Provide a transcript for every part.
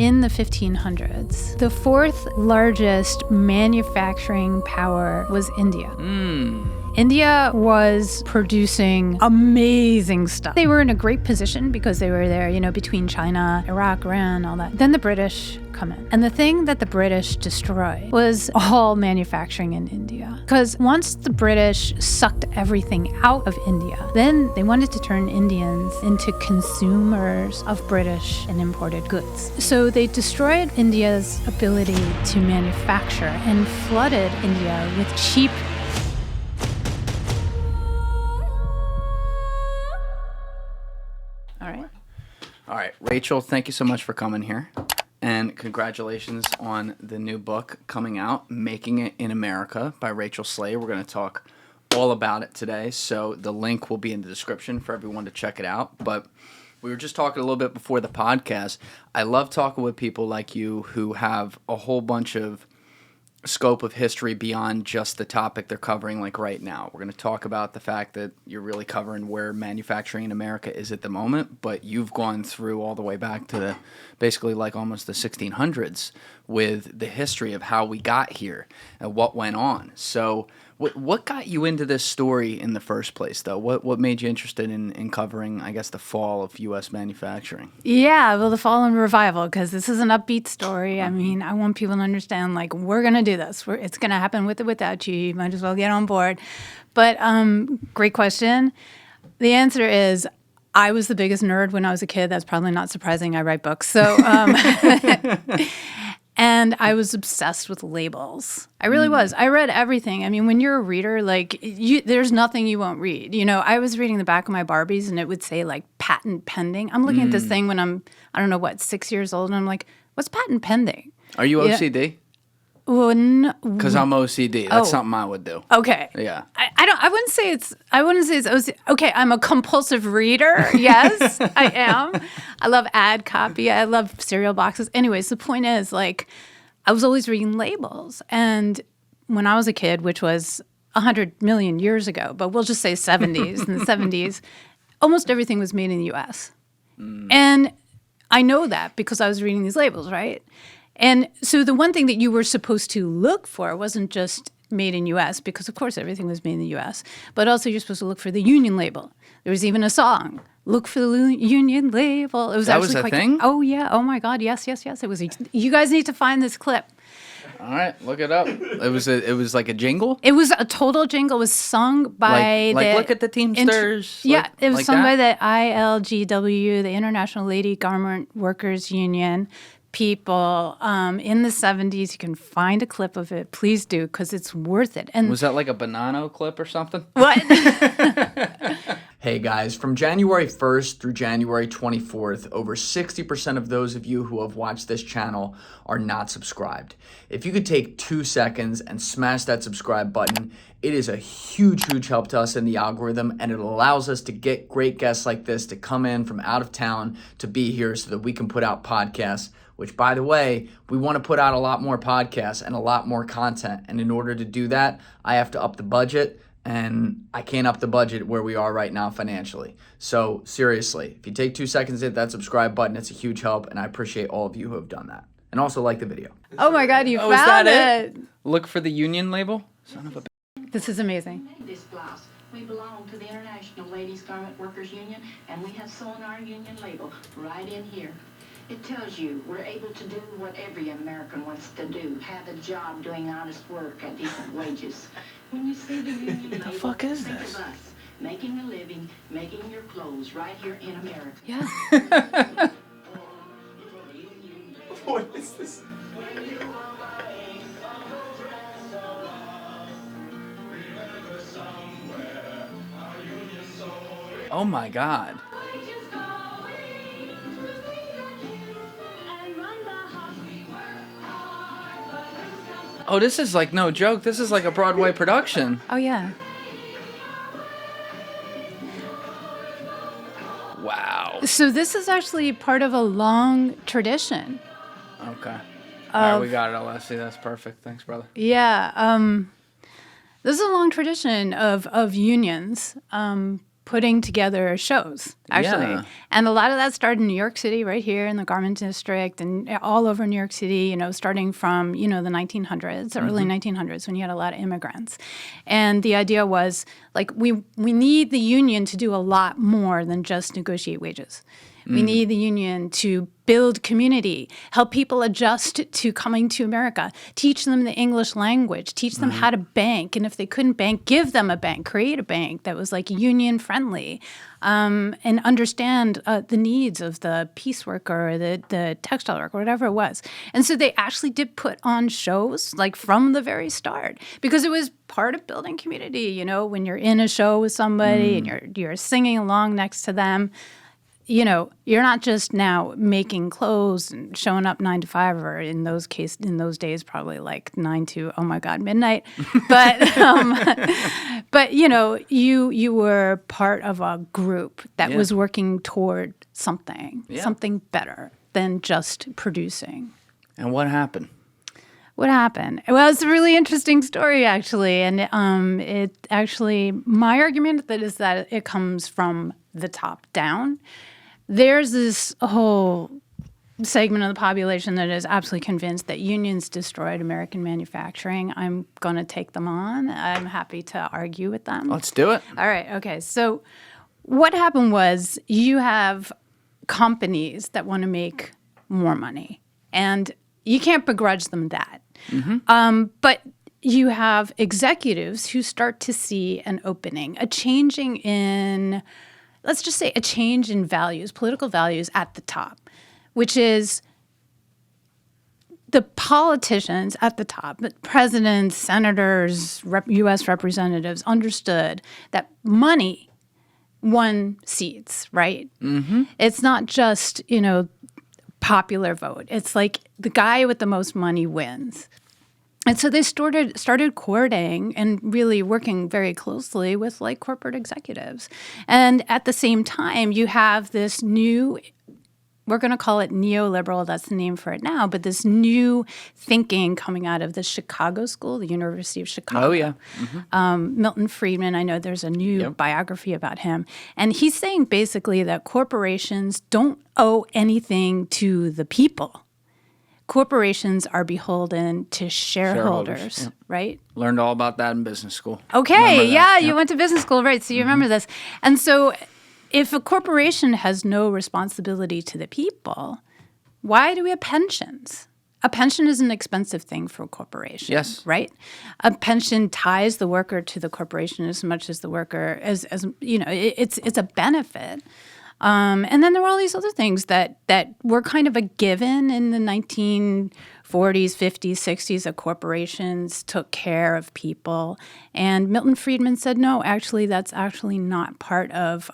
in the 1500s. The fourth largest manufacturing power was India. India was producing amazing stuff. They were in a great position because they were there, between China, Iraq, Iran, all that. Then the British come in. And the thing that the British destroyed was all manufacturing in India. Because once the British sucked everything out of India, then they wanted to turn Indians into consumers of British and imported goods. So they destroyed India's ability to manufacture and flooded India with cheap All right, Rachel, thank you so much for coming here. And congratulations on the new book coming out, Making It in America by Rachel Slade. We're going to talk all about it today, so the link will be in the description for everyone to check it out. But we were just talking a little bit before the podcast. I love talking with people like you who have a whole bunch of scope of history beyond just the topic they're covering like right now. We're going to talk about the fact that you're really covering where manufacturing in America is at the moment, but you've gone through all the way back to basically like almost the 1600s with the history of how we got here and what went on. So what got you into this story in the first place, though? What made you interested in covering, I guess, the fall of U.S. manufacturing? Yeah, well, the fall and revival, because this is an upbeat story. I mean, I want people to understand, like, we're going to do this. It's going to happen with or without you. You might as well get on board. But great question. The answer is I was the biggest nerd when I was a kid. That's probably not surprising. I write books. So and I was obsessed with labels. I really was. I read everything. I mean, when you're a reader, like, there's nothing you won't read. I was reading the back of my Barbies, and it would say, like, patent pending. I'm looking at this thing when I'm, 6 years old, and I'm like, what's patent pending? Are you OCD? Well, no. Because I'm OCD. That's something I would do. Okay. Yeah. I wouldn't say it's OCD. Okay, I'm a compulsive reader. Yes, I am. I love ad copy. I love cereal boxes. Anyways, the point is, like, I was always reading labels. And when I was a kid, which was 100 million years ago, but we'll just say 70s, in the 70s, almost everything was made in the U.S. And I know that because I was reading these labels, right? And so the one thing that you were supposed to look for wasn't just made in U.S., because, of course, everything was made in the U.S., but also you're supposed to look for the Union label. There was even a song, Look for the Union label. It was that actually was a thing? Oh, yeah. Oh, my God. Yes. It was. You guys need to find this clip. All right, look it up. It was like a jingle? It was a total jingle. It was sung by like look at the Teamsters. It was like sung by that? the ILGW, the International Lady Garment Workers Union. People in the 70s. You can find a clip of it. Please do, because it's worth it. And was that like a Bonanno clip or something? What? Hey guys, from January 1st through January 24th, over 60% of those of you who have watched this channel are not subscribed. If you could take 2 seconds and smash that subscribe button, it is a huge, huge help to us in the algorithm, and it allows us to get great guests like this to come in from out of town to be here so that we can put out podcasts, which, by the way, we want to put out a lot more podcasts and a lot more content. And in order to do that, I have to up the budget. And I can't up the budget where we are right now financially. So seriously, if you take 2 seconds to hit that subscribe button, it's a huge help, and I appreciate all of you who have done that. And also like the video. Oh my God, you is found that it. Look for the Union label? Son of a This is amazing. This blouse. We belong to the International Ladies Garment Workers Union, and we have sewn our union label right in here. It tells you we're able to do what every American wants to do, have a job doing honest work at decent wages. When you see the union label, the fuck is think this? of us, making a living, making your clothes right here in America. Yeah. What is this? Oh my God. Oh, this is like no joke. This is like a Broadway production. Oh, yeah. Wow. So this is actually part of a long tradition. Okay. All right, we got it, Alessi. That's perfect. Thanks, brother. Yeah. This is a long tradition of unions. putting together shows, actually. Yeah. And a lot of that started in New York City, right here in the Garment District, and all over New York City, starting from, the 1900s, the early 1900s, when you had a lot of immigrants. And the idea was, like, we need the union to do a lot more than just negotiate wages. We need the union to build community, help people adjust to coming to America, teach them the English language, teach them how to bank. And if they couldn't bank, give them a bank, create a bank that was like union friendly, and understand the needs of the piece worker or the textile worker, whatever it was. And so they actually did put on shows like from the very start, because it was part of building community. When you're in a show with somebody and you're singing along next to them, you're not just now making clothes and showing up 9 to 5, or in those days probably like 9 to midnight. But you were part of a group that was working toward something better than just producing. And what happened? What happened? Well, it's a really interesting story, actually, and my argument is that it comes from the top down. There's this whole segment of the population that is absolutely convinced that unions destroyed American manufacturing. I'm going to take them on. I'm happy to argue with them. Let's do it. All right. Okay. So what happened was you have companies that want to make more money, and you can't begrudge them that. But you have executives who start to see an opening, a change in values, political values at the top, which is the politicians at the top, presidents, senators, U.S. representatives, understood that money won seats, right? It's not just, popular vote. It's like the guy with the most money wins. And so they started courting and really working very closely with like corporate executives. And at the same time, you have this new, we're going to call it neoliberal, that's the name for it now, but this new thinking coming out of the Chicago School, the University of Chicago. Oh, yeah. Milton Friedman, I know there's a new biography about him. And he's saying basically that corporations don't owe anything to the people. Corporations are beholden to shareholders. Right? Learned all about that in business school. Okay, you went to business school, right? So you remember this. And so if a corporation has no responsibility to the people, why do we have pensions? A pension is an expensive thing for a corporation. Yes. Right? A pension ties the worker to the corporation as much as the worker, as it's a benefit. And then there were all these other things that were kind of a given in the 1940s, 50s, 60s, that corporations took care of people. And Milton Friedman said, no, actually, that's actually not part of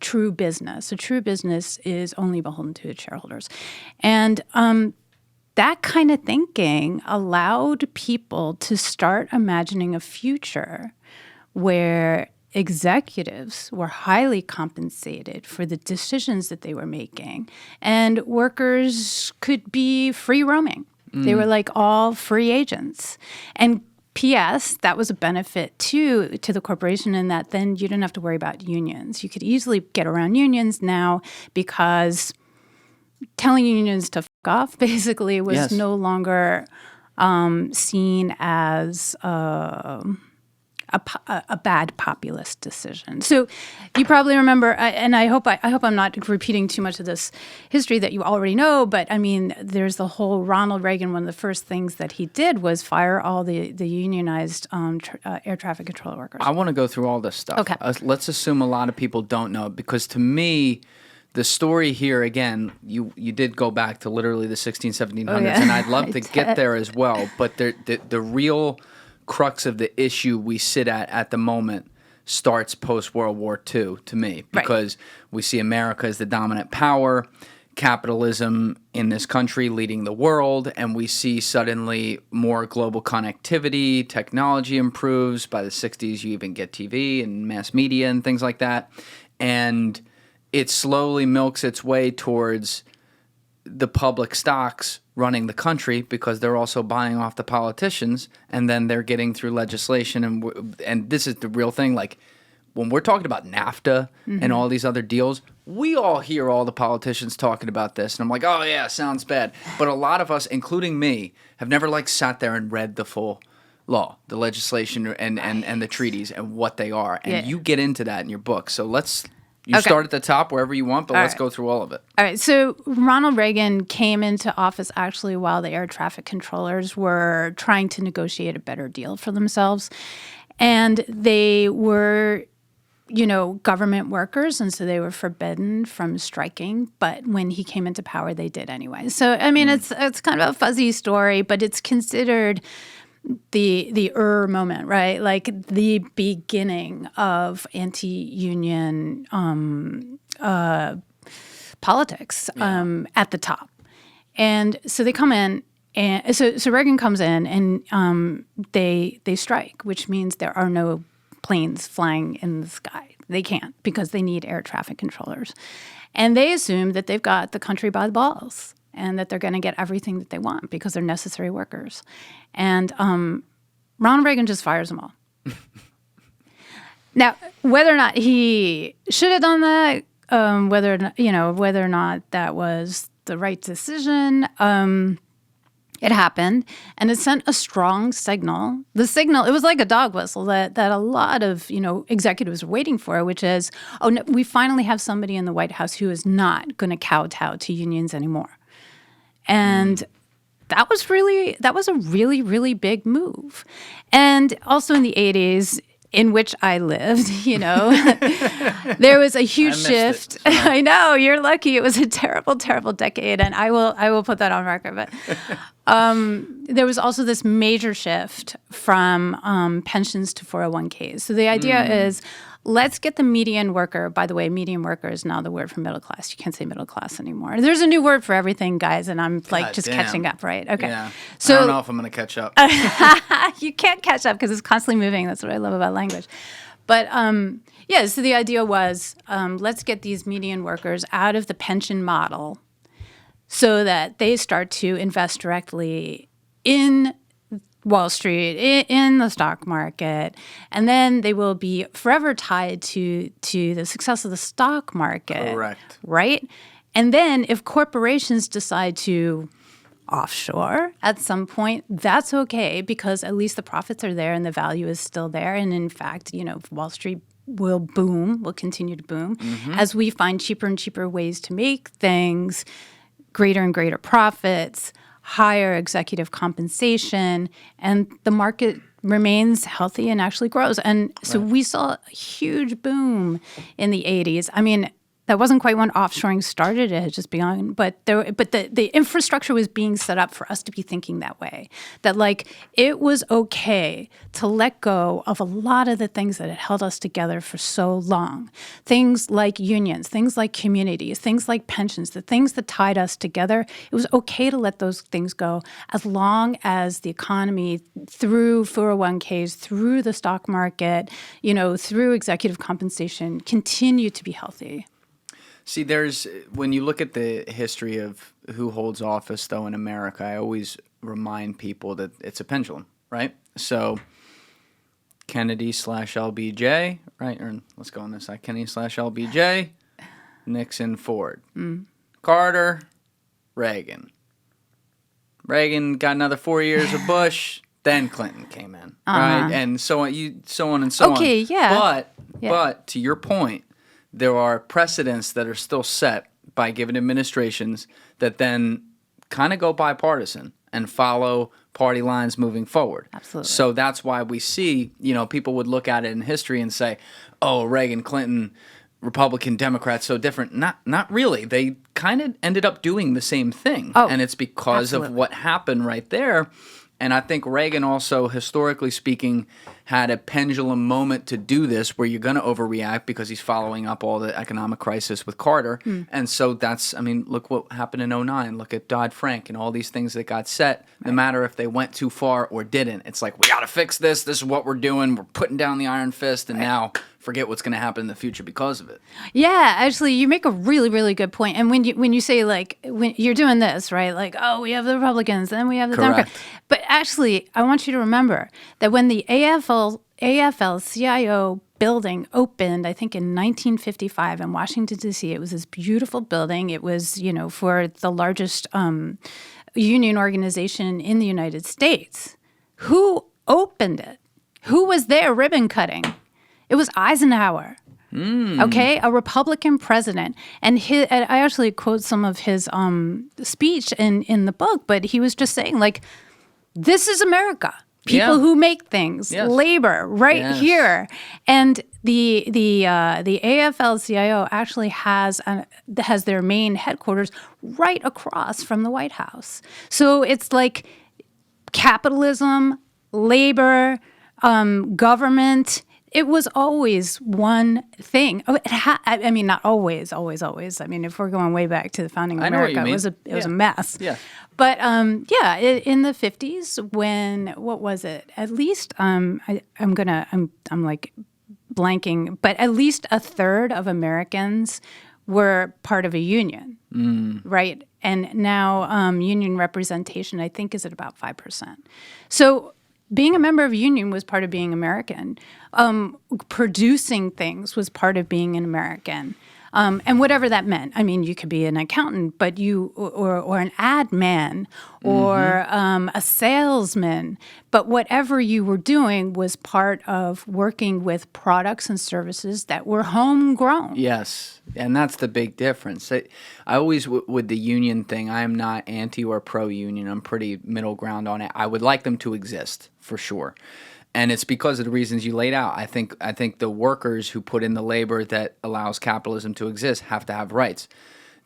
true business. A true business is only beholden to its shareholders. And that kind of thinking allowed people to start imagining a future where executives were highly compensated for the decisions that they were making, and workers could be free roaming. They were like all free agents. And P.S., that was a benefit to the corporation in that then you didn't have to worry about unions. You could easily get around unions now because telling unions to f*** off basically was no longer seen as a bad populist decision. So you probably remember, and I hope I'm not repeating too much of this history that you already know, but I mean, there's the whole Ronald Reagan, one of the first things that he did was fire all the unionized air traffic control workers. I want to go through all this stuff. Okay. Let's assume a lot of people don't know, because to me, the story here, again, you did go back to literally the 1700s, and I'd love to get there as well, but the real crux of the issue we sit at the moment starts post-World War II to me, because we see America as the dominant power, capitalism in this country leading the world, and we see suddenly more global connectivity, technology improves. By the 60s, you even get TV and mass media and things like that, and it slowly milks its way towards the public stocks running the country, because they're also buying off the politicians, and then they're getting through legislation, and this is the real thing, like when we're talking about NAFTA and all these other deals, we all hear all the politicians talking about this. And I'm like, oh, yeah, sounds bad. But a lot of us, including me, have never like sat there and read the full law, the legislation and the treaties and what they are. And you get into that in your book. So you start at the top wherever you want, but let's go through all of it. All right. So Ronald Reagan came into office actually while the air traffic controllers were trying to negotiate a better deal for themselves. And they were, government workers, and so they were forbidden from striking. But when he came into power, they did anyway. So, I mean, it's kind of a fuzzy story, but it's considered the moment, right? Like the beginning of anti-union politics at the top. And so they come in, and so Reagan comes in, and they strike, which means there are no planes flying in the sky. They can't, because they need air traffic controllers. And they assume that they've got the country by the balls, and that they're going to get everything that they want because they're necessary workers. And Ronald Reagan just fires them all. Now, whether or not he should have done that, whether or not that was the right decision, it happened, and it sent a strong signal. The signal, it was like a dog whistle that a lot of executives were waiting for, which is, oh, no, we finally have somebody in the White House who is not going to kowtow to unions anymore. And that was a really, really big move. And also in the 80s, in which I lived, there was a huge shift. I know, you're lucky. It was a terrible, terrible decade, and I will put that on record. But there was also this major shift from pensions to 401ks. So the idea is, let's get the median worker. By the way, median worker is now the word for middle class. You can't say middle class anymore. There's a new word for everything, guys, and I'm catching up, right? Okay. Yeah. So I don't know if I'm going to catch up. You can't catch up because it's constantly moving. That's what I love about language. But so the idea was, let's get these median workers out of the pension model so that they start to invest directly in Wall Street, in the stock market, and then they will be forever tied to the success of the stock market. Correct. Right? And then if corporations decide to offshore at some point, that's okay, because at least the profits are there and the value is still there. And in fact, Wall Street will continue to boom as we find cheaper and cheaper ways to make things, greater and greater profits, higher executive compensation, and the market remains healthy and actually grows. And so we saw a huge boom in the 80s. I mean, that wasn't quite when offshoring started. It had just begun, but the infrastructure was being set up for us to be thinking that way. That it was okay to let go of a lot of the things that had held us together for so long. Things like unions, things like communities, things like pensions, the things that tied us together. It was okay to let those things go as long as the economy, through 401ks, through the stock market, through executive compensation, continued to be healthy. See, when you look at the history of who holds office, though, in America, I always remind people that it's a pendulum, right? So Kennedy/LBJ, right? Or let's go on this side. Kennedy/LBJ, Nixon, Ford. Carter, Reagan. Reagan got another 4 years of Bush, then Clinton came in, right? And so on and so on. Okay, yeah. But to your point, there are precedents that are still set by given administrations that then kind of go bipartisan and follow party lines moving forward. Absolutely. So that's why we see, people would look at it in history and say, oh, Reagan, Clinton, Republican, Democrat, so different. Not really. They kind of ended up doing the same thing. Oh, and it's because of what happened right there. And I think Reagan also, historically speaking, had a pendulum moment to do this where you're going to overreact because he's following up all the economic crisis with Carter. And so look what happened in 2009. Look at Dodd-Frank and all these things that got set, no matter if they went too far or didn't. It's like, we got to fix this. This is what we're doing. We're putting down the iron fist, and now forget what's going to happen in the future because of it. Yeah, actually, you make a really, really good point. And when you say, when you're doing this, right, we have the Republicans, and then we have the Democrats. But actually, I want you to remember that when the AFL-CIO building opened, I think, in 1955 in Washington, D.C. It was this beautiful building. It was, for the largest union organization in the United States. Who opened it? Who was there ribbon cutting? It was Eisenhower. Okay, a Republican president. And I actually quote some of his speech in the book, but he was just saying, like, this is America. People who make things, labor, right here. And the AFL-CIO actually has their main headquarters right across from the White House. So it's like capitalism, labor, government. It was always one thing. I mean, not always. I mean, if we're going way back to the founding of America, it was a mess. Yeah. But in the 50s, when what was it? At least I'm like blanking, but at least a third of Americans were part of a union, right? And now union representation, I think, is at about 5%. So being a member of a union was part of being American. Producing things was part of being an American. And whatever that meant. I mean, you could be an accountant, but or an ad man or a salesman. But whatever you were doing was part of working with products and services that were homegrown. Yes, and that's the big difference. I always, with the union thing, I am not anti or pro-union. I'm pretty middle ground on it. I would like them to exist, for sure. And it's because of the reasons you laid out. I think the workers who put in the labor that allows capitalism to exist have to have rights.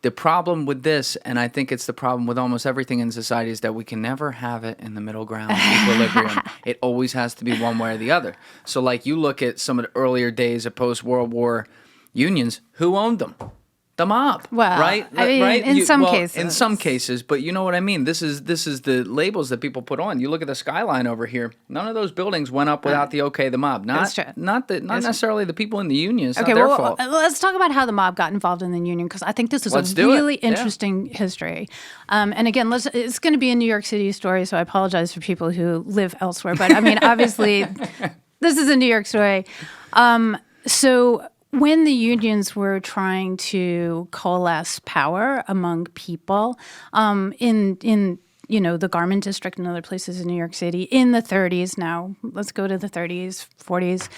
The problem with this, and I think it's the problem with almost everything in society, is that we can never have it in the middle ground, equilibrium. It always has to be one way or the other. So like you look at some of the earlier days of post-World War unions, who owned them? The mob, well, right? I mean, right? in some cases. In some cases, but you know what I mean. This is the labels that people put on. You look at the skyline over here. None of those buildings went up without the okay of the mob. Not necessarily the people in the union. It's not their fault. Let's talk about how the mob got involved in the union, because I think this is a really interesting history. And again, it's going to be a New York City story, so I apologize for people who live elsewhere. But I mean, obviously, this is a New York story. So when the unions were trying to coalesce power among people in the garment district and other places in New York City in the 30s, now let's go to the 30s, 40s,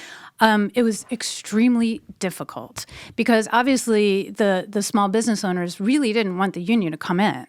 it was extremely difficult because obviously the small business owners really didn't want the union to come in.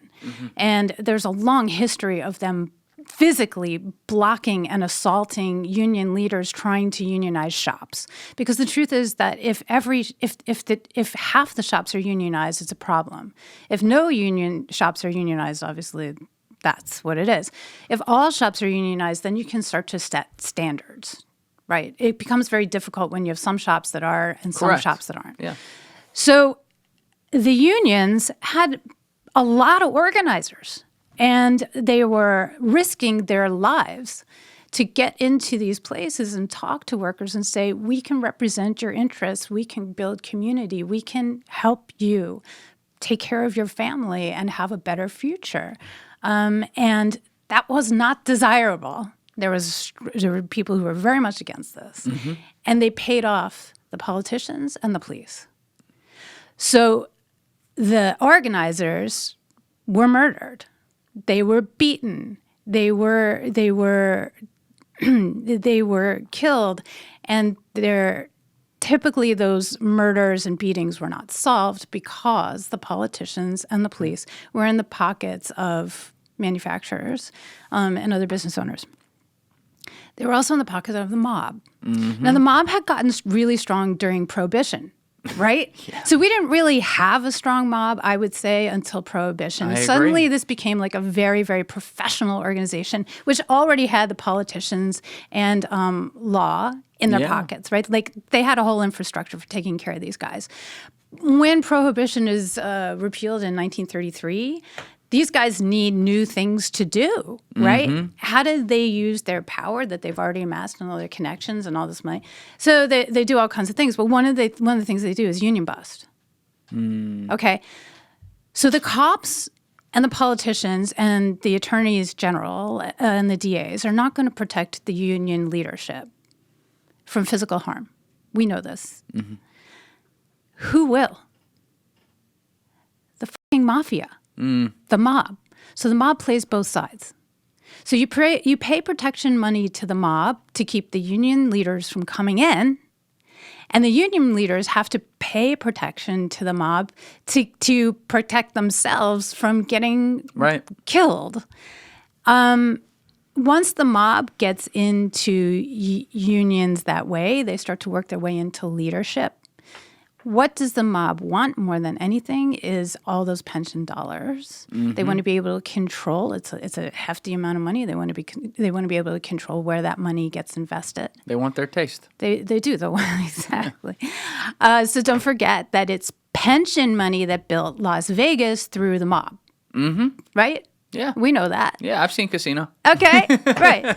And there's a long history of them physically blocking and assaulting union leaders trying to unionize shops, because the truth is that if half the shops are unionized, it's a problem. If no union shops are unionized, obviously that's what it is. If all shops are unionized, then you can start to set standards, right? It becomes very difficult when you have some shops that are and some shops that aren't. Yeah. So the unions had a lot of organizers. And they were risking their lives to get into these places and talk to workers and say, we can represent your interests, we can build community, we can help you take care of your family and have a better future. And that was not desirable. There were people who were very much against this. And they paid off the politicians and the police. So the organizers were murdered. They were beaten. They were killed, and typically those murders and beatings were not solved because the politicians and the police were in the pockets of manufacturers and other business owners. They were also in the pockets of the mob. Now, the mob had gotten really strong during Prohibition. Right? So we didn't really have a strong mob, I would say, until Prohibition. Suddenly this became like a very, very professional organization, which already had the politicians and law in their pockets, right? Like they had a whole infrastructure for taking care of these guys. When Prohibition is repealed in 1933, these guys need new things to do, right? How do they use their power that they've already amassed and all their connections and all this money? So they do all kinds of things, but one of the things they do is union bust. Okay, so the cops and the politicians and the attorneys general and the DAs are not going to protect the union leadership from physical harm. We know this. Who will? The fucking mafia, the mob. So the mob plays both sides. So you pay protection money to the mob to keep the union leaders from coming in, and the union leaders have to pay protection to the mob to protect themselves from getting killed. Once the mob gets into unions that way, they start to work their way into leadership. What does the mob want more than anything is all those pension dollars. They want to be able to control. It's a hefty amount of money. They want to be able to control where that money gets invested. They want their taste. They do exactly. So don't forget that it's pension money that built Las Vegas through the mob. Right? Yeah. We know that. Yeah, I've seen Casino. Okay, right.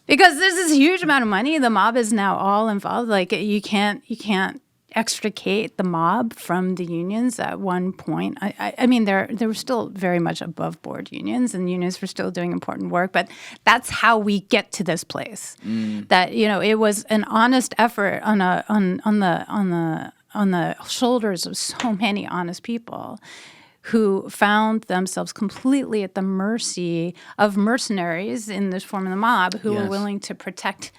Because there's this huge amount of money. The mob is now all involved. Like you can't extricate the mob from the unions at one point. I mean, there were still very much above board unions, and unions were still doing important work. But that's how we get to this place. That it was an honest effort on the shoulders of so many honest people who found themselves completely at the mercy of mercenaries in this form of the mob who were willing to protect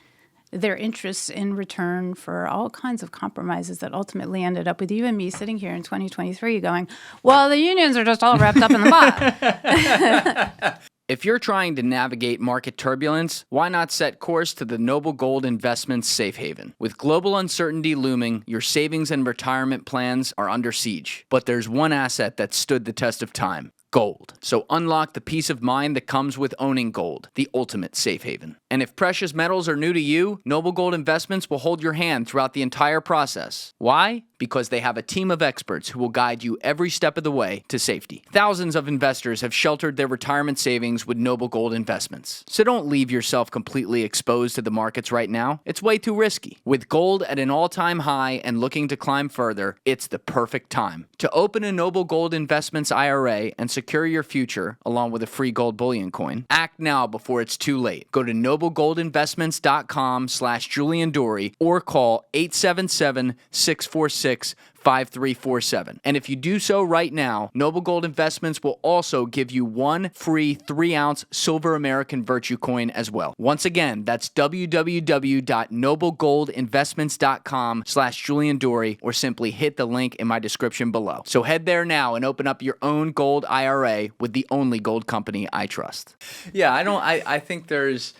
their interests in return for all kinds of compromises that ultimately ended up with you and me sitting here in 2023 going, well, the unions are just all wrapped up in the mob. If you're trying to navigate market turbulence, why not set course to the Noble Gold Investments Safe Haven? With global uncertainty looming, your savings and retirement plans are under siege. But there's one asset that stood the test of time. Gold. So unlock the peace of mind that comes with owning gold, the ultimate safe haven. And if precious metals are new to you, Noble Gold Investments will hold your hand throughout the entire process. Why? Because they have a team of experts who will guide you every step of the way to safety. Thousands of investors have sheltered their retirement savings with Noble Gold Investments. So don't leave yourself completely exposed to the markets right now. It's way too risky. With gold at an all-time high and looking to climb further, it's the perfect time to open a Noble Gold Investments IRA and secure your future along with a free gold bullion coin. Act now before it's too late. Go to noblegoldinvestments.com/Julian Dorey or call 877-646-5347. And if you do so right now, Noble Gold Investments will also give you one free 3-ounce silver American Virtue coin as well. Once again, that's www.noblegoldinvestments.com/Julian Dorey, or simply hit the link in my description below. So head there now and open up your own gold IRA with the only gold company I trust. Yeah, I think there's...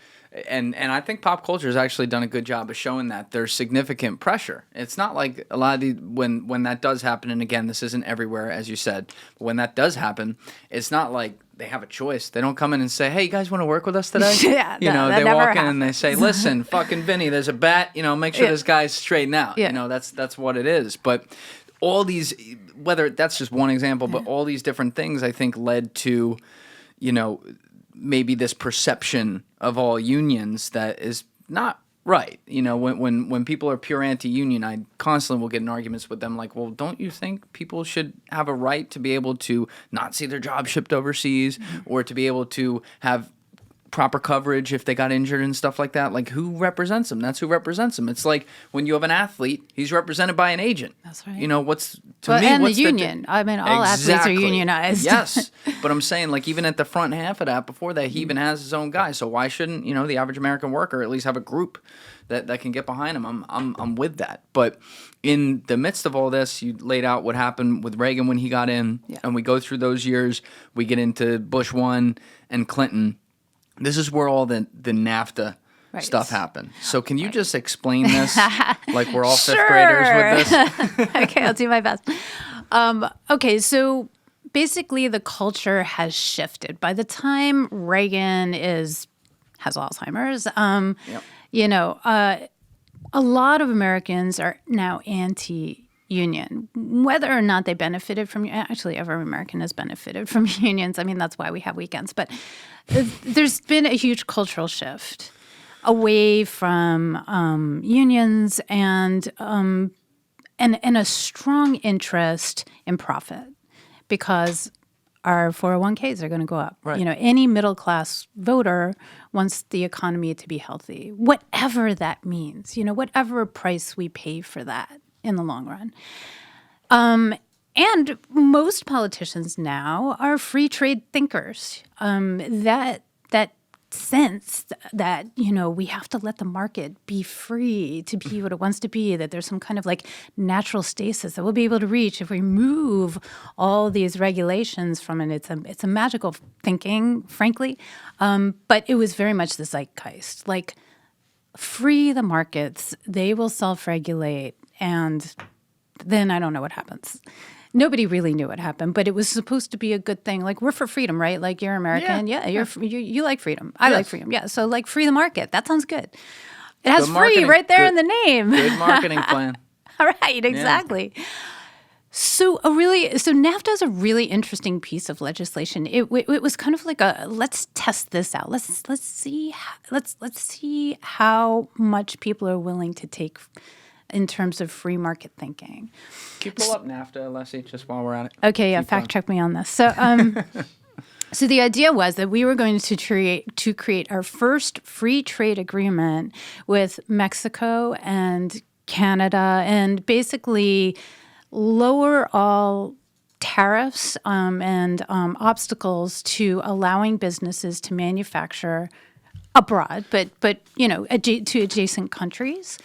And I think pop culture has actually done a good job of showing that there's significant pressure. It's not like a lot of the, when that does happen, and again, this isn't everywhere, as you said, but when that does happen, it's not like they have a choice. They don't come in and say, hey, you guys want to work with us today? Yeah, they walk in and they say, listen, fucking Vinny, there's a bet, make sure this guy's straighten out. Yeah. That's what it is. But all these, whether that's just one example, but all these different things I think led to, maybe this perception of all unions that is not right. When people are pure anti-union, I constantly will get in arguments with them like, well, don't you think people should have a right to be able to not see their job shipped overseas or to be able to have proper coverage if they got injured and stuff like that? Like, who represents them? That's who represents them. It's like when you have an athlete, he's represented by an agent. That's right. What's and the what's union. I mean, all athletes are unionized. Yes, but I'm saying, like, even at the front half of that, before that, he even has his own guy. So why shouldn't the average American worker at least have a group that can get behind him? I'm with that. But in the midst of all this, you laid out what happened with Reagan when he got in, and we go through those years. We get into Bush 1 and Clinton. This is where all the NAFTA stuff happened. So can you just explain this like we're all fifth graders with this? Okay, I'll do my best. Okay, so basically the culture has shifted. By the time Reagan has Alzheimer's, a lot of Americans are now anti-union. Whether or not they benefited from, actually every American has benefited from unions. I mean, that's why we have weekends. But there's been a huge cultural shift away from unions and a strong interest in profit, because our 401ks are going to go up. Right. You know, any middle class voter wants the economy to be healthy, whatever that means, you know, whatever price we pay for that in the long run. And most politicians now are free trade thinkers. That sense that, you know, we have to let the market be free to be what it wants to be, that there's some kind of like natural stasis that we'll be able to reach if we move all these regulations from it. It's a magical thinking, frankly. But it was very much the zeitgeist. Like, free the markets, they will self-regulate, and then I don't know what happens. Nobody really knew what happened, but it was supposed to be a good thing. Like, we're for freedom, right? Like, you're American. Yeah, you like freedom. I like freedom. Yeah, so like free the market. That sounds good. It has free right there in the name. Good marketing plan. All right, exactly. Yeah. So NAFTA is a really interesting piece of legislation. It was kind of like a let's test this out. Let's see how much people are willing to take in terms of free market thinking. Can you pull up NAFTA, Leslie, just while we're at it? Okay, yeah, fact check me on this. So, so the idea was that we were going to create our first free trade agreement with Mexico and Canada, and basically lower all tariffs and obstacles to allowing businesses to manufacture abroad, but you know, to adjacent countries.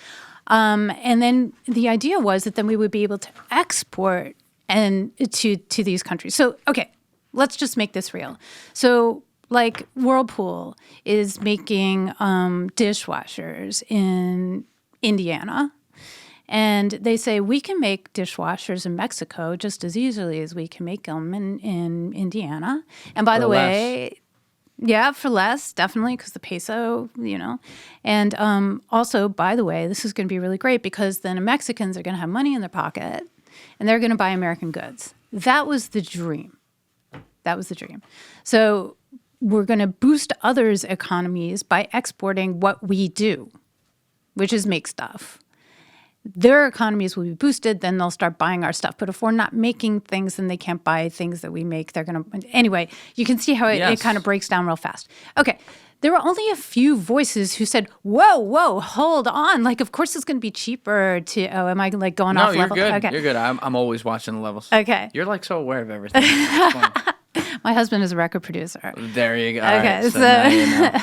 And then the idea was that then we would be able to export and to these countries. So, okay, let's just make this real. So, like, Whirlpool is making dishwashers in Indiana. And they say, we can make dishwashers in Mexico just as easily as we can make them in Indiana. And by the way, yeah, for less, definitely, because the peso, you know. And also, by the way, this is going to be really great because then Mexicans are going to have money in their pocket and they're going to buy American goods. That was the dream. So we're going to boost others' economies by exporting what we do, which is make stuff. Their economies will be boosted, then they'll start buying our stuff. But if we're not making things, then they can't buy things that we make. They're going to... Anyway, you can see how it kind of breaks down real fast. Okay, there were only a few voices who said, whoa, hold on. Like, of course it's going to be cheaper to... Oh, am I like going off level? No, you're good. Okay. You're good. I'm always watching the levels. Okay. You're like so aware of everything. My husband is a record producer. There you go. Okay, right, so now you know.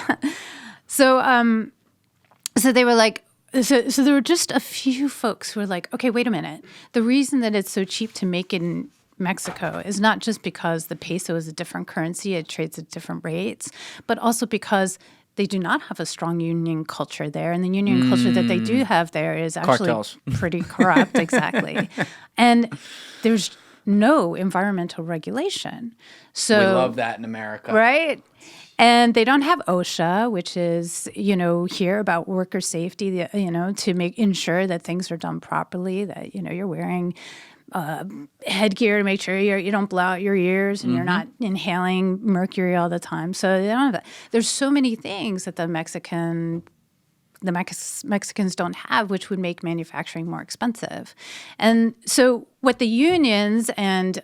So they were like... So there were just a few folks who were like, okay, wait a minute. The reason that it's so cheap to make in Mexico is not just because the peso is a different currency, it trades at different rates, but also because they do not have a strong union culture there. And the union culture that they do have there is actually Cartels. Pretty corrupt, exactly. And there's no environmental regulation. So we love that in America. Right? And they don't have OSHA, which is, you know, here about worker safety, you know, to ensure that things are done properly, that, you know, you're wearing headgear to make sure you don't blow out your ears and you're not inhaling mercury all the time. So they don't have that. There's so many things that the Mexicans don't have, which would make manufacturing more expensive. And so what the unions and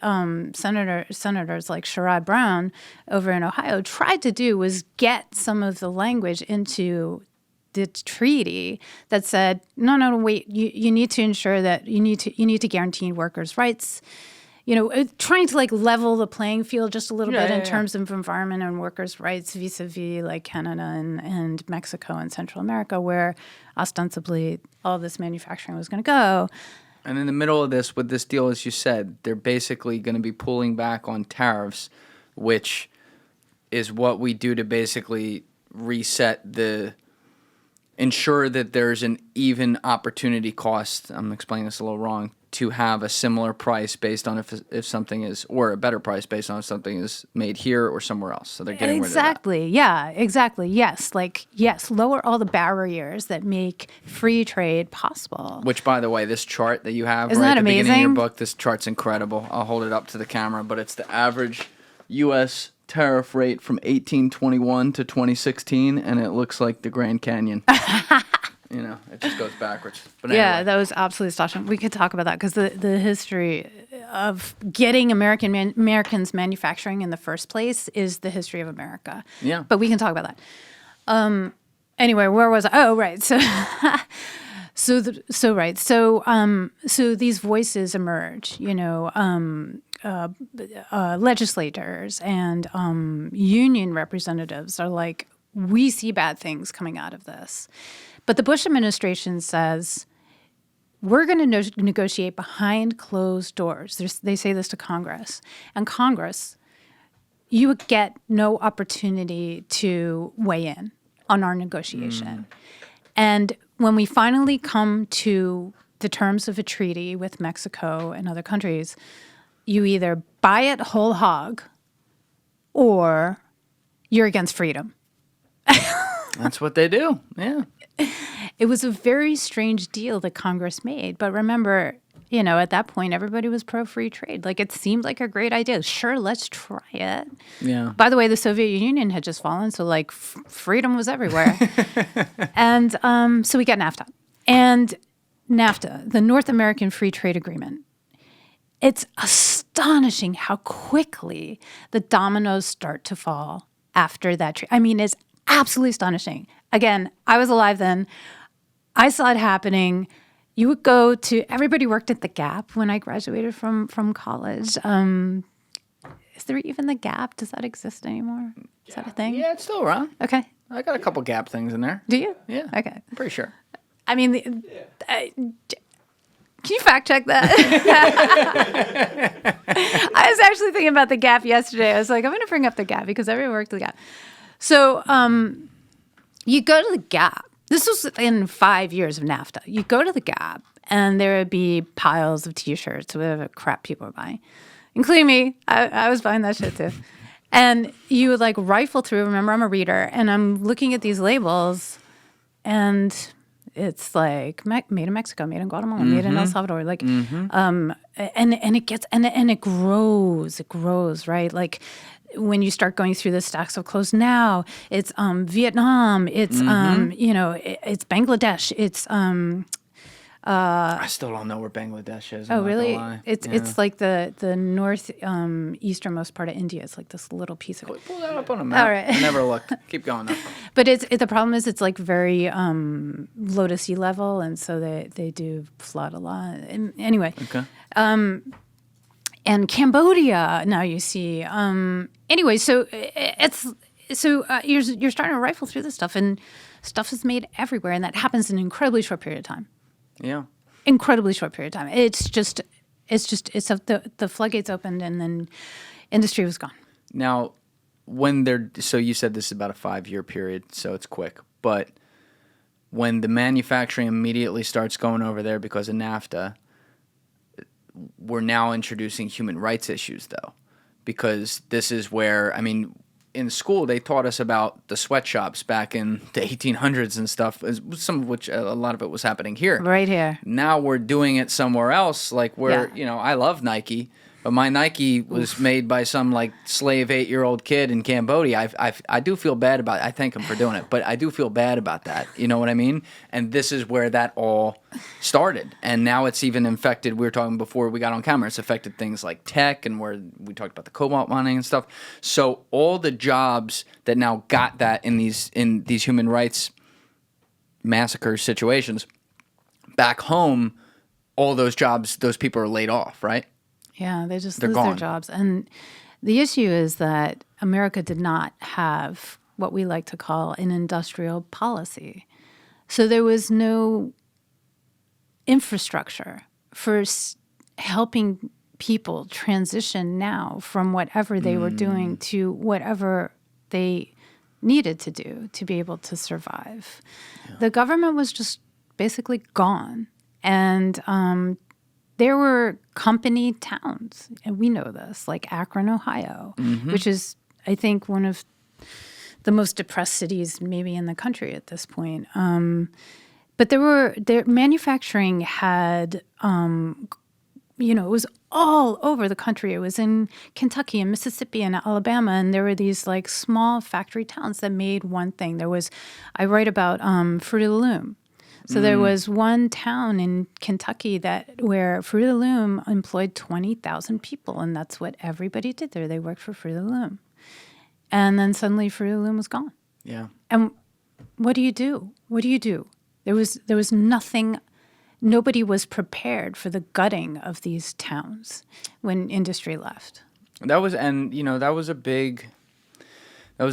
senators like Sherrod Brown over in Ohio tried to do was get some of the language into the treaty that said, no, wait, you need to ensure that you need to guarantee workers' rights. You know, trying to like level the playing field just a little bit in terms of environment and workers' rights vis-a-vis like Canada and Mexico and Central America, where ostensibly all this manufacturing was going to go. And in the middle of this, with this deal, as you said, they're basically going to be pulling back on tariffs, which is what we do to basically ensure that there's an even opportunity cost. I'm explaining this a little wrong. To have a similar price based on if something is, or a better price based on if something is made here or somewhere else. So they're getting rid of that. Exactly. Yeah, exactly. Yes. Lower all the barriers that make free trade possible. Which, by the way, this chart that you have Isn't right that at the beginning of amazing? your book, this chart's incredible. I'll hold it up to the camera, but it's the average U.S. tariff rate from 1821 to 2016, and it looks like the Grand Canyon. You know, it just goes backwards. But anyway. Yeah, that was absolutely astonishing. We could talk about that because the history getting Americans manufacturing in the first place is the history of America. Yeah. But we can talk about that. Anyway, where was I? Oh, right. So these voices emerge, legislators and union representatives are like, we see bad things coming out of this. But the Bush administration says, we're going to negotiate behind closed doors. They say this to Congress. And Congress, you would get no opportunity to weigh in on our negotiation. And when we finally come to the terms of a treaty with Mexico and other countries, you either buy it whole hog or you're against freedom. That's what they do. Yeah. It was a very strange deal that Congress made. But remember, at that point, everybody was pro-free trade. Like, it seemed like a great idea. Sure, let's try it. Yeah. By the way, the Soviet Union had just fallen, so, like, freedom was everywhere. And so we got NAFTA. And NAFTA, the North American Free Trade Agreement, it's astonishing how quickly the dominoes start to fall after that. I mean, it's absolutely astonishing. Again, I was alive then. I saw it happening. You would go to, everybody worked at the Gap when I graduated from college. Is there even the Gap? Does that exist anymore? Is that a thing? Yeah, it's still around. Okay. I got a couple Gap things in there. Do you? Yeah. Okay. I'm pretty sure. I mean, can you fact check that? I was actually thinking about the Gap yesterday. I was like, I'm going to bring up the Gap because everyone worked at the Gap. So you go to the Gap. This was in 5 years of NAFTA. You go to the Gap, and there would be piles of T-shirts, whatever crap people were buying, including me. I was buying that shit too. And you would like rifle through. Remember, I'm a reader, and I'm looking at these labels, and it's like made in Mexico, made in Guatemala, made in El Salvador. Like, and it gets and it grows, right? Like, when you start going through the stacks of clothes now, it's Vietnam, it's it's Bangladesh, it's I still don't know where Bangladesh is. oh really? It's like the north easternmost part of India. It's like this little piece of it. Pull that up on a map. All right. I never looked. Keep going up. But the problem is it's like very low to sea level, and so they do flood a lot. And anyway. Okay. And Cambodia, now you see. Anyway, so you're starting to rifle through this stuff, and stuff is made everywhere, and that happens in an incredibly short period of time. Yeah. Incredibly short period of time. The floodgates opened, and then industry was gone. Now, so you said this is about a 5-year period, so it's quick, but when the manufacturing immediately starts going over there because of NAFTA, we're now introducing human rights issues, though, because this is where, I mean, in school they taught us about the sweatshops back in the 1800s and stuff, some of which a lot of it was happening here. Right here. Now we're doing it somewhere else, like where, I love Nike, but my Nike was made by some like slave 8-year-old kid in Cambodia. I do feel bad about it. I thank him for doing it, but I do feel bad about that. You know what I mean? And this is where that all started. And now it's even infected. We were talking before we got on camera. It's affected things like tech, and where we talked about the cobalt mining and stuff. So all the jobs that now got that in these human rights massacre situations, back home, all those jobs, those people are laid off, right? Yeah, they just They're lose gone. their jobs. And the issue is that America did not have what we like to call an industrial policy. So there was no infrastructure for helping people transition now from whatever they were doing to whatever they needed to do to be able to survive. Yeah. The government was just basically gone. And there were company towns, and we know this, like Akron, Ohio, which is, I think, one of the most depressed cities maybe in the country at this point. But manufacturing had, it was all over the country. It was in Kentucky and Mississippi and Alabama, and there were these like small factory towns that made one thing. I write about Fruit of the Loom. So there was one town in Kentucky where Fruit of the Loom employed 20,000 people, and that's what everybody did there. They worked for Fruit of the Loom. And then suddenly Fruit of the Loom was gone. Yeah. And what do you do? What do you do? There was nothing. Nobody was prepared for the gutting of these towns when industry left. That was a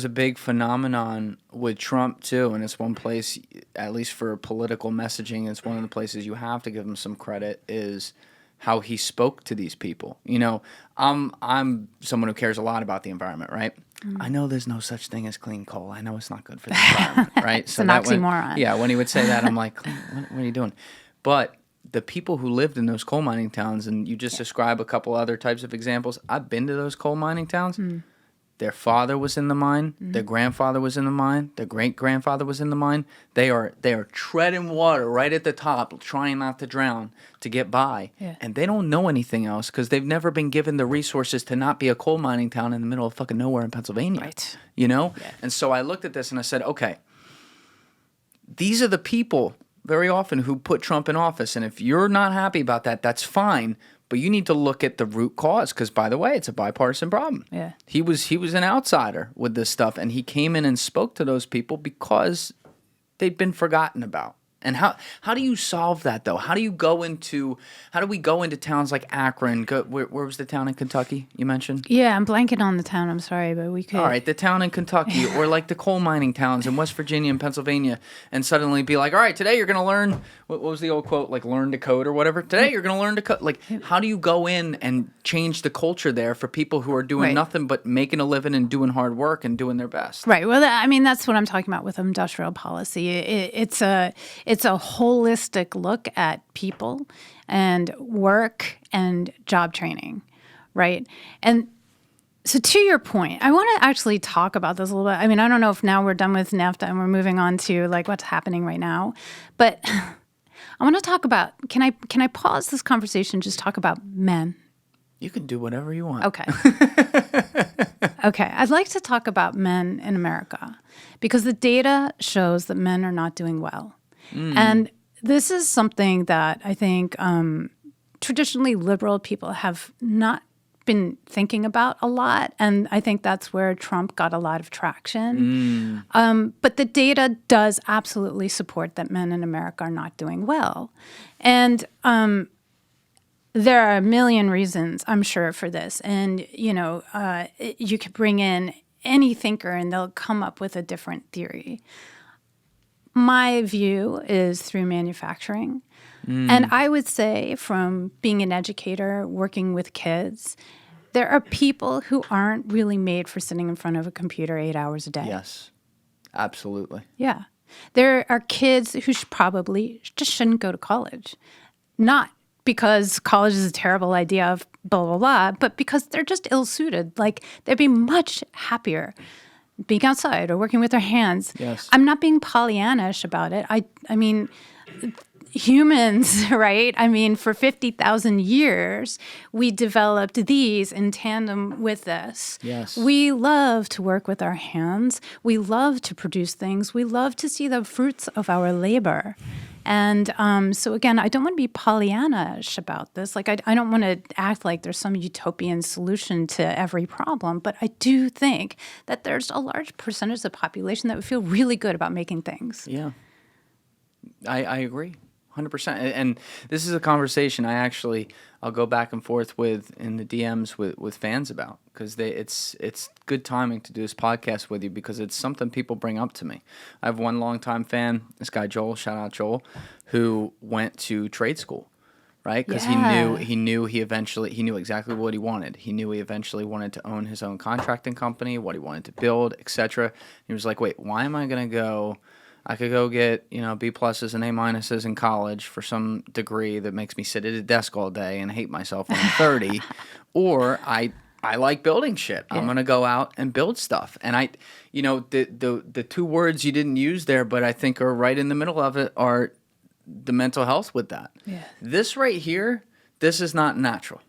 big phenomenon with Trump too, and it's one place, at least for political messaging, it's one of the places you have to give him some credit, is how he spoke to these people. I'm someone who cares a lot about the environment, right? I know there's no such thing as clean coal. I know it's not good for the environment, right? It's an oxymoron. When he would say that, I'm like, what are you doing? But the people who lived in those coal mining towns, and you just describe a couple other types of examples. I've been to those coal mining towns. Their father was in the mine. Their grandfather was in the mine. Their great-grandfather was in the mine. They are treading water right at the top, trying not to drown to get by. Yeah. And they don't know anything else because they've never been given the resources to not be a coal mining town in the middle of fucking nowhere in Pennsylvania. Right. Yeah. And so I looked at this and I said, okay, these are the people very often who put Trump in office. And if you're not happy about that, that's fine. But you need to look at the root cause because, by the way, it's a bipartisan problem. Yeah. He was an outsider with this stuff, and he came in and spoke to those people because they'd been forgotten about. And how do you solve that, though? How do we go into towns like Akron? Where was the town in Kentucky you mentioned? Yeah, I'm blanking on the town. I'm sorry, but we could. All right, the town in Kentucky or like the coal mining towns in West Virginia and Pennsylvania, and suddenly be like, all right, today you're going to learn, what was the old quote, like learn to code or whatever? Today you're going to learn to code. Like, how do you go in and change the culture there for people who are doing nothing but making a living and doing hard work and doing their best? Right. Well, that's what I'm talking about with industrial policy. It's a holistic look at people and work and job training, right? And so to your point, I want to actually talk about this a little bit. I don't know if now we're done with NAFTA and we're moving on to like what's happening right now, but I want to talk about, can I pause this conversation, just talk about men? You can do whatever you want. Okay. Okay. I'd like to talk about men in America because the data shows that men are not doing well. And this is something that I think traditionally liberal people have not been thinking about a lot. And I think that's where Trump got a lot of traction. But the data does absolutely support that men in America are not doing well. And there are a million reasons, I'm sure, for this. And, you could bring in any thinker and they'll come up with a different theory. My view is through manufacturing. And I would say from being an educator, working with kids, there are people who aren't really made for sitting in front of a computer 8 hours a day. Yes, absolutely. Yeah. There are kids who probably just shouldn't go to college. Not because college is a terrible idea of blah, blah, blah, but because they're just ill-suited. Like, they'd be much happier being outside or working with their hands. Yes. I'm not being Pollyannish about it. I mean, humans, right? For 50,000 years, we developed these in tandem with this. Yes. We love to work with our hands. We love to produce things. We love to see the fruits of our labor. And so, again, I don't want to be Pollyannish about this. Like, I don't want to act like there's some utopian solution to every problem. But I do think that there's a large percentage of the population that would feel really good about making things. Yeah. I agree. 100%. And this is a conversation I'll go back and forth with in the DMs with fans about, because it's good timing to do this podcast with you because it's something people bring up to me. I have one longtime fan, this guy Joel, shout out Joel, who went to trade school, right? Because he knew exactly what he wanted. He knew he eventually wanted to own his own contracting company, what he wanted to build, etc. He was like, wait, why am I going to go? I could go get, B+ and A- in college for some degree that makes me sit at a desk all day and hate myself when I'm 30. Or I like building shit. Yeah. I'm going to go out and build stuff. And the two words you didn't use there, but I think are right in the middle of it, are the mental health with that. Yeah. This right here, this is not natural.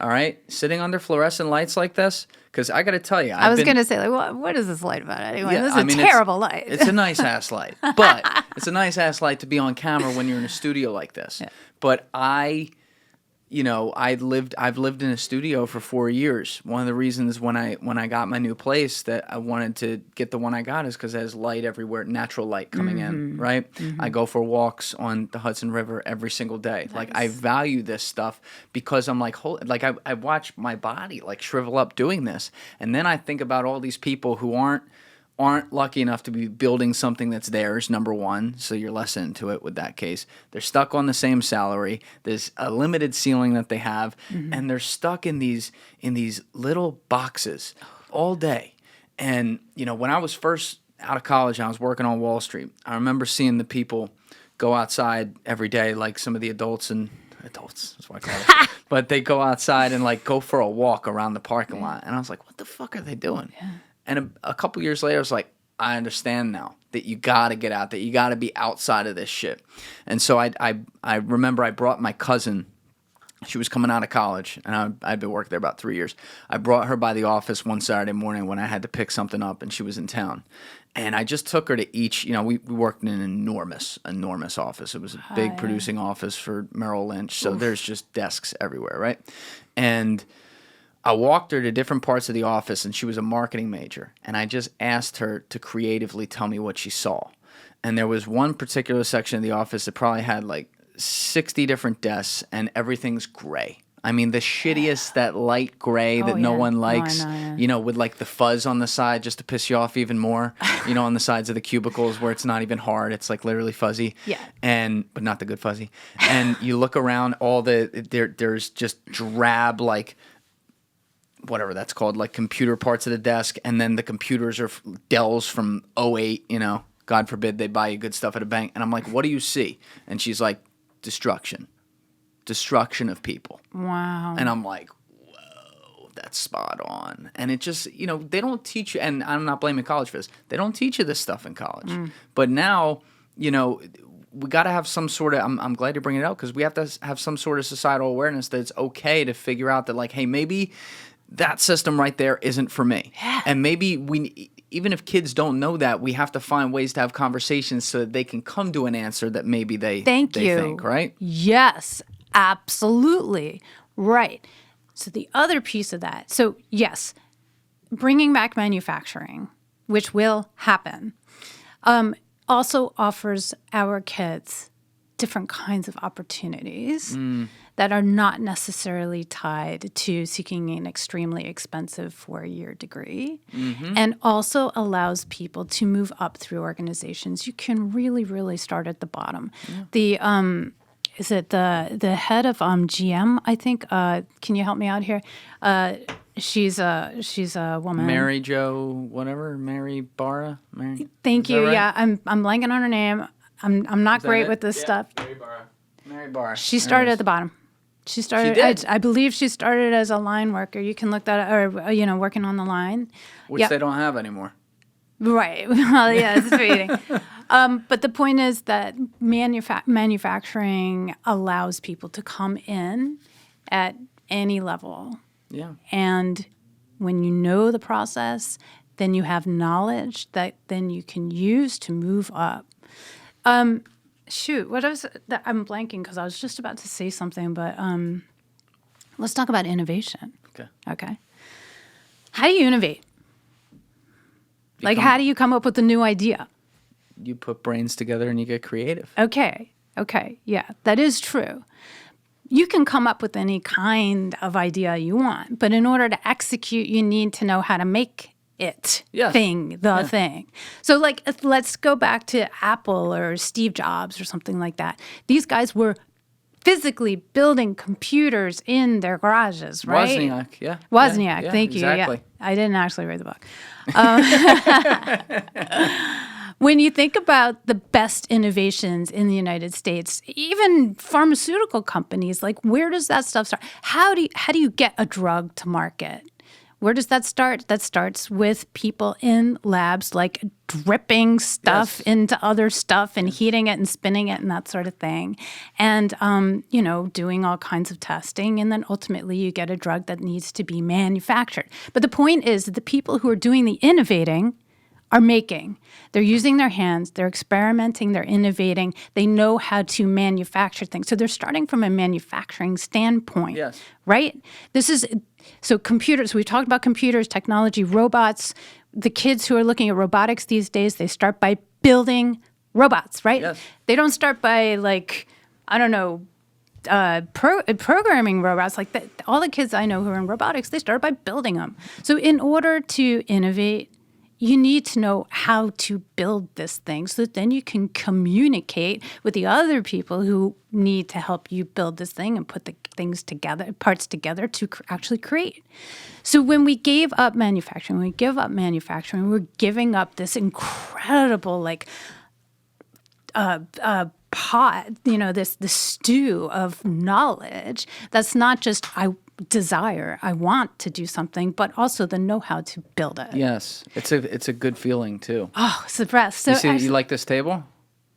All right? Sitting under fluorescent lights like this, because I got to tell you, I was going to say, like, what is this light about anyway? Yeah, this is a terrible light. It's a nice-ass light. But It's a nice ass light to be on camera when you're in a studio like this. Yeah. But I've lived in a studio for 4 years. One of the reasons when I got my new place that I wanted to get the one I got is because it has light everywhere, natural light coming in, right? I go for walks on the Hudson River every single day. Nice. Like I value this stuff because I'm like, I watch my body like shrivel up doing this, and then I think about all these people who aren't lucky enough to be building something that's theirs, number one, so you're less into it with that case. They're stuck on the same salary. There's a limited ceiling that they have, and they're stuck in these little boxes all day. And, when I was first out of college and I was working on Wall Street, I remember seeing the people go outside every day, like some of the adults, that's what I call it. But they go outside and like go for a walk around the parking lot. And I was like, what the fuck are they doing? Yeah. And a couple years later, I was like, I understand now that you got to get out, that you got to be outside of this shit. And so I remember I brought my cousin. She was coming out of college, and I'd been working there about 3 years. I brought her by the office one Saturday morning when I had to pick something up, and she was in town. And I just took her to each, we worked in an enormous office. It was a big producing office for Merrill Lynch. So there's just desks everywhere, right? And I walked her to different parts of the office, and she was a marketing major. And I just asked her to creatively tell me what she saw. And there was one particular section of the office that probably had like 60 different desks, and everything's gray. I mean, the shittiest, that light gray that no one likes, with like the fuzz on the side just to piss you off even more, on the sides of the cubicles where it's not even hard. It's like literally fuzzy. Yeah. But not the good fuzzy. And you look around, there's just drab, like, whatever that's called, like computer parts of the desk, and then the computers are Dells from '08, God forbid they buy you good stuff at a bank. And I'm like, what do you see? And she's like, destruction of people. Wow. And I'm like, whoa, that's spot on. And it just, they don't teach you, and I'm not blaming college for this, they don't teach you this stuff in college. But now, we got to have some sort of, I'm glad you're bringing it up, because we have to have some sort of societal awareness that it's okay to figure out that, like, hey, maybe that system right there isn't for me. Yeah. And maybe even if kids don't know that, we have to find ways to have conversations so that they can come to an answer that maybe they think, right? Yes, absolutely. Right. So the other piece of that, so yes, bringing back manufacturing, which will happen, also offers our kids different kinds of opportunities that are not necessarily tied to seeking an extremely expensive 4-year degree, and also allows people to move up through organizations. You can really, really start at the bottom. Yeah. Is it the head of GM, I think? Can you help me out here? She's a woman. Mary Jo, whatever, Mary Barra. Thank you. Right? Yeah, I'm blanking on her name. I'm not great with this stuff. Mary Barra. She started at the bottom. She started. She did? I believe she started as a line worker. You can look that up, or working on the line, which they don't have anymore. Right. Well, yeah, it's fading. But the point is that manufacturing allows people to come in at any level. Yeah. And when you know the process, then you have knowledge that then you can use to move up. Shoot, what was that? I'm blanking because I was just about to say something, but let's talk about innovation. Okay. How do you innovate? How do you come up with a new idea? You put brains together and you get creative. Okay. Yeah, that is true. You can come up with any kind of idea you want, but in order to execute, you need to know how to make thing. So let's go back to Apple or Steve Jobs or something like that. These guys were physically building computers in their garages, right? Wozniak, thank you. Exactly. Yeah. I didn't actually read the book. When you think about the best innovations in the United States, even pharmaceutical companies, like where does that stuff start? How do you get a drug to market? Where does that start? That starts with people in labs, like dripping stuff into other stuff and heating it and spinning it and that sort of thing. And, doing all kinds of testing. And then ultimately you get a drug that needs to be manufactured. But the point is that the people who are doing the innovating are making. They're using their hands, they're experimenting, they're innovating, they know how to manufacture things. So they're starting from a manufacturing standpoint, Yes. right? So computers, we talked about computers, technology, robots. The kids who are looking at robotics these days, they start by building robots, right? Yes. They don't start by programming robots. All the kids I know who are in robotics, they start by building them. So in order to innovate, you need to know how to build this thing so that then you can communicate with the other people who need to help you build this thing and put the things together, parts together to actually create. So when we gave up manufacturing, we're giving up this incredible pot, this stew of knowledge that's not just I want to do something, but also the know-how to build it. Yes, it's a good feeling too. Oh, it's the best. So You like this table?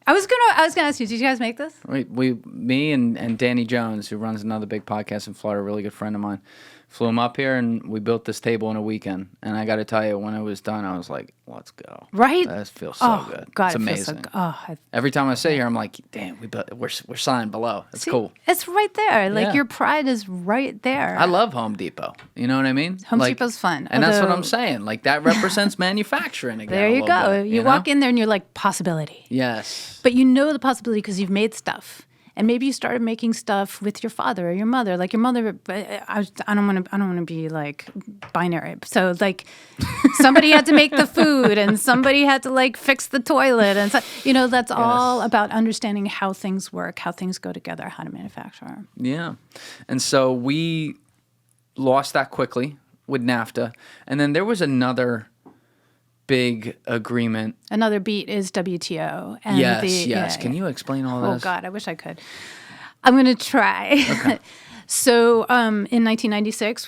I was gonna ask you, did you guys make this? Me and Danny Jones, who runs another big podcast in Florida, a really good friend of mine, flew him up here, and we built this table in a weekend. And I got to tell you, when it was done, I was like, "Let's go!" Right? That feels so good. God, it's amazing. It feels so, Every time I sit here, I'm like, "Damn, we're signed below. It's cool." It's right there. Yeah. Your pride is right there. I love Home Depot. You know what I mean? Home Depot's fun. And that's what I'm saying. That represents manufacturing again. There you go. Bit, you walk in there and you're like, possibility. Yes. But you know the possibility because you've made stuff. And maybe you started making stuff with your father or your mother. Your mother, I don't want to be binary. So somebody had to make the food and somebody had to fix the toilet. And so, that's all about understanding how things work, how things go together, how to manufacture. Yeah. And so we lost that quickly with NAFTA. And then there was another big agreement. Another beat is WTO. And yes. Can you explain all this? Oh, God, I wish I could. I'm going to try. Okay. So in 1996,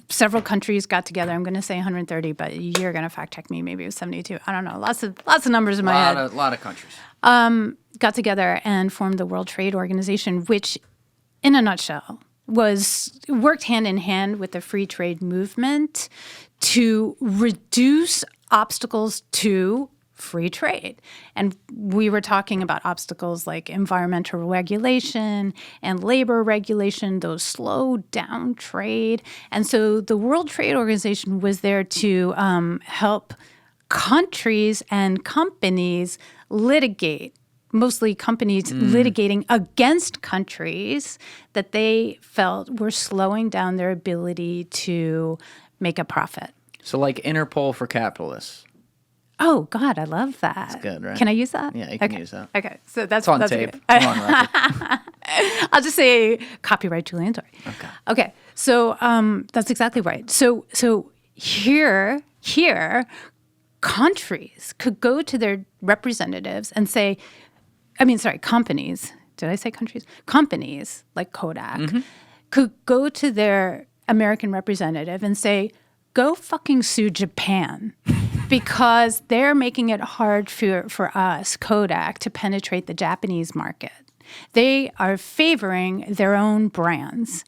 several countries got together. I'm going to say 130, but you're going to fact check me. Maybe it was 72. I don't know. Lots of numbers in my head. A lot of countries. Got together and formed the World Trade Organization, which, in a nutshell, worked hand in hand with the free trade movement to reduce obstacles to free trade. And we were talking about obstacles like environmental regulation and labor regulation, those slow down trade. And so the World Trade Organization was there to help countries and companies litigate, mostly companies litigating against countries that they felt were slowing down their ability to make a profit. So Interpol for capitalists. Oh, God, I love that. That's good, right? Can I use that? Yeah, you can use that. Okay, so that's on that's tape. Good. It's on record. I'll just say copyright Julian Dorey. Okay. So that's exactly right. So here, countries could go to their representatives and say, companies. Did I say countries? Companies like Kodak could go to their American representative and say, go fucking sue Japan because they're making it hard for us, Kodak, to penetrate the Japanese market. They are favoring their own brands.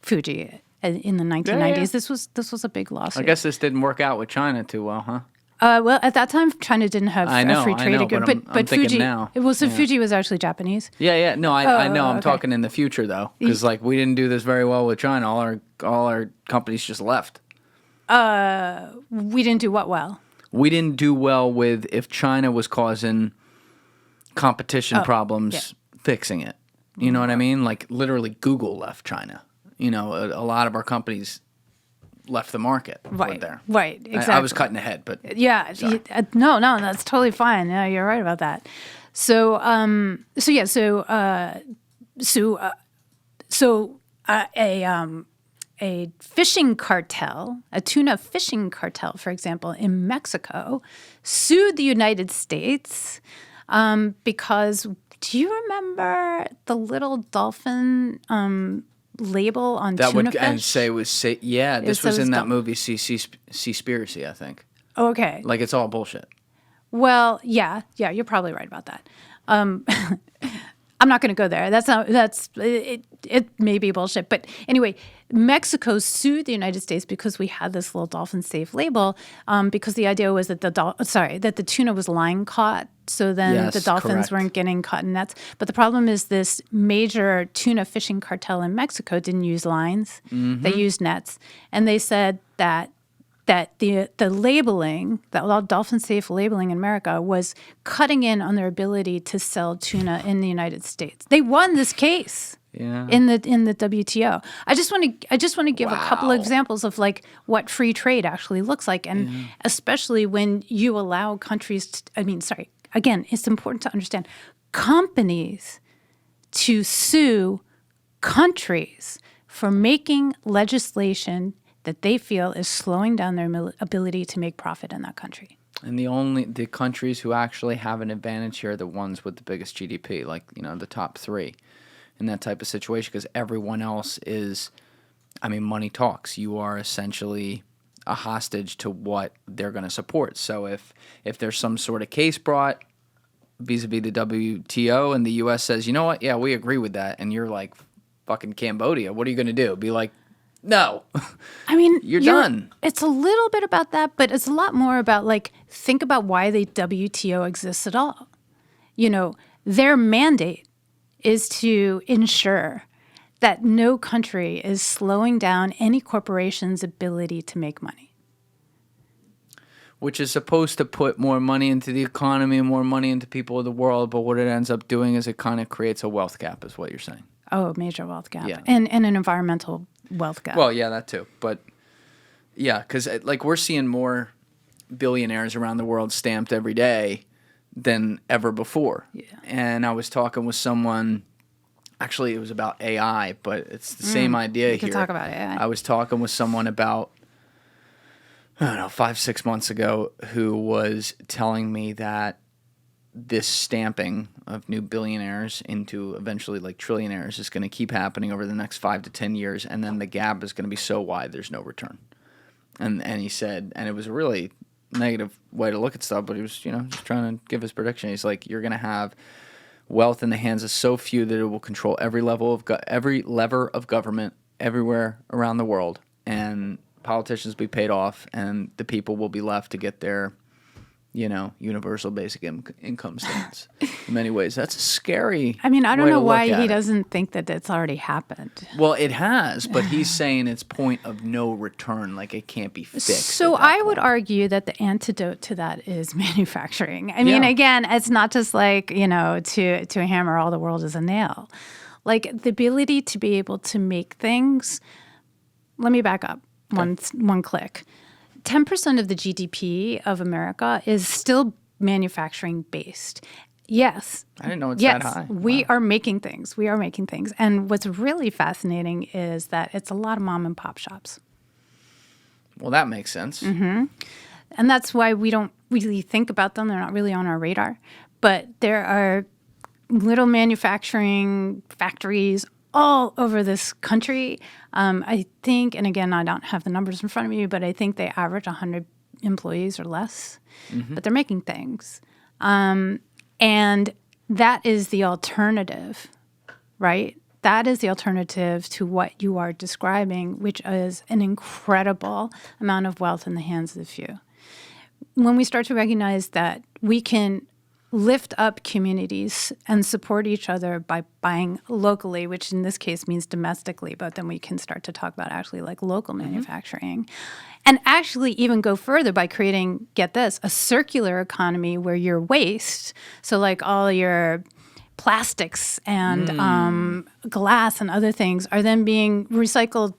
Fuji in the 1990s. Yeah. This was a big lawsuit. I guess this didn't work out with China too well, huh? Well, at that time, China didn't have a free trade agreement. But Fuji, thinking now. Fuji was actually Japanese. Yeah. No, I know. I'm okay. talking in the future though, because we didn't do this very well with China. All our companies just left. We didn't do what well? We didn't do well with if China was causing competition problems, fixing it. You know what I mean? Literally, Google left China. A lot of our companies left the market there. Right, exactly. I was cutting ahead, but no, that's totally fine. Yeah, you're right about that. A fishing cartel, a tuna fishing cartel, for example, in Mexico, sued the United States because, do you remember the little dolphin label on tuna fish? And say this was in that movie Seaspiracy, I think. Okay. It's all bullshit. Well, yeah, you're probably right about that. I'm not going to go there. It may be bullshit. But anyway, Mexico sued the United States because we had this little dolphin safe label, because the idea was that the tuna was line caught. So then the dolphins weren't getting caught in nets. But the problem is this major tuna fishing cartel in Mexico didn't use lines. They used nets. And they said that the labeling, the dolphin safe labeling in America was cutting in on their ability to sell tuna in the United States. They won this case in the WTO. I just want to give a couple of examples of like what free trade actually looks like, and especially when you allow countries again, it's important to understand companies to sue countries for making legislation that they feel is slowing down their ability to make profit in that country. And the countries who actually have an advantage here are the ones with the biggest GDP, like, the top three in that type of situation, because everyone else is, money talks. You are essentially a hostage to what they're going to support. So if there's some sort of case brought vis-a-vis the WTO and the U.S. says, you know what, yeah, we agree with that, and you're like fucking Cambodia, what are you going to do? Be like, no. You're done. It's a little bit about that, but it's a lot more about think about why the WTO exists at all. Their mandate is to ensure that no country is slowing down any corporation's ability to make money. Which is supposed to put more money into the economy and more money into people of the world, but what it ends up doing is it kind of creates a wealth gap, is what you're saying. Oh, a major wealth gap. Yeah. And an environmental wealth gap. Well, yeah, that too. But, yeah, because we're seeing more billionaires around the world stamped every day than ever before. Yeah. And I was talking with someone, actually it was about AI, but it's the same idea we here. can talk about AI. I was talking with someone about, 5-6 months ago, who was telling me that this stamping of new billionaires into eventually trillionaires is going to keep happening over the next 5 to 10 years, and then the gap is going to be so wide there's no return. And he said, and it was a really negative way to look at stuff, but he was just trying to give his prediction. He's like, you're going to have wealth in the hands of so few that it will control every lever of government everywhere around the world, and politicians will be paid off, and the people will be left to get their universal basic income statements. In many ways, that's a scary I don't know why he it. doesn't think that it's already happened. Well, it has, but he's saying it's point of no return, like it can't be fixed. So I would argue that the antidote to that is manufacturing. Again, it's not just to hammer all the world as a nail. The ability to be able to make things. Let me back up one click. 10% of the GDP of America is still manufacturing based. Yes. I didn't know it's that high. We are making things. And what's really fascinating is that it's a lot of mom and pop shops. Well, that makes sense. Mm-hmm. And that's why we don't really think about them. They're not really on our radar. But there are little manufacturing factories all over this country. I think, and again, I don't have the numbers in front of me, but I think they average 100 employees or less. Mm-hmm. But they're making things. And that is the alternative, right? That is the alternative to what you are describing, which is an incredible amount of wealth in the hands of the few. When we start to recognize that we can lift up communities and support each other by buying locally, which in this case means domestically, but then we can start to talk about actually local manufacturing. And actually even go further by creating, get this, a circular economy where your waste, so all your plastics and glass and other things are then being recycled,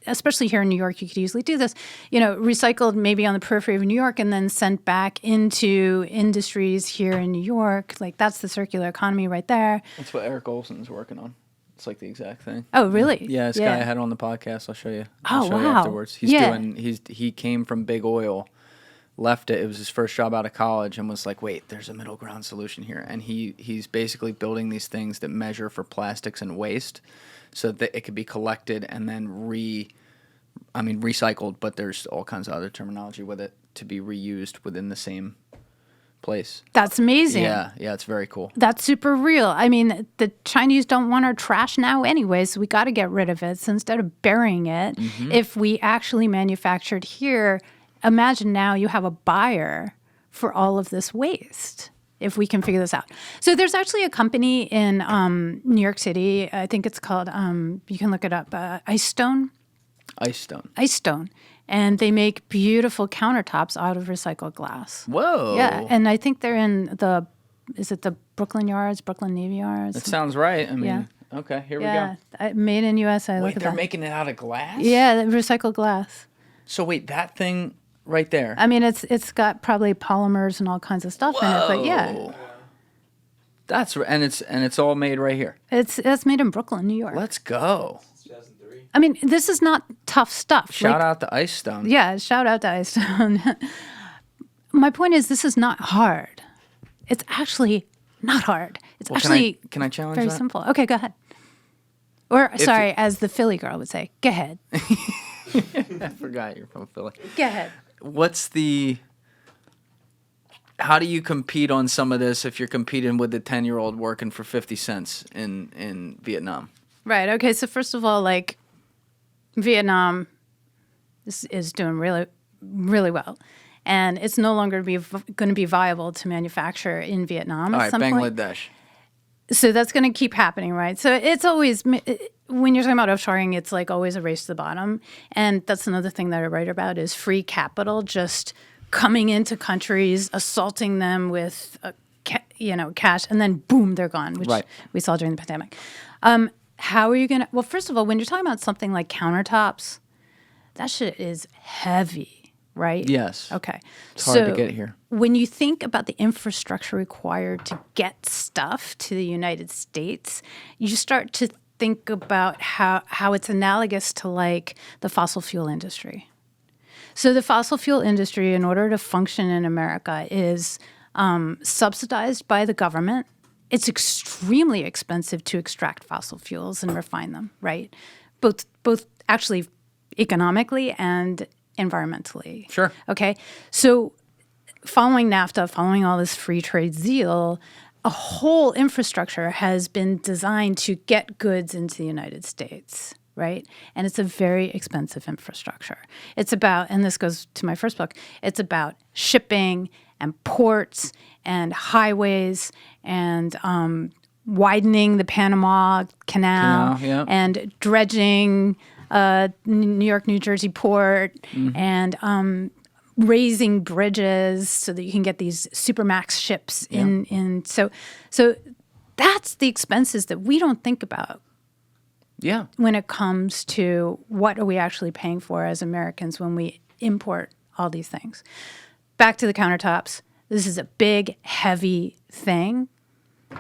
especially here in New York, you could easily do this, recycled maybe on the periphery of New York and then sent back into industries here in New York. That's the circular economy right there. That's what Eric Olson's working on. It's the exact thing. Oh, really? Yeah, this guy I had on the podcast. I'll show you. I'll show you wow. afterwards. He came from big oil, left it. It was his first job out of college, and was like, wait, there's a middle ground solution here. And he's basically building these things that measure for plastics and waste so that it could be collected and then recycled, but there's all kinds of other terminology with it, to be reused within the same place. That's amazing. Yeah, it's very cool. That's super real. I mean, the Chinese don't want our trash now anyway, so we got to get rid of it. So instead of burying it, if we actually manufactured here, imagine now you have a buyer for all of this waste, if we can figure this out. So there's actually a company in New York City, I think it's called, you can look it up, Ice Stone. Ice Stone. And they make beautiful countertops out of recycled glass. Whoa. Yeah, and I think they're in is it the Brooklyn Yards, Brooklyn Navy Yards? That sounds right. I mean, Yeah. Okay, here we Yeah, go. made in USA. Wait, look at they're that. making it out of glass? Yeah, recycled glass. So wait, that thing right there. I mean, it's got probably polymers and all kinds of stuff in it, but yeah, Whoa. That's and it's all made right here. it's made in Brooklyn, New York. Let's go. I mean, this is not tough stuff. Shout out to Ice Stone. Yeah, shout out to Ice Stone. My point is, this is not hard. It's actually not hard. It's actually can I challenge very that? simple. Okay, go ahead. Or sorry, as the Philly girl would say, go ahead. I forgot you're from Philly. Go ahead. How do you compete on some of this if you're competing with the 10-year-old working for 50 cents in Vietnam? Right. Okay. So first of all, like Vietnam is doing really, really well, and it's no longer going to be viable to manufacture in Vietnam All at right, some point. Bangladesh. So that's going to keep happening, right? So it's always, when you're talking about offshoring, it's like always a race to the bottom, and that's another thing that I write about is free capital just coming into countries, assaulting them with cash, and then boom, they're gone, which we saw during the pandemic. How are you going to... Well, first of all, when you're talking about something like countertops, that shit is heavy, right? Yes. Okay. It's hard to get here. When you think about the infrastructure required to get stuff to the United States, you start to think about how it's analogous to like the fossil fuel industry. So the fossil fuel industry, in order to function in America, is subsidized by the government. It's extremely expensive to extract fossil fuels and refine them, right? Both actually economically and environmentally. Sure. Okay. So following NAFTA, following all this free trade zeal, a whole infrastructure has been designed to get goods into the United States, right? And it's a very expensive infrastructure. It's about, and this goes to my first book, it's about shipping and ports and highways and widening the Panama Canal and dredging New York, New Jersey port and raising bridges so that you can get these supermax ships in. So that's the expenses that we don't think about. Yeah. When it comes to what are we actually paying for as Americans when we import all these things. Back to the countertops. This is a big, heavy thing.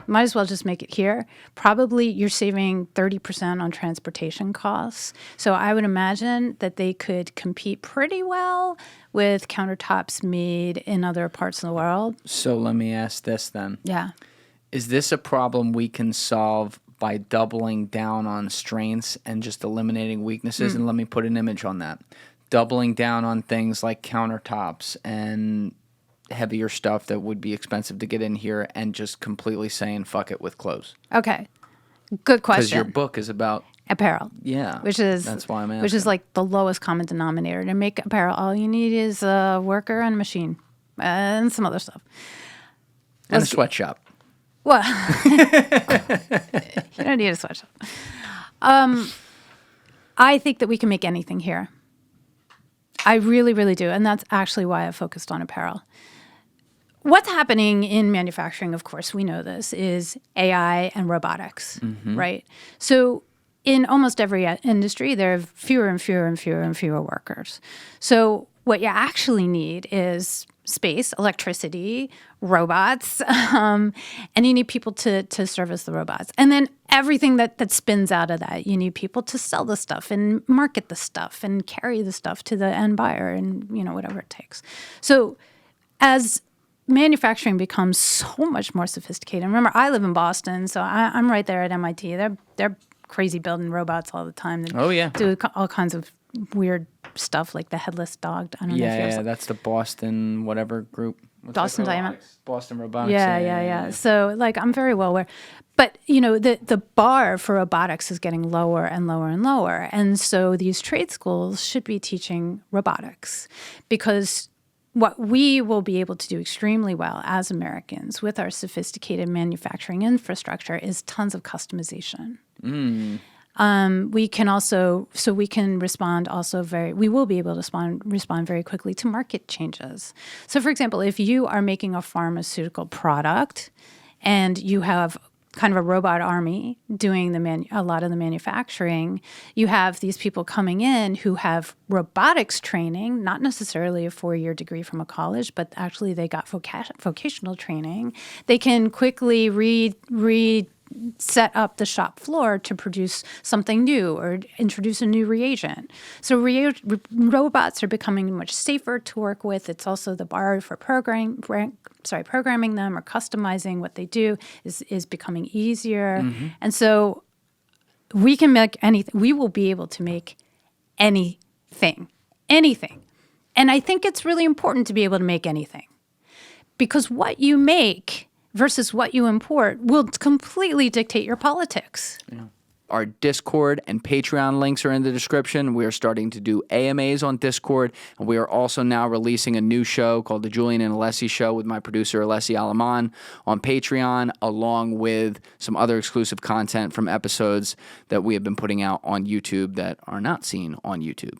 Might as well just make it here. Probably you're saving 30% on transportation costs. So I would imagine that they could compete pretty well with countertops made in other parts of the world. So let me ask this then. Yeah. Is this a problem we can solve by doubling down on strengths and just eliminating weaknesses? And let me put an image on that. Doubling down on things like countertops and heavier stuff that would be expensive to get in here and just completely saying fuck it with clothes. Okay. Good question. Because your book is about apparel. Yeah. That's why I'm asking. Which is like the lowest common denominator. To make apparel, all you need is a worker and a machine and some other stuff. And a sweatshop. Well, you don't need a sweatshop. I think that we can make anything here. I really, really do. And that's actually why I focused on apparel. What's happening in manufacturing, of course, we know this, is AI and robotics, right? So in almost every industry, there are fewer and fewer and fewer and fewer workers. So what you actually need is space, electricity, robots, and you need people to service the robots. And then everything that spins out of that. You need people to sell the stuff and market the stuff and carry the stuff to the end buyer and, whatever it takes. So as manufacturing becomes so much more sophisticated. Remember, I live in Boston, so I'm right there at MIT. They're crazy building robots all the time. They do all kinds of weird stuff like the headless dog. I don't know if you ever that's the Boston whatever group. Dawson Diamond. Boston Robotics. Yeah. So like I'm very well aware. But the bar for robotics is getting lower and lower and lower. And so these trade schools should be teaching robotics, because what we will be able to do extremely well as Americans with our sophisticated manufacturing infrastructure is tons of customization. We can also, we can respond also we will be able to respond very quickly to market changes. So for example, if you are making a pharmaceutical product and you have kind of a robot army doing a lot of the manufacturing, you have these people coming in who have robotics training, not necessarily a 4-year degree from a college, but actually they got vocational training. They can quickly set up the shop floor to produce something new or introduce a new reagent. So robots are becoming much safer to work with. It's also the bar for programming them or customizing what they do is becoming easier. And so we can make anything. We will be able to make anything. And I think it's really important to be able to make anything, because what you make versus what you import will completely dictate your politics. Yeah. Our Discord and Patreon links are in the description. We are starting to do AMAs on Discord, and we are also now releasing a new show called The Julian and Alessi Show with my producer, Alessi Alaman, on Patreon, along with some other exclusive content from episodes that we have been putting out on YouTube that are not seen on YouTube.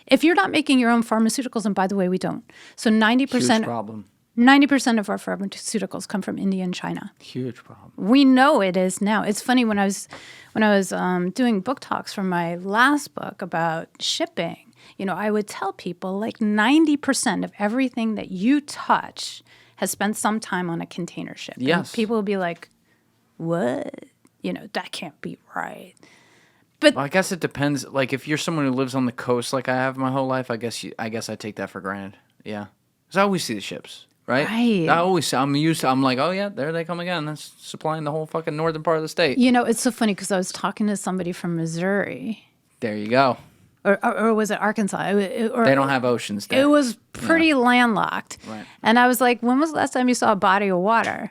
If you're not making your own pharmaceuticals, and by the way, we don't. So 90%... Huge problem. 90% of our pharmaceuticals come from India and China. Huge problem. We know it is now. It's funny, when I was doing book talks for my last book about shipping, I would tell people like 90% of everything that you touch has spent some time on a container ship. Yes. And people will be like, what? That can't be right. But I guess it depends. Like if you're someone who lives on the coast like I have my whole life, I guess I take that for granted. Yeah. Because I always see the ships. Right. I'm like, oh yeah, there they come again. That's supplying the whole fucking northern part of the state. It's so funny because I was talking to somebody from Missouri. There you go. Or was it Arkansas? They don't have oceans there. It was pretty landlocked. Right. And I was like, when was the last time you saw a body of water?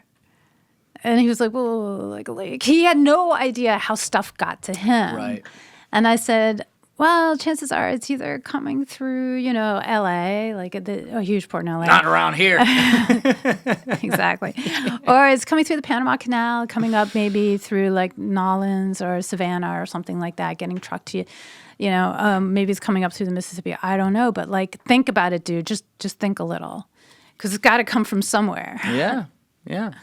And he was like, well, like a lake. He had no idea how stuff got to him. Right. And I said, well, chances are it's either coming through, L.A., like a huge port in L.A. Not around here. Exactly. Or it's coming through the Panama Canal, coming up maybe through like Nolens or Savannah or something like that, getting trucked to you. Maybe it's coming up through the Mississippi. I don't know. But like, think about it, dude. Just think a little, because it's got to come from somewhere. Yeah. Yeah.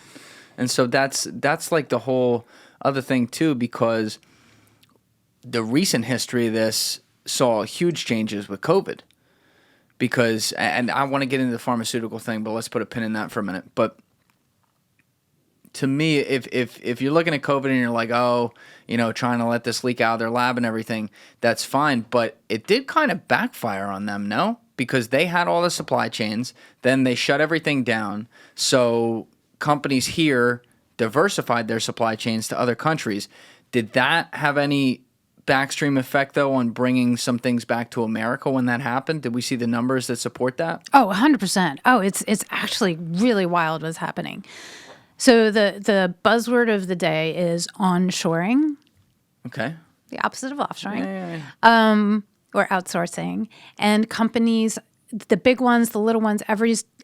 And so that's like the whole other thing too, because the recent history of this saw huge changes with COVID, because, and I want to get into the pharmaceutical thing, but let's put a pin in that for a minute. But to me, if you're looking at COVID and you're like, oh, trying to let this leak out of their lab and everything, that's fine. But it did kind of backfire on them, no? Because they had all the supply chains, then they shut everything down. So companies here diversified their supply chains to other countries. Did that have any backstream effect, though, on bringing some things back to America when that happened? Did we see the numbers that support that? Oh, 100%. Oh, it's actually really wild what's happening. So the buzzword of the day is onshoring. Okay. The opposite of offshoring. Yeah. Or outsourcing. And companies, the big ones, the little ones,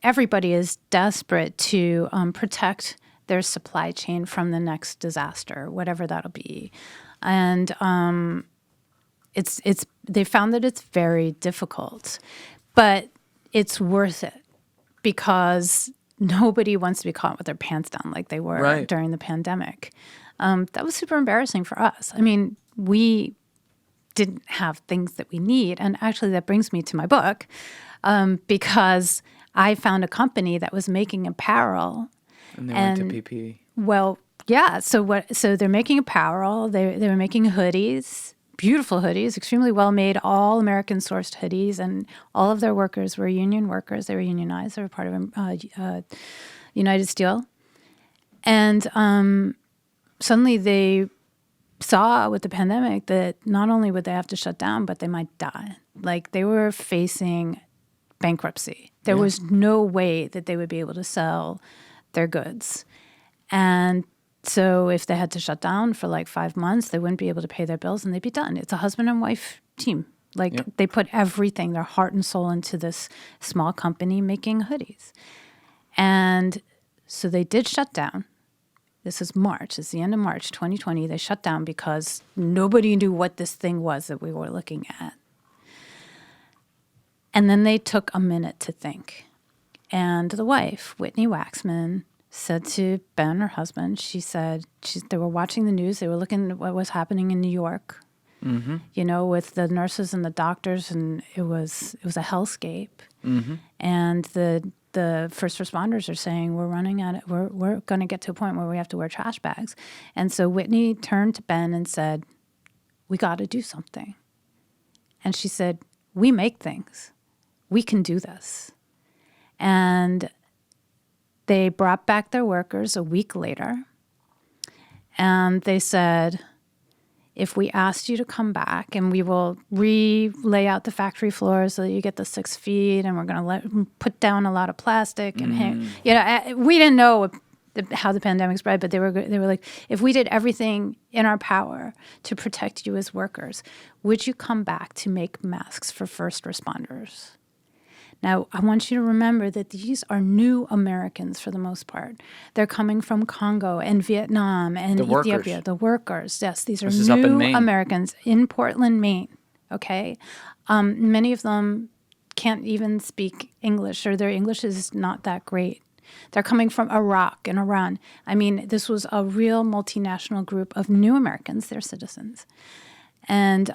everybody is desperate to protect their supply chain from the next disaster, whatever that'll be. And they found that it's very difficult, but it's worth it, because nobody wants to be caught with their pants down like they were during the pandemic. That was super embarrassing for us. I mean, we didn't have things that we need. And actually that brings me to my book, because I found a company that was making apparel. And they went to PPE. Well, yeah. So they're making apparel. They were making hoodies, beautiful hoodies, extremely well made, all American sourced hoodies, and all of their workers were union workers. They were unionized. They were part of United Steel. And suddenly they saw with the pandemic that not only would they have to shut down, but they might die. Like, they were facing bankruptcy. There was no way that they would be able to sell their goods. And so if they had to shut down for like 5 months, they wouldn't be able to pay their bills and they'd be done. It's a husband and wife team. Like they put everything, their heart and soul into this small company making hoodies. And so they did shut down. This is March. It's the end of March 2020. They shut down because nobody knew what this thing was that we were looking at. And then they took a minute to think. And the wife, Whitney Waxman, said to Ben, her husband, she said, they were watching the news. They were looking at what was happening in New York, you know, with the nurses and the doctors. And it was a hellscape. And the first responders are saying, we're running out of, we're going to get to a point where we have to wear trash bags. And so Whitney turned to Ben and said, we got to do something. And she said, we make things. We can do this. And they brought back their workers a week later. And they said, if we asked you to come back and we will lay out the factory floor so that you get the 6 feet and we're going to put down a lot of plastic and hang, you know, we didn't know how the pandemic spread, but they were like, if we did everything in our power to protect you as workers, would you come back to make masks for first responders? Now, I want you to remember that these are new Americans for the most part. They're coming from Congo and Vietnam and Ethiopia. The workers, yes. These are new Americans in Portland, Maine, okay? Many of them can't even speak English, or their English is not that great. They're coming from Iraq and Iran. I mean, this was a real multinational group of new Americans. They're citizens. And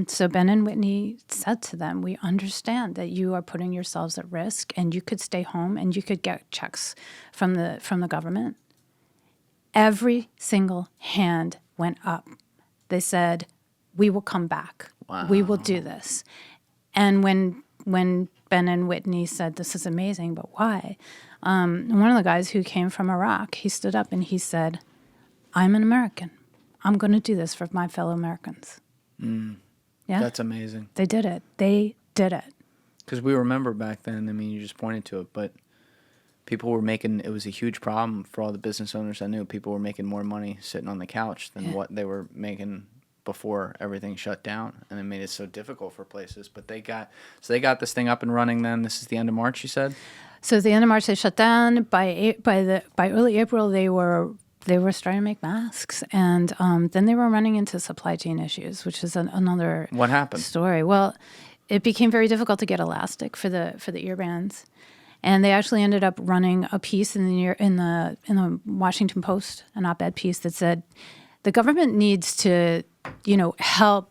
so Ben and Whitney said to them, we understand that you are putting yourselves at risk and you could stay home and you could get checks from the government. Every single hand went up. They said, we will come back. Wow. We will do this. And when Ben and Whitney said, this is amazing, but why? One of the guys who came from Iraq, he stood up and he said, I'm an American. I'm going to do this for my fellow Americans. Yeah, that's amazing. They did it. They did it. Because we remember back then, I mean, you just pointed to it, but people were making, it was a huge problem for all the business owners I knew. People were making more money sitting on the couch than what they were making before everything shut down. And it made it so difficult for places. But they got this thing up and running then. This is the end of March, you said? So at the end of March, they shut down. By early April, they were starting to make masks, and then they were running into supply chain issues, which is another what happened story. Well, it became very difficult to get elastic for the earbands, and they actually ended up running a piece in the Washington Post, an op-ed piece that said the government needs to, help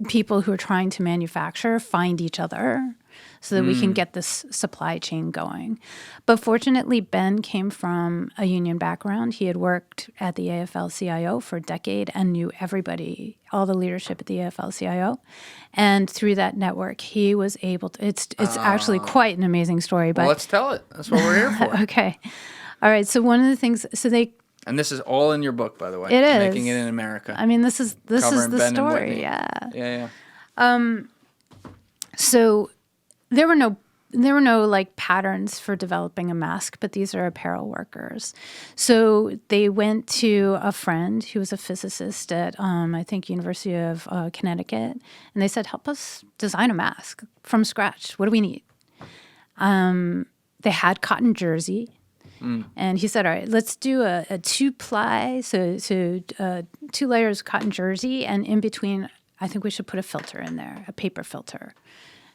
people who are trying to manufacture find each other, so that we can get this supply chain going. But fortunately, Ben came from a union background. He had worked at the AFL-CIO for a decade and knew everybody, all the leadership at the AFL-CIO. And through that network, he was able to, it's actually quite an amazing story. But well, let's tell it. That's what we're here for. Okay. All right. So one of the things, and this is all in your book, by the way. It is. Making It in America. I mean, this is the Ben story. Yeah. Yeah. So there were no like patterns for developing a mask, but these are apparel workers. So they went to a friend who was a physicist at I think University of Connecticut, and they said, "Help us design a mask from scratch. What do we need?" They had cotton jersey, and he said, "All right, let's do a 2-ply, so 2 layers cotton jersey, and in between, I think we should put a filter in there, a paper filter."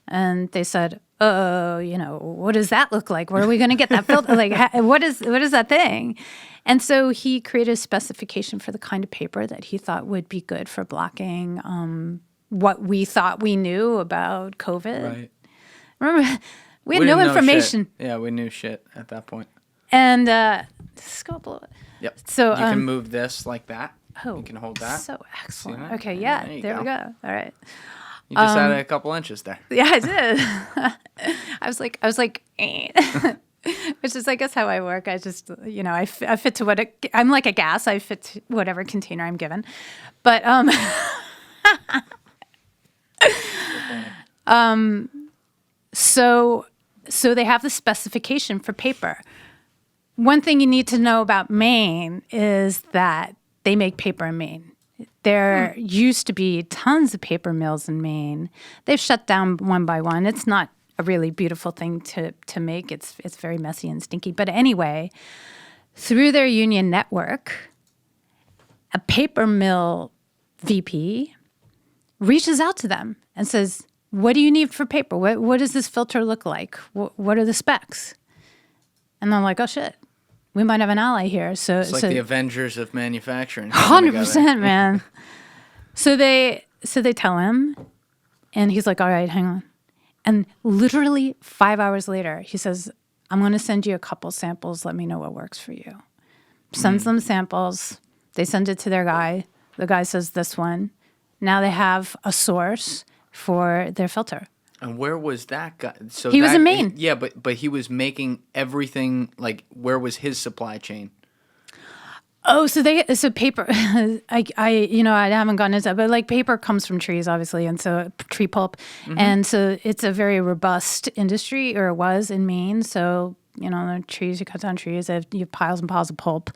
And they said, what does that look like? Where are we going to get that filter? Like, what is that thing? And so he created a specification for the kind of paper that he thought would be good for blocking what we thought we knew about COVID. Right. Remember, we had no information. Yeah, we knew shit at that point. And let's go up a little bit. Yep. So you can move this like that. Oh, you can hold that. So excellent. Okay, yeah, there we go. All right. You just added a couple inches there. Yeah, I did. I was like, which is, I guess, how I work. I just, I fit to I'm like a gas. I fit to whatever container I'm given. But, so so they have the specification for paper. One thing you need to know about Maine is that they make paper in Maine. There used to be tons of paper mills in Maine. They've shut down one by one. It's not a really beautiful thing to make. It's very messy and stinky. But anyway, through their union network, a paper mill VP reaches out to them and says, what do you need for paper? What does this filter look like? What are the specs? And I'm like, oh, shit. We might have an ally here. So it's like the Avengers of manufacturing. 100%, man. So they tell him, and he's like, all right, hang on. And literally 5 hours later, he says, I'm going to send you a couple samples. Let me know what works for you. Sends them samples. They send it to their guy. The guy says this one. Now they have a source for their filter. And where was that guy? So he was in Maine. Yeah, but he was making everything, like, where was his supply chain? Oh, so paper, I haven't gotten into that, but like paper comes from trees, obviously, and so tree pulp. And so it's a very robust industry, or it was in Maine. So, the trees, you cut down trees, you have piles and piles of pulp.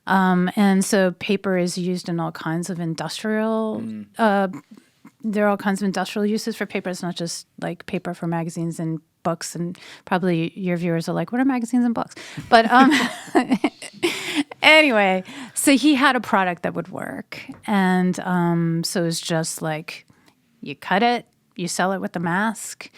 And so paper is used in all kinds of industrial there are all kinds of industrial uses for paper. It's not just like paper for magazines and books, and probably your viewers are like, what are magazines and books? But anyway, so he had a product that would work. And so it was just like, you cut it, you sell it with the mask.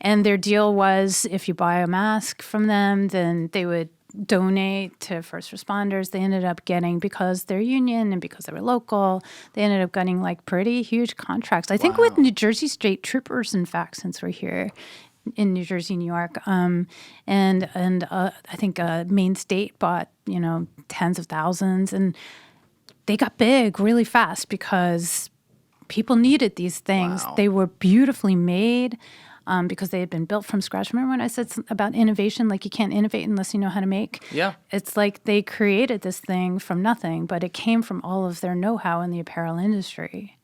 And their deal was, if you buy a mask from them, then they would donate to first responders. They ended up getting, because they're union and because they were local, they ended up getting like pretty huge contracts. I think with New Jersey State Troopers, in fact, since we're here in New Jersey, New York, and I think Maine State bought, tens of thousands, and they got big really fast because people needed these things. Wow. They were beautifully made. Because they had been built from scratch. Remember when I said about innovation, like you can't innovate unless you know how to make? Yeah. It's like they created this thing from nothing, but it came from all of their know-how in the apparel industry.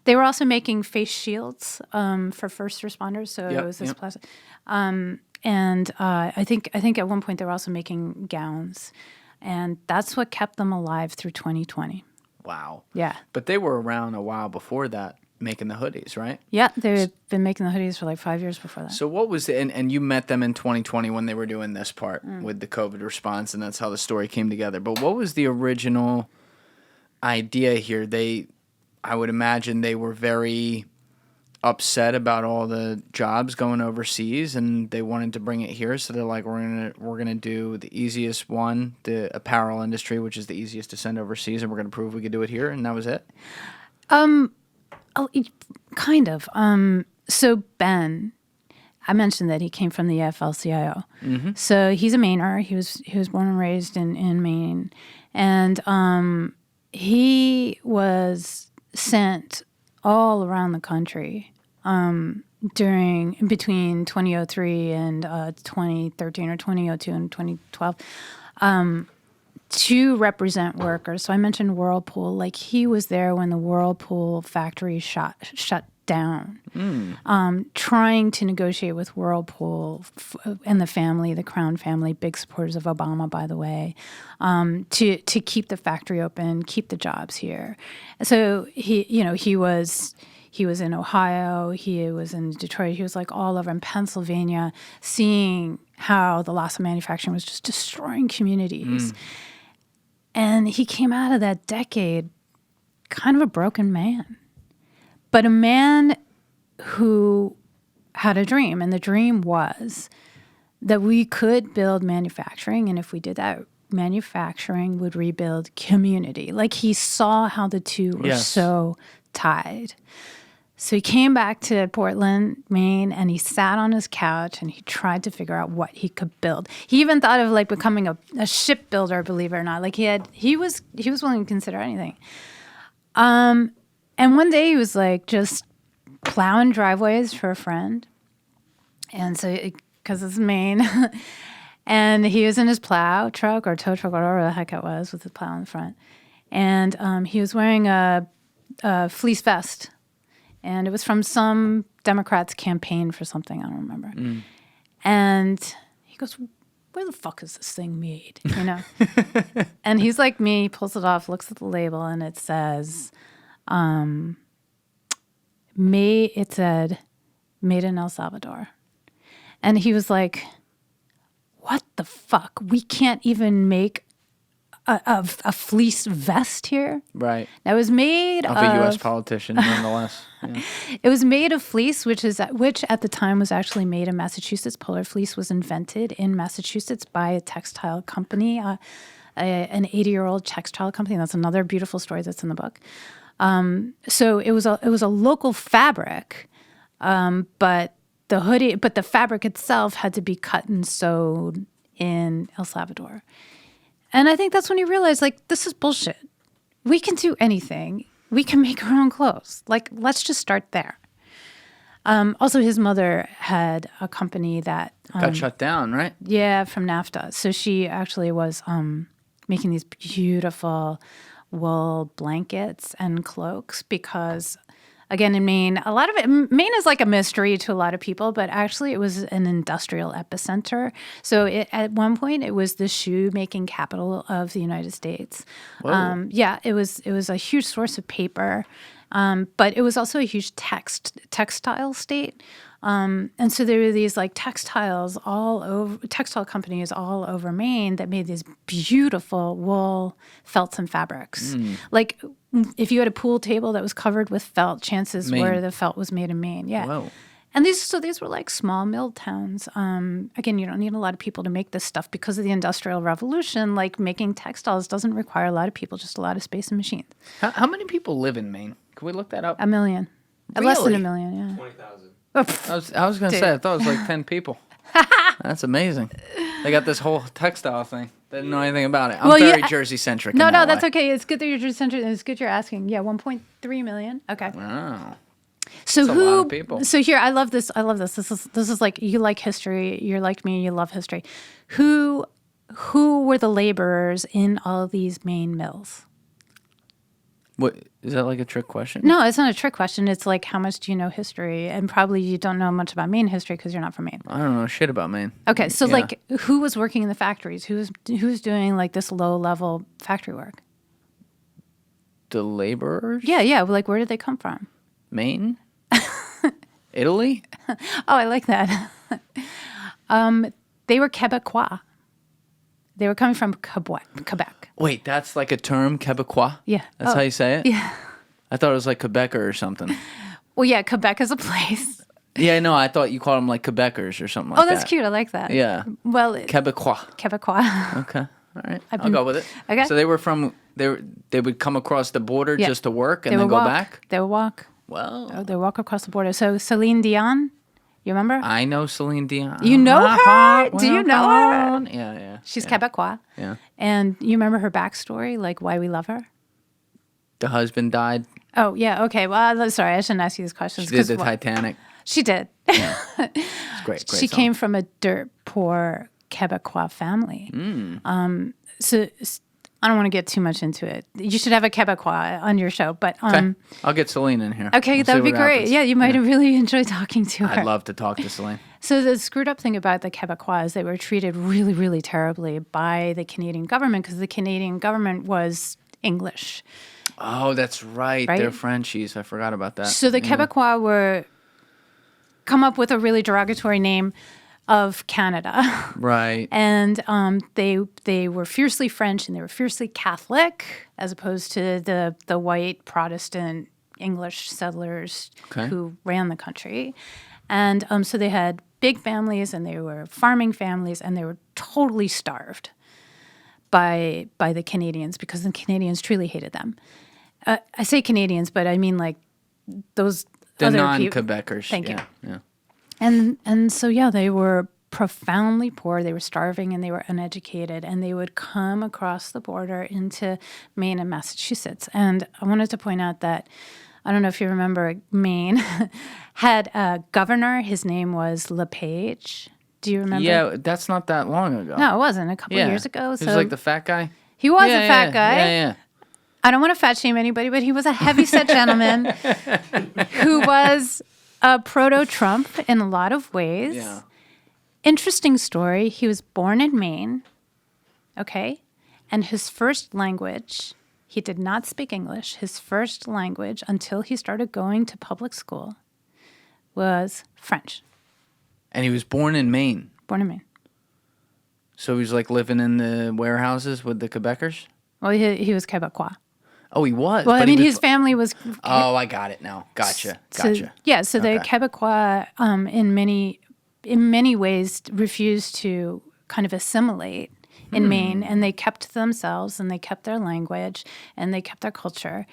They were also making face shields for first responders, so it was this plastic. And I think at one point they were also making gowns, and that's what kept them alive through 2020. Wow. Yeah. But they were around a while before that, making the hoodies, right? Yeah, they've been making the hoodies for like 5 years before that. So what was and you met them in 2020 when they were doing this part with the COVID response, and that's how the story came together. But what was the original idea here? I would imagine they were very upset about all the jobs going overseas, and they wanted to bring it here. So they're like, we're gonna do the easiest one, the apparel industry, which is the easiest to send overseas, and we're gonna prove we could do it here, and that was it. Oh, kind of. So Ben, I mentioned that he came from the AFL-CIO. Mm-hmm. So he's a Mainer. He was born and raised in Maine, and he was sent all around the country between 2003 and 2013, or 2002 and 2012. To represent workers. So I mentioned Whirlpool. Like, he was there when the Whirlpool factory shut down, trying to negotiate with Whirlpool and the family, the Crown family, big supporters of Obama, by the way, to keep the factory open, keep the jobs here. So he was in Ohio, he was in Detroit, he was like all over in Pennsylvania, seeing how the loss of manufacturing was just destroying communities. And he came out of that decade kind of a broken man, but a man who had a dream. And the dream was that we could build manufacturing. And if we did that, manufacturing would rebuild community. Like, he saw how the two were so tied. So he came back to Portland, Maine, and he sat on his couch and he tried to figure out what he could build. He even thought of like becoming a shipbuilder, believe it or not. Like, he was willing to consider anything. And one day he was like just plowing driveways for a friend. And so, because it's Maine, and he was in his plow truck or tow truck, whatever the heck it was, with his plow in the front. And he was wearing a fleece vest. And it was from some Democrat's campaign for something, I don't remember. And he goes, where the fuck is this thing made? You know? And he's like me, he pulls it off, looks at the label, and it says, made in El Salvador. And he was like, what the fuck? We can't even make a fleece vest here? Right. That was made of a U.S. politician, nonetheless. Yeah. It was made of fleece, which at the time was actually made in Massachusetts. Polar fleece was invented in Massachusetts by a textile company, an 80-year-old textile company. That's another beautiful story that's in the book. So it was a local fabric, but the fabric itself had to be cut and sewed in El Salvador. And I think that's when you realize, like, this is bullshit. We can do anything. We can make our own clothes. Like, let's just start there. Also, his mother had a company that got shut down, right? Yeah, from NAFTA. So she actually was making these beautiful wool blankets and cloaks because, again, in Maine, Maine is like a mystery to a lot of people, but actually it was an industrial epicenter. So at one point it was the shoe-making capital of the United States. Yeah, it was a huge source of paper, but it was also a huge textile state. And so there were these like textile companies all over Maine that made these beautiful wool felts and fabrics. Like if you had a pool table that was covered with felt, chances were the felt was made in Maine. Yeah. Whoa. And these were like small mill towns. Again, you don't need a lot of people to make this stuff because of the Industrial Revolution. Like making textiles doesn't require a lot of people, just a lot of space and machines. How many people live in Maine? Can we look that up? 1 million. Really? Less than 1 million, yeah. 20,000. I was going to say, I thought it was like 10 people. That's amazing. They got this whole textile thing. Didn't know anything about it. I'm very Jersey-centric. No, that's okay. It's good that you're Jersey-centric, and it's good you're asking. Yeah, 1.3 million. Okay. Wow. So that's a lot of people. So here, I love this. This is like, you like history. You're like me. You love history. Who were the laborers in all of these Maine mills? What is that, like a trick question? No, it's not a trick question. It's like, how much do you know history? And probably you don't know much about Maine history because you're not from Maine. I don't know shit about Maine. Okay, so like, who was working in the factories? Who's doing like this low level factory work? The laborers? Yeah. Like, where did they come from? Maine? Italy? Oh, I like that. They were Quebecois. They were coming from Quebec. Wait, that's like a term, Quebecois? Yeah. That's how you say it? Yeah. I thought it was like Quebecer or something. Well, yeah, Quebec is a place. Yeah, no, I thought you called them like Quebecers or something like that. Oh, that's cute. I like that. Yeah. Well, Quebecois. Quebecois. Okay. All right. I'll go with it. Okay. So they were they would come across the border just to work and then go back? They would walk. Well. Oh, they walk across the border. So Celine Dion, you remember? I know Celine Dion. You know her? Do you know her? Yeah. She's Quebecois. Yeah. And you remember her backstory, like why we love her? The husband died. Oh, yeah. Okay. Well, sorry. I shouldn't ask you these questions. She did the Titanic. She did. Yeah. It's great She song. came from a dirt poor Quebecois family. So I don't want to get too much into it. You should have a Quebecois on your show. But Okay. I'll get Celine in here. Okay, We'll that would see be what great. happens. Yeah, you might really enjoy talking to her. I'd love to talk to Celine. So the screwed up thing about the Quebecois is they were treated really, really terribly by the Canadian government because the Canadian government was English. Oh, that's right. They're Frenchies. I forgot about that. So the Quebecois were come up with a really derogatory name of Canada. Right. And they were fiercely French and they were fiercely Catholic as opposed to the white Protestant English settlers who ran the country. And so they had big families and they were farming families and they were totally starved by the Canadians because the Canadians truly hated them. I say Canadians, but I mean like those the other non-Quebecers. Thank you. Yeah. And so, yeah, they were profoundly poor. They were starving and they were uneducated. And they would come across the border into Maine and Massachusetts. And I wanted to point out that, I don't know if you remember, Maine had a governor. His name was LePage. Do you remember? Yeah, that's not that long ago. No, it wasn't. A couple years ago. He was like the fat guy? He was a fat guy. Yeah. I don't want to fat shame anybody, but he was a heavyset gentleman who was a proto-Trump in a lot of ways. Yeah. Interesting story. He was born in Maine, okay? And his first language, he did not speak English. His first language, until he started going to public school, was French. And he was born in Maine. Born in Maine. So he was like living in the warehouses with the Quebecers? Well, he was Quebecois. Oh, he was. Well, but I mean, he was, his family was. Oh, I got it now. Gotcha. So the Quebecois, in many ways, refused to kind of assimilate in Maine, and they kept themselves, and they kept their language, and they kept their culture.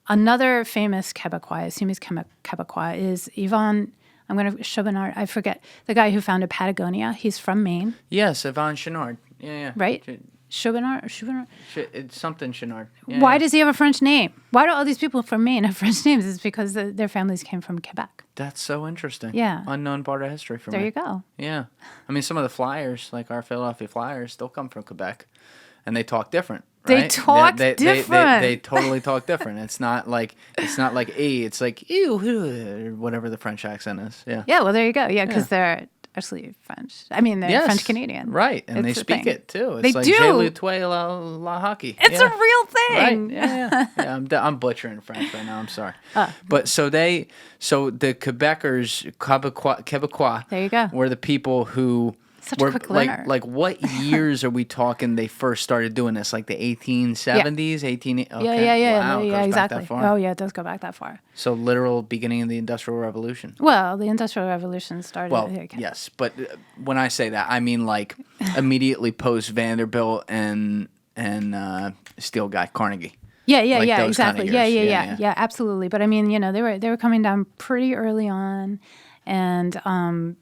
Another famous Quebecois, I assume he's Quebecois, is Yvon. I'm going to Chouinard. I forget the guy who founded Patagonia. He's from Maine. Yes, Yvon Chouinard. Yeah. Right. Chouinard. It's something Chouinard. Why does he have a French name? Why do all these people from Maine have French names? It's because their families came from Quebec. That's so interesting. Yeah. Unknown part of history for me. There you go. Yeah. I mean, some of the Flyers, like our Philadelphia Flyers, still come from Quebec, and they talk different. Right? They talk different. They totally talk different. It's not like E. It's like ew, or whatever the French accent is. Yeah. Yeah. Well, there you go. Yeah, because they're actually French. I mean, they're French Canadian. Right, and It's they a speak thing. it too. It's They like do. Je lutte la hockey. It's a real thing. Right. Yeah. I'm butchering French right now. I'm sorry. But so the Quebecers, Quebecois, There you go. were the people who Such a were quick learner. like what years are we talking? They first started doing this, like the 1870s, 18. Okay. Wow, it goes back exactly. that far. Oh, yeah, it does go back that far. So literal beginning of the Industrial Revolution. Well, the Industrial Revolution started. Well, yes, but when I say that, I mean like immediately post Vanderbilt and Steel Guy Carnegie. Yeah, Like those exactly. kinda years. Yeah, absolutely. But I mean, they were coming down pretty early on, and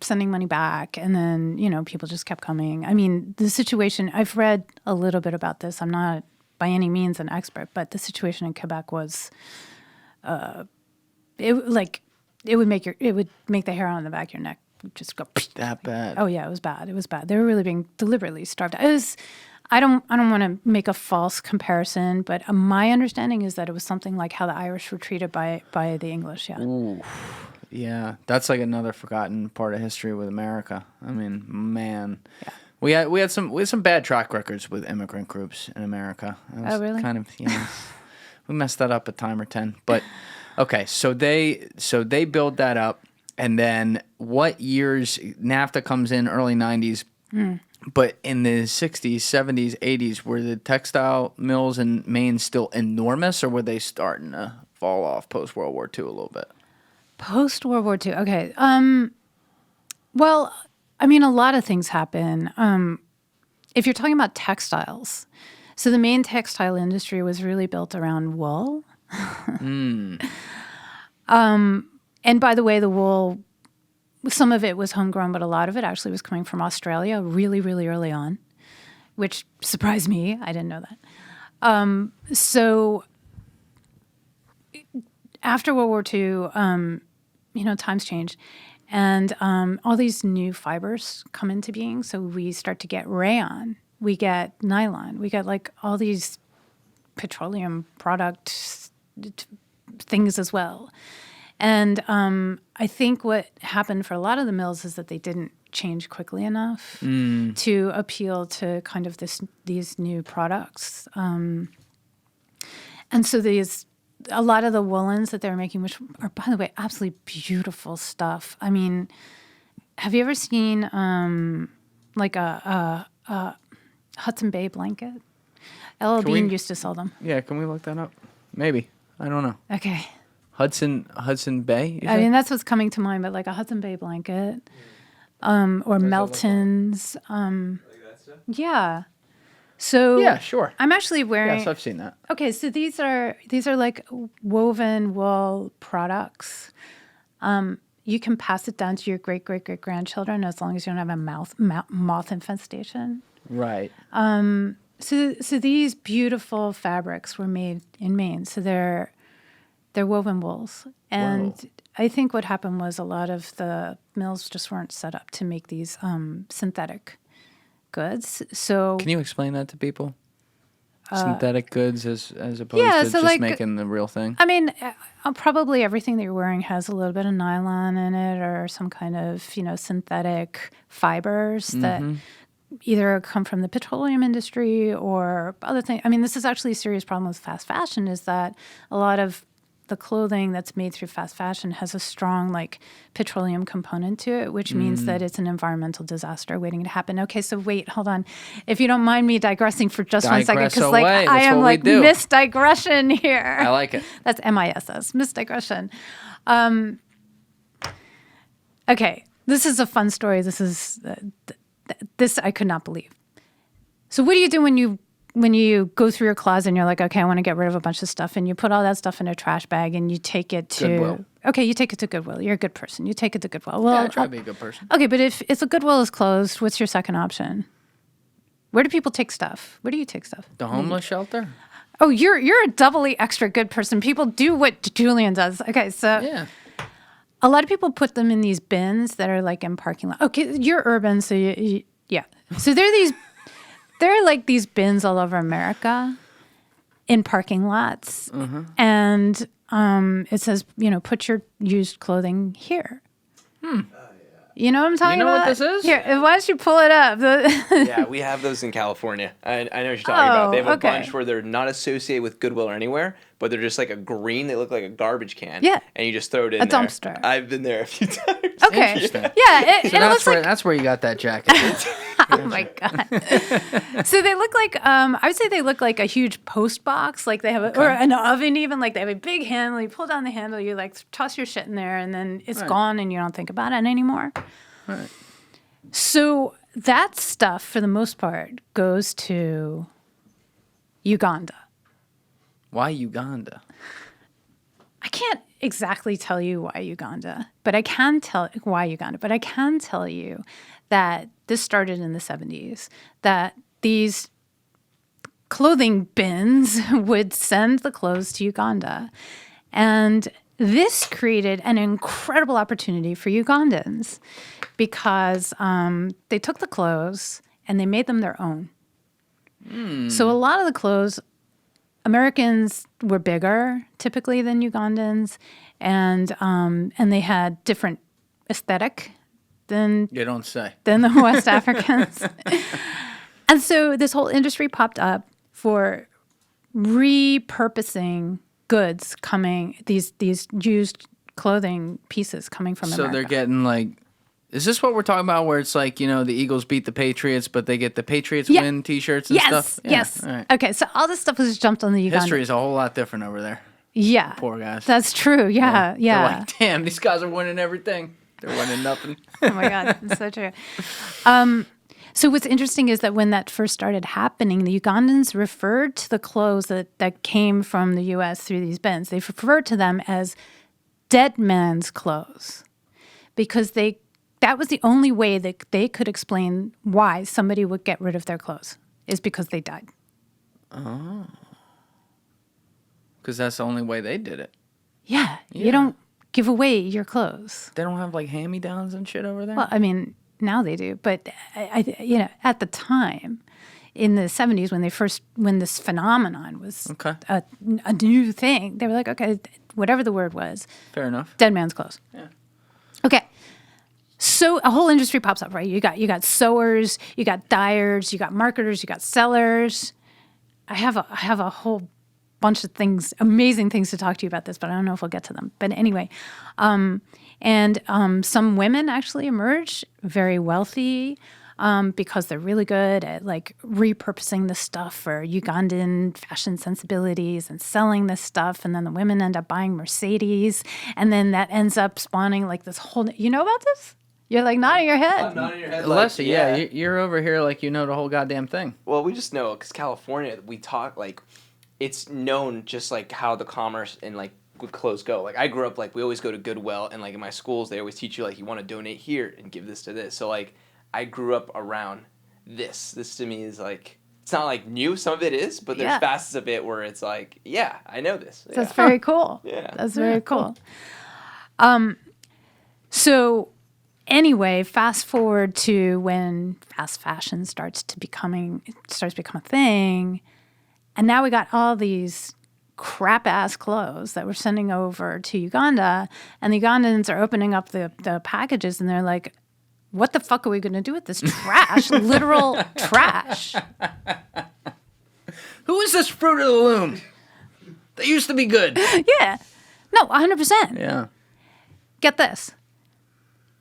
sending money back, and then people just kept coming. I mean, the situation. I've read a little bit about this. I'm not by any means an expert, but the situation in Quebec was, it would make the hair on the back of your neck just go. That bad. Oh yeah, it was bad. It was bad. They were really being deliberately starved. It was. I don't want to make a false comparison, but my understanding is that it was something like how the Irish were treated by the English. Yeah. Ooh, yeah. That's like another forgotten part of history with America. I mean, man. Yeah. We had some bad track records with immigrant groups in America. Oh really? Kind of we messed that up a time or 10. But okay, so they build that up, and then what years NAFTA comes in early 90s. But in the 60s, 70s, 80s, were the textile mills in Maine still enormous, or were they starting to fall off post-World War II a little bit? Post-World War II. Okay. Well, I mean, a lot of things happen. If you're talking about textiles, so the Maine textile industry was really built around wool. And by the way, the wool, some of it was homegrown, but a lot of it actually was coming from Australia really, really early on, which surprised me. I didn't know that. So after World War II, times changed, and all these new fibers come into being. So we start to get rayon, we get nylon, we get like all these petroleum product things as well. And I think what happened for a lot of the mills is that they didn't change quickly enough to appeal to kind of these new products. And so a lot of the woolens that they were making, which are, by the way, absolutely beautiful stuff. I mean, have you ever seen like a Hudson Bay blanket? L.L. Bean used to sell them. Yeah, can we look that up? Maybe. I don't know. Okay. Hudson Bay? I mean, that's what's coming to mind, but like a Hudson Bay blanket, or Melton's. Like that stuff? Yeah. So Yeah, sure. I'm actually wearing. Yes, I've seen that. Okay, so these are like woven wool products. You can pass it down to your great grandchildren as long as you don't have a moth infestation. Right. So these beautiful fabrics were made in Maine. So they're woven wools. And Wow. I think what happened was a lot of the mills just weren't set up to make these synthetic goods. So Can you explain that to people? synthetic goods as opposed to so just like, making the real thing. I mean, probably everything that you're wearing has a little bit of nylon in it or some kind of, synthetic fibers that either come from the petroleum industry or other things. I mean, this is actually a serious problem with fast fashion is that a lot of the clothing that's made through fast fashion has a strong petroleum component to it, which means that it's an environmental disaster waiting to happen. Okay, so wait, hold on. If you don't mind me digressing for just 1 second, because I am misdigression here. I like it. That's MISS, misdigression. Okay, this is a fun story. This is this I could not believe. So what do you do when you go through your closet and you're like, okay, I want to get rid of a bunch of stuff, and you put all that stuff in a trash bag and you take it to Goodwill. Okay, you take it to Goodwill. You're a good person. You take it to Goodwill. Well, Yeah, I try to be a good person. Okay, but if the Goodwill is closed, what's your second option? Where do people take stuff? Where do you take stuff? The homeless shelter? Oh, you're a doubly extra good person. People do what Julian does. Okay, so Yeah. a lot of people put them in these bins that are in parking lot. Okay, you're urban, so yeah. So there are these bins all over America in parking lots, and it says, put your used clothing here. You know what I'm talking about? You know what this is? Here, why don't you pull it up? Yeah, we have those in California. I know what you're talking about. They have a bunch where they're not associated with Goodwill or anywhere, but they're just like a green. They look like a garbage can. Yeah. And you just throw it in A there. dumpster. I've been there a few times. Okay. Interesting. Yeah, So that's where you got that jacket. Oh my god! So they look like I would say they look like a huge post box, like they have or an oven even. Like they have a big handle. You pull down the handle, you toss your shit in there, and then it's gone, and you don't think about it anymore. Right. So that stuff, for the most part, goes to Uganda. Why Uganda? I can't exactly tell you why Uganda, but I can tell why Uganda. But I can tell you that this started in the 70s, that these clothing bins would send the clothes to Uganda. And this created an incredible opportunity for Ugandans because they took the clothes and they made them their own. So a lot of the clothes, Americans were bigger typically than Ugandans, and they had different aesthetic than You don't say. the West Africans. And so this whole industry popped up for repurposing goods these used clothing pieces coming from America. So they're getting is this what we're talking about where it's the Eagles beat the Patriots, but they get the Patriots win t-shirts and stuff? Yeah. Yes. All right. Okay, so all this stuff was jumped on the Uganda. History is a whole lot different over there. Yeah. Poor guys. That's true. Yeah. They're like, damn, these guys are winning everything. They're winning nothing. Oh my God, it's so true. So what's interesting is that when that first started happening, the Ugandans referred to the clothes that came from the U.S. through these bins. They referred to them as dead man's clothes because that was the only way that they could explain why somebody would get rid of their clothes is because they died. Oh. Because that's the only way they did it. Yeah, you don't give away your clothes. They don't have hand-me-downs and shit over there? Well, I mean, now they do, but at the time, in the 70s, when this phenomenon was a new thing, they were like, okay, whatever the word was, Fair enough. dead man's clothes. Yeah. Okay, so a whole industry pops up, right? You got sewers, you got dyers, you got marketers, you got sellers. I have a whole bunch of things, amazing things to talk to you about this, but I don't know if we'll get to them. But anyway, some women actually emerge very wealthy because they're really good at repurposing the stuff for Ugandan fashion sensibilities and selling this stuff. And then the women end up buying Mercedes, and then that ends up spawning this whole. You know about this? You're nodding your head. I'm nodding your head. Alessi, you're over here you know the whole goddamn thing. Well, we just know because California, we talk it's known just how the commerce and with clothes go. I grew up we always go to Goodwill, and in my schools they always teach you you want to donate here and give this to this. So I grew up around this. This to me is it's not new. Some of it is, but there's facets of it where it's yeah, I know this. Yeah. That's very cool. Yeah, that's very cool. So anyway, fast forward to when fast fashion starts becoming a thing. And now we got all these crap ass clothes that we're sending over to Uganda, and the Ugandans are opening up the packages and they're like, what the fuck are we going to do with this trash? Literal trash. Who is this Fruit of the Loom? They used to be good. Yeah. No, 100%. Yeah. Get this.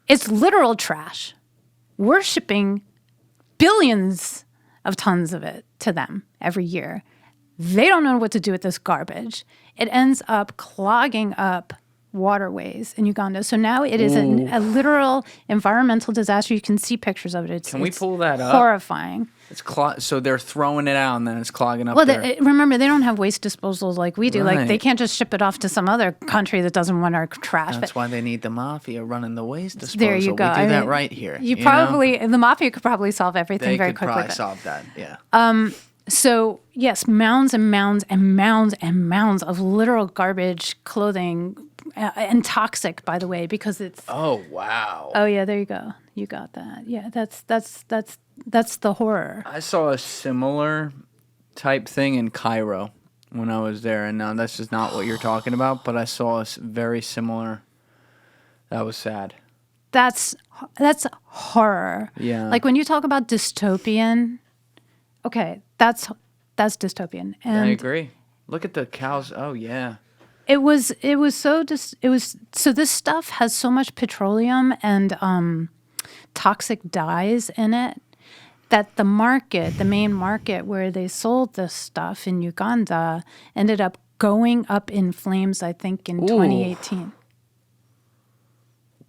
It's literal trash. We're shipping billions of tons of it to them every year. They don't know what to do with this garbage. It ends up clogging up waterways in Uganda. So now it is a literal environmental disaster. You can see pictures of it. Can we pull that up? Horrifying. It's so they're throwing it out and then it's clogging up. Well, remember, they don't have waste disposals like we do. Right. Like, they can't just ship it off to some other country that doesn't want our trash. That's why they need the Mafia running the waste disposal. There you go. We do that right here. The Mafia could probably solve everything very quickly. They could probably solve that, yeah. So, yes, mounds and mounds and mounds and mounds of literal garbage clothing, and toxic, by the way, because it's... Oh, wow. Oh, yeah, there you go. You got that. Yeah, that's the horror. I saw a similar type thing in Cairo when I was there, and that's just not what you're talking about, but I saw a very similar... That was sad. That's horror. Yeah. Like, when you talk about dystopian... Okay, that's dystopian. And I agree. Look at the cows. Oh yeah. So this stuff has so much petroleum and toxic dyes in it that the main market where they sold this stuff in Uganda ended up going up in flames, I think, in 2018.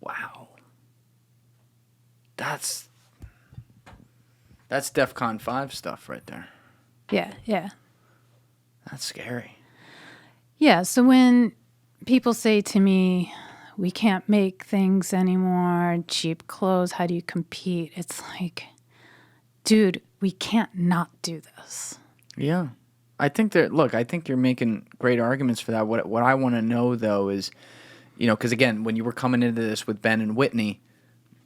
Wow. That's DEFCON 5 stuff right there. Yeah, yeah. That's scary. Yeah, so when people say to me, we can't make things anymore, cheap clothes, how do you compete? It's like, dude, we can't not do this. Yeah. I think you're making great arguments for that. What I want to know, though, is, because, again, when you were coming into this with Ben and Whitney,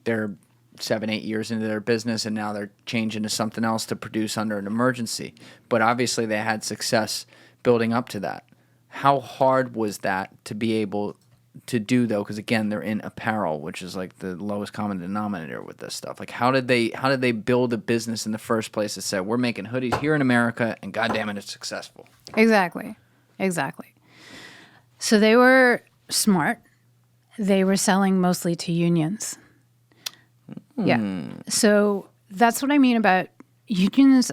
they're 7-8 years into their business, and now they're changing to something else to produce under an emergency. But obviously they had success building up to that. How hard was that to be able to do, though? Because, again, they're in apparel, which is like the lowest common denominator with this stuff. Like, how did they build a business in the first place that said, we're making hoodies here in America, and goddamn it, it's successful? Exactly. So they were smart. They were selling mostly to unions. Yeah. So that's what I mean about unions.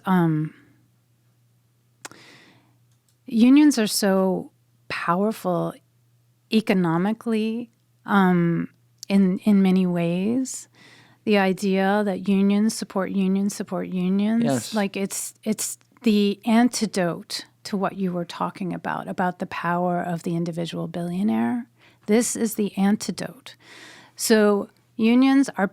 Unions are so powerful economically in many ways. The idea that unions support unions, yes. like it's the antidote to what you were talking about the power of the individual billionaire. This is the antidote. So unions are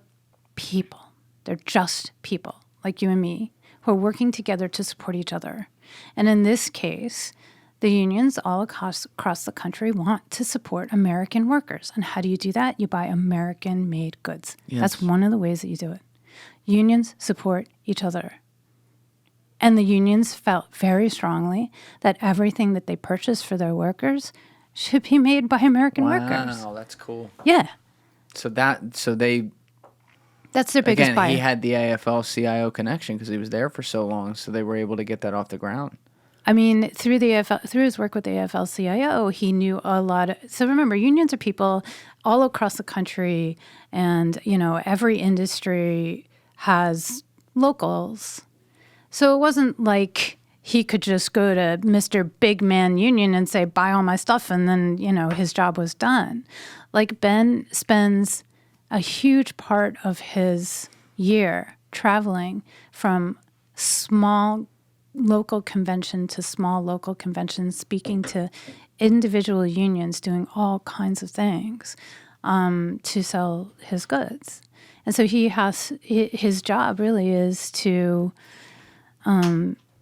people. They're just people like you and me who are working together to support each other. And in this case, the unions all across the country want to support American workers. And how do you do that? You buy American-made goods. Yes. That's one of the ways that you do it. Unions support each other. And the unions felt very strongly that everything that they purchase for their workers should be made by American workers. Wow, that's cool. Yeah. That's their biggest Again, buyer. he had the AFL-CIO connection because he was there for so long, so they were able to get that off the ground. I mean, through his work with the AFL-CIO, he knew a lot. So remember, unions are people all across the country, and every industry has locals. So it wasn't like he could just go to Mr. Big Man Union and say, buy all my stuff, and then his job was done. Like, Ben spends a huge part of his year traveling from small local convention to small local convention, speaking to individual unions, doing all kinds of things to sell his goods. And so his job really is to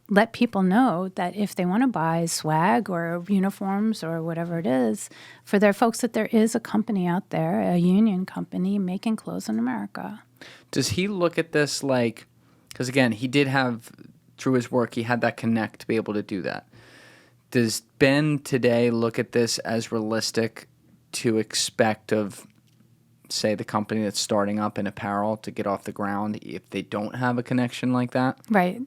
let people know that if they want to buy swag or uniforms or whatever it is for their folks, that there is a company out there, a union company, making clothes in America. Does he look at this like, because again, he did have through his work, he had that connect to be able to do that. Does Ben today look at this as realistic to expect of, say, the company that's starting up in apparel to get off the ground if they don't have a connection like that? Right.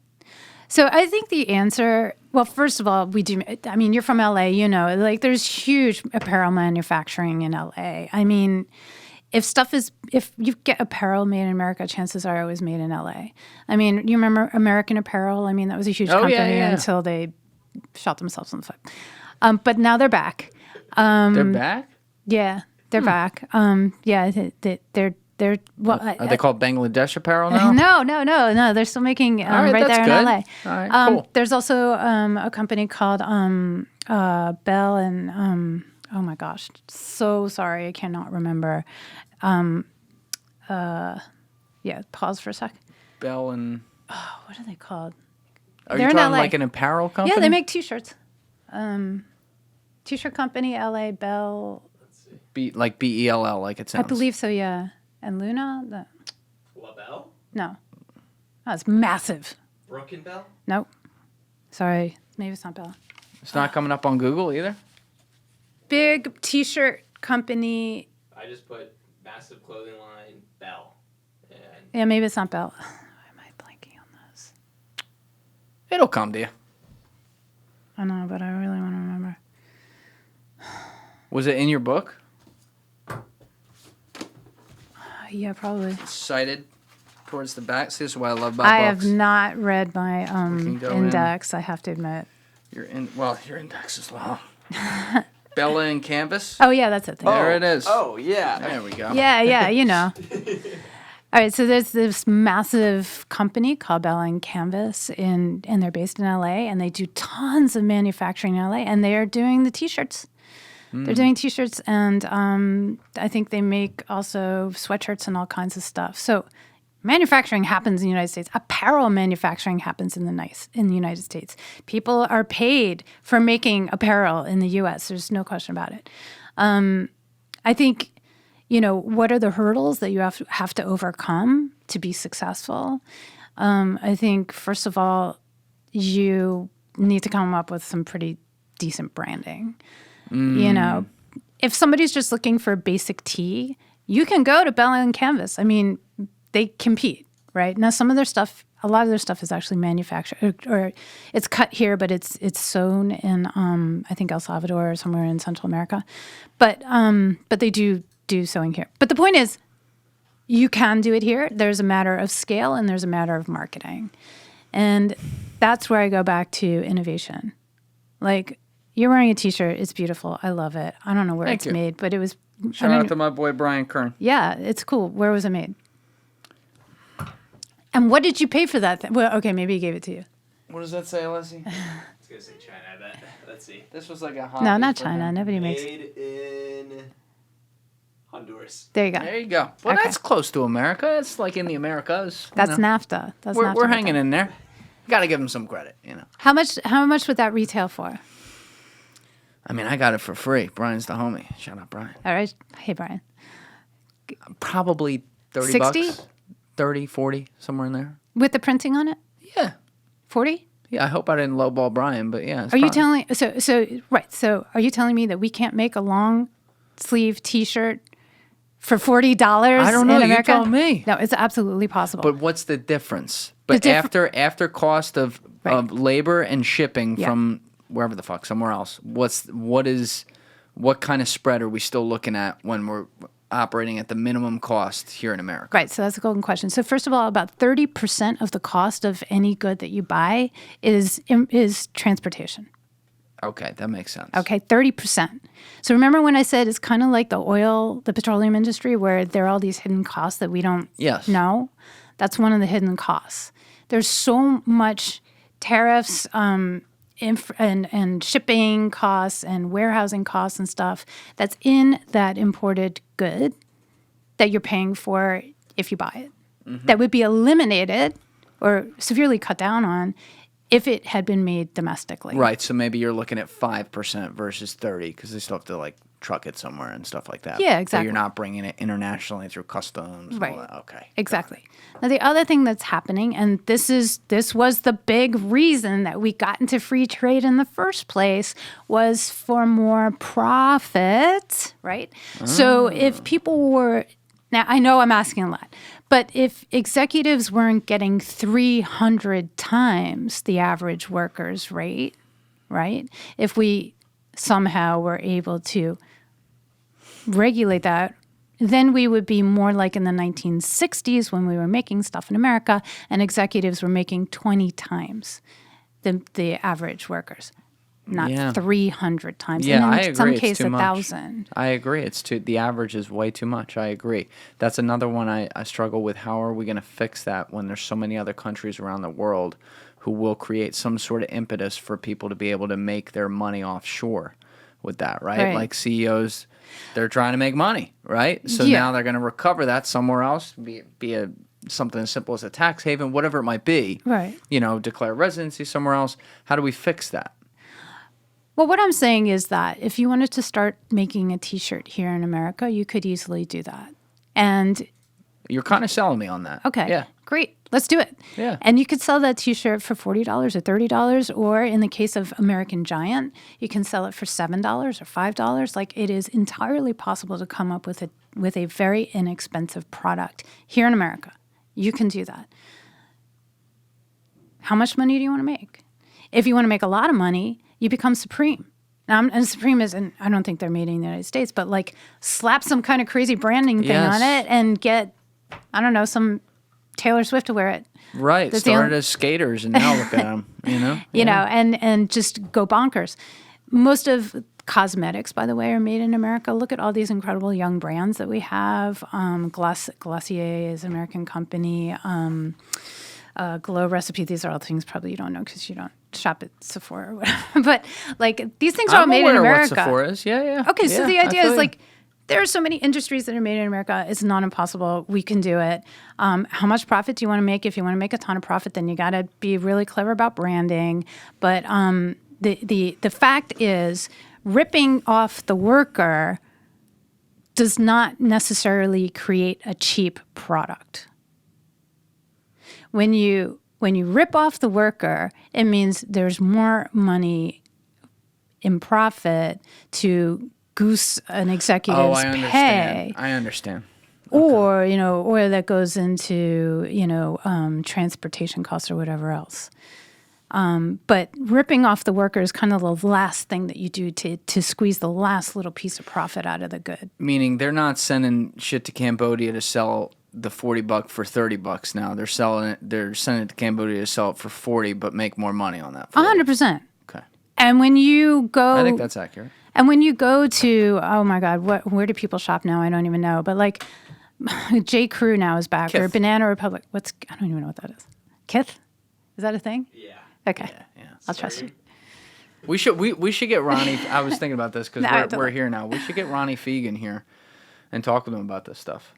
So I think the answer, well, first of all, we do. I mean, you're from LA, you know, like there's huge apparel manufacturing in LA. I mean, if you get apparel made in America, chances are it was made in LA. I mean, you remember American Apparel? I mean, that was a huge company until they shot themselves in the foot. But now they're back. They're back? Yeah, they're back. They're well. Are they called Bangladesh Apparel now? No. They're still making right that's there in good. LA. All right, cool. There's also a company called Bell and oh my gosh, so sorry, I cannot remember. Pause for a sec. Bell and What are they called? are They're you in talking LA. like an apparel company? Yeah, they make T-shirts. T-shirt company, LA Bell. like BELL, like it I sounds. believe so. Yeah, and Luna. LaBelle? No, it's massive. Brooklyn Bell? Nope. Sorry, maybe it's not Bell. It's not coming up on Google either. Big T-shirt company. I just put massive clothing line Bell. And Yeah, maybe it's not Bell. Why am I blanking on this? It'll come to you. I know, but I really want to remember. Was it in your book? Yeah, probably. Cited towards the back. See, this is what I love about I books. have not read my can go in. index, I have to admit. Your index is long. Bella and Canvas. Oh, yeah, that's it. There it is. Oh, yeah. There we go. Yeah, you know. All right, so there's this massive company called Bell and Canvas, and they're based in LA, and they do tons of manufacturing in LA, and they are doing the T-shirts. They're doing T-shirts, and I think they make also sweatshirts and all kinds of stuff. So manufacturing happens in the United States. Apparel manufacturing happens in the United States. People are paid for making apparel in the U.S. There's no question about it. I think, you know, what are the hurdles that you have to overcome to be successful? I think, first of all, you need to come up with some pretty decent branding. You know, if somebody's just looking for a basic tee, you can go to Bell and Canvas. I mean, they compete, right? Now, a lot of their stuff is actually manufactured, or it's cut here, but it's sewn in, I think, El Salvador or somewhere in Central America. But they do sewing here. But the point is, you can do it here. There's a matter of scale and there's a matter of marketing. And that's where I go back to innovation. Like, you're wearing a T-shirt. It's beautiful. I love it. I don't know where it's made, but it was... Shout out to my boy Brian Kern. Yeah, it's cool. Where was it made? And what did you pay for that? Well, okay, maybe he gave it to you. What does that say, Alessi? I was going to say China, I bet. Let's see. This was like a hobby. No, not for China. him. Nobody makes... Made in Honduras. There you go. There you go. Well, Okay. that's close to America. It's like in the Americas. That's you know. NAFTA. That's NAFTA We're right hanging there. in there. Got to give them some credit, you know. How much would that retail for? I mean, I got it for free. Brian's the homie. Shout out, Brian. All right. Hey, Brian. Probably 30 60? bucks. 30, 40, somewhere in there. With the printing on it? Yeah. 40? Yeah, I hope I didn't lowball Brian, but yeah. Are you telling... So are you telling me that we can't make a long sleeve T-shirt for $40 I don't know. in You America? tell me. No, it's absolutely possible. But what's the difference? But after cost of labor and shipping Yeah. from wherever the fuck, somewhere else, what kind of spread are we still looking at when we're operating at the minimum cost here in America? Right, so that's a golden question. So first of all, about 30% of the cost of any good that you buy is transportation. Okay, that makes sense. Okay, 30%. So remember when I said it's kind of like the petroleum industry, where there are all these hidden costs that we don't know? That's one of the hidden costs. There's so much tariffs and shipping costs and warehousing costs and stuff that's in that imported good that you're paying for if you buy it. Mm-hmm. That would be eliminated or severely cut down on if it had been made domestically. Right, so maybe you're looking at 5% versus 30 because they still have to truck it somewhere and stuff like that. Yeah, So exactly. you're not bringing it internationally through customs and all Right. that. Okay. Exactly. Now, the other thing that's happening, and this was the big reason that we got into free trade in the first place, was for more profit, right? So if people were, now I know I'm asking a lot, but if executives weren't getting 300 times the average worker's rate, right? If we somehow were able to regulate that, then we would be more like in the 1960s when we were making stuff in America and executives were making 20 times the average workers, not Yeah. 300 times. Yeah, and I in agree. some It's cases, too much. 1,000. I agree. The average is way too much. I agree. That's another one I struggle with. How are we going to fix that when there's so many other countries around the world who will create some sort of impetus for people to be able to make their money offshore with that, right? Right. Like CEOs, they're trying to make money, right? So Yeah. now they're going to recover that somewhere else, be something as simple as a tax haven, whatever it might be. Right. Declare residency somewhere else. How do we fix that? Well, what I'm saying is that if you wanted to start making a T-shirt here in America, you could easily do that. And You're kind of selling me on that. okay, Yeah. great, let's do it. Yeah. And you could sell that T-shirt for $40 or $30, or in the case of American Giant, you can sell it for $7 or $5. Like, it is entirely possible to come up with a very inexpensive product here in America. You can do that. How much money do you want to make? If you want to make a lot of money, you become Supreme. Now, and Supreme isn't, I don't think they're made in the United States, but like slap some kind of crazy branding thing Yes. on it and get, I don't know, some Taylor Swift to wear it. Right. That's the Started only- as skaters and now look at them, You know, and just go bonkers. Most of cosmetics, by the way, are made in America. Look at all these incredible young brands that we have. Glossier is an American company. Glow Recipe, these are all things probably you don't know because you don't shop at Sephora or whatever. But like these things are all I'm made aware in of America. what Sephora is. Yeah. Okay, so Yeah, the I idea feel is you. like there are so many industries that are made in America. It's not impossible. We can do it. How much profit do you want to make? If you want to make a ton of profit, then you got to be really clever about branding. But the fact is, ripping off the worker does not necessarily create a cheap product. When you rip off the worker, it means there's more money in profit to goose an executive's I understand. pay, I understand. or or that goes into transportation costs or whatever else. But ripping off the worker is kind of the last thing that you do to squeeze the last little piece of profit out of the good. Meaning they're not sending shit to Cambodia to sell the $40 for $30 now. They're sending it to Cambodia to sell it for 40 but make more money on that. 100%. Okay. And when you go, I think that's accurate. And when you go to, oh my God, where do people shop now? I don't even know. But like, J. Crew now is back, or Kith. Banana Republic. I don't even know what that is. Kith? Is that a thing? Yeah. Okay. Yeah. I'll trust you. We should get Ronnie. I was thinking about this because No, I don't we're like- here now. We should get Ronnie Fegan here and talk with him about this stuff.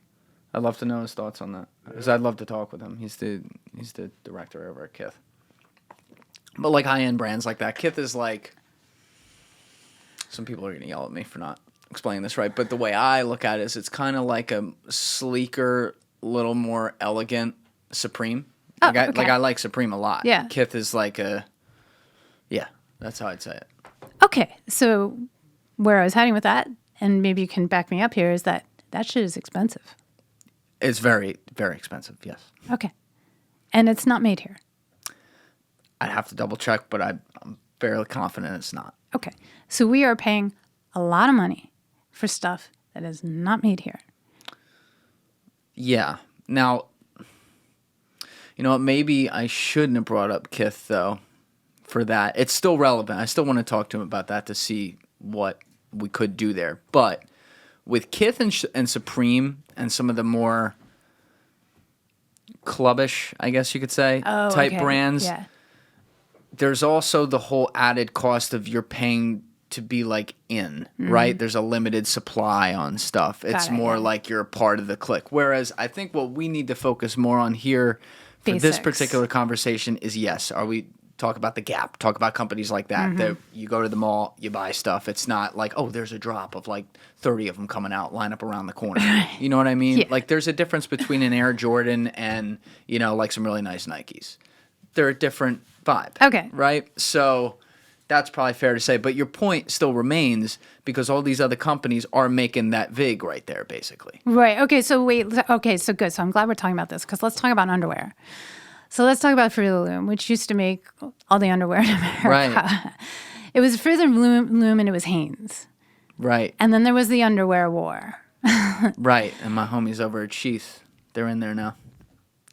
I'd love to know his thoughts on that because I'd love to talk with him. He's the director over at Kith. But like high end brands like that, Kith is like. Some people are gonna yell at me for not explaining this right, but the way I look at it is it's kind of like a sleeker, little more elegant Supreme. Oh, Like okay. I like Supreme a lot. Yeah. Kith is like that's how I'd say it. Okay. So where I was heading with that, and maybe you can back me up here, is that shit is expensive. It's very, very expensive, yes. Okay. And it's not made here. I'd have to double check, but I'm fairly confident it's not. Okay. So we are paying a lot of money for stuff that is not made here. Yeah. Now, you know what? Maybe I shouldn't have brought up Kith, though, for that. It's still relevant. I still want to talk to him about that to see what we could do there. But with Kith and Supreme and some of the more clubbish, I guess you could say, type okay. brands, Yeah. there's also the whole added cost of you're paying to be like right? There's a limited supply on stuff. It's it, more yeah. like you're a part of the clique. Whereas I think what we need to focus more on here for this Basics. particular conversation is yes, are we talk about the Gap, talk about companies like that, that you go to the mall, you buy stuff. It's not like, oh, there's a drop of like 30 of them coming out, line up around the corner. You know what I mean? Yeah. Like there's a difference between an Air Jordan and, you know, like some really nice Nikes. They're a different vibe. Okay. Right? So that's probably fair to say. But your point still remains because all these other companies are making that VIG right there, basically. Right. Okay. So wait. Okay. So good. So I'm glad we're talking about this because let's talk about underwear. So let's talk about Fruit of the Loom, which used to make all the underwear in America. Right. It was Fruit of the Loom and it was Hanes. Right. And then there was the underwear war. Right. And my homies over at Sheath, they're in there now.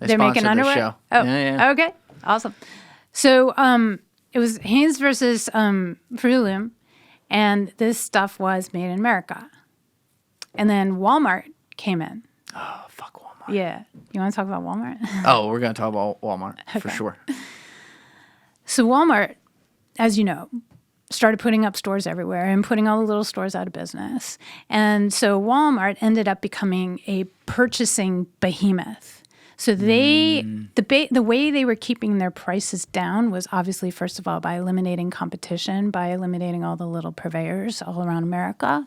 They're making sponsored underwear? this show. Oh, Yeah. okay. Awesome. So it was Hanes versus Fruit of the Loom, and this stuff was made in America. And then Walmart came in. Oh, fuck Walmart. Yeah. You want to talk about Walmart? Oh, we're going to talk about Walmart for sure. So Walmart, as you know, started putting up stores everywhere and putting all the little stores out of business. And so Walmart ended up becoming a purchasing behemoth. So the way they were keeping their prices down was obviously, first of all, by eliminating competition, by eliminating all the little purveyors all around America.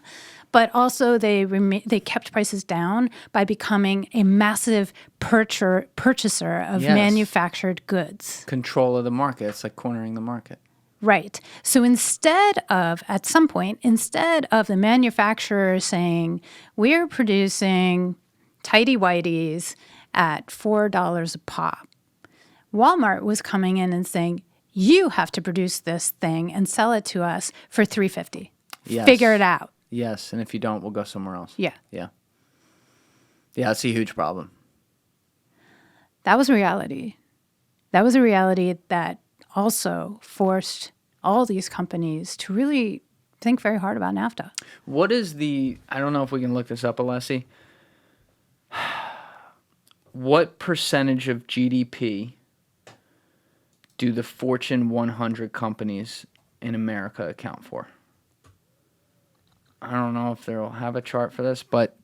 But also they kept prices down by becoming a massive purchaser of manufactured goods. Control of the market. It's like cornering the market. Right. So at some point, instead of the manufacturer saying, we're producing tighty-whities at $4 a pop, Walmart was coming in and saying, you have to produce this thing and sell it to us for $3.50. Yes. Figure it out. Yes, and if you don't, we'll go somewhere else. Yeah. Yeah. Yeah, that's a huge problem. That was reality. That was a reality that also forced all these companies to really think very hard about NAFTA. What is I don't know if we can look this up, Alessi. What percentage of GDP do the Fortune 100 companies in America account for? I don't know if they'll have a chart for this, but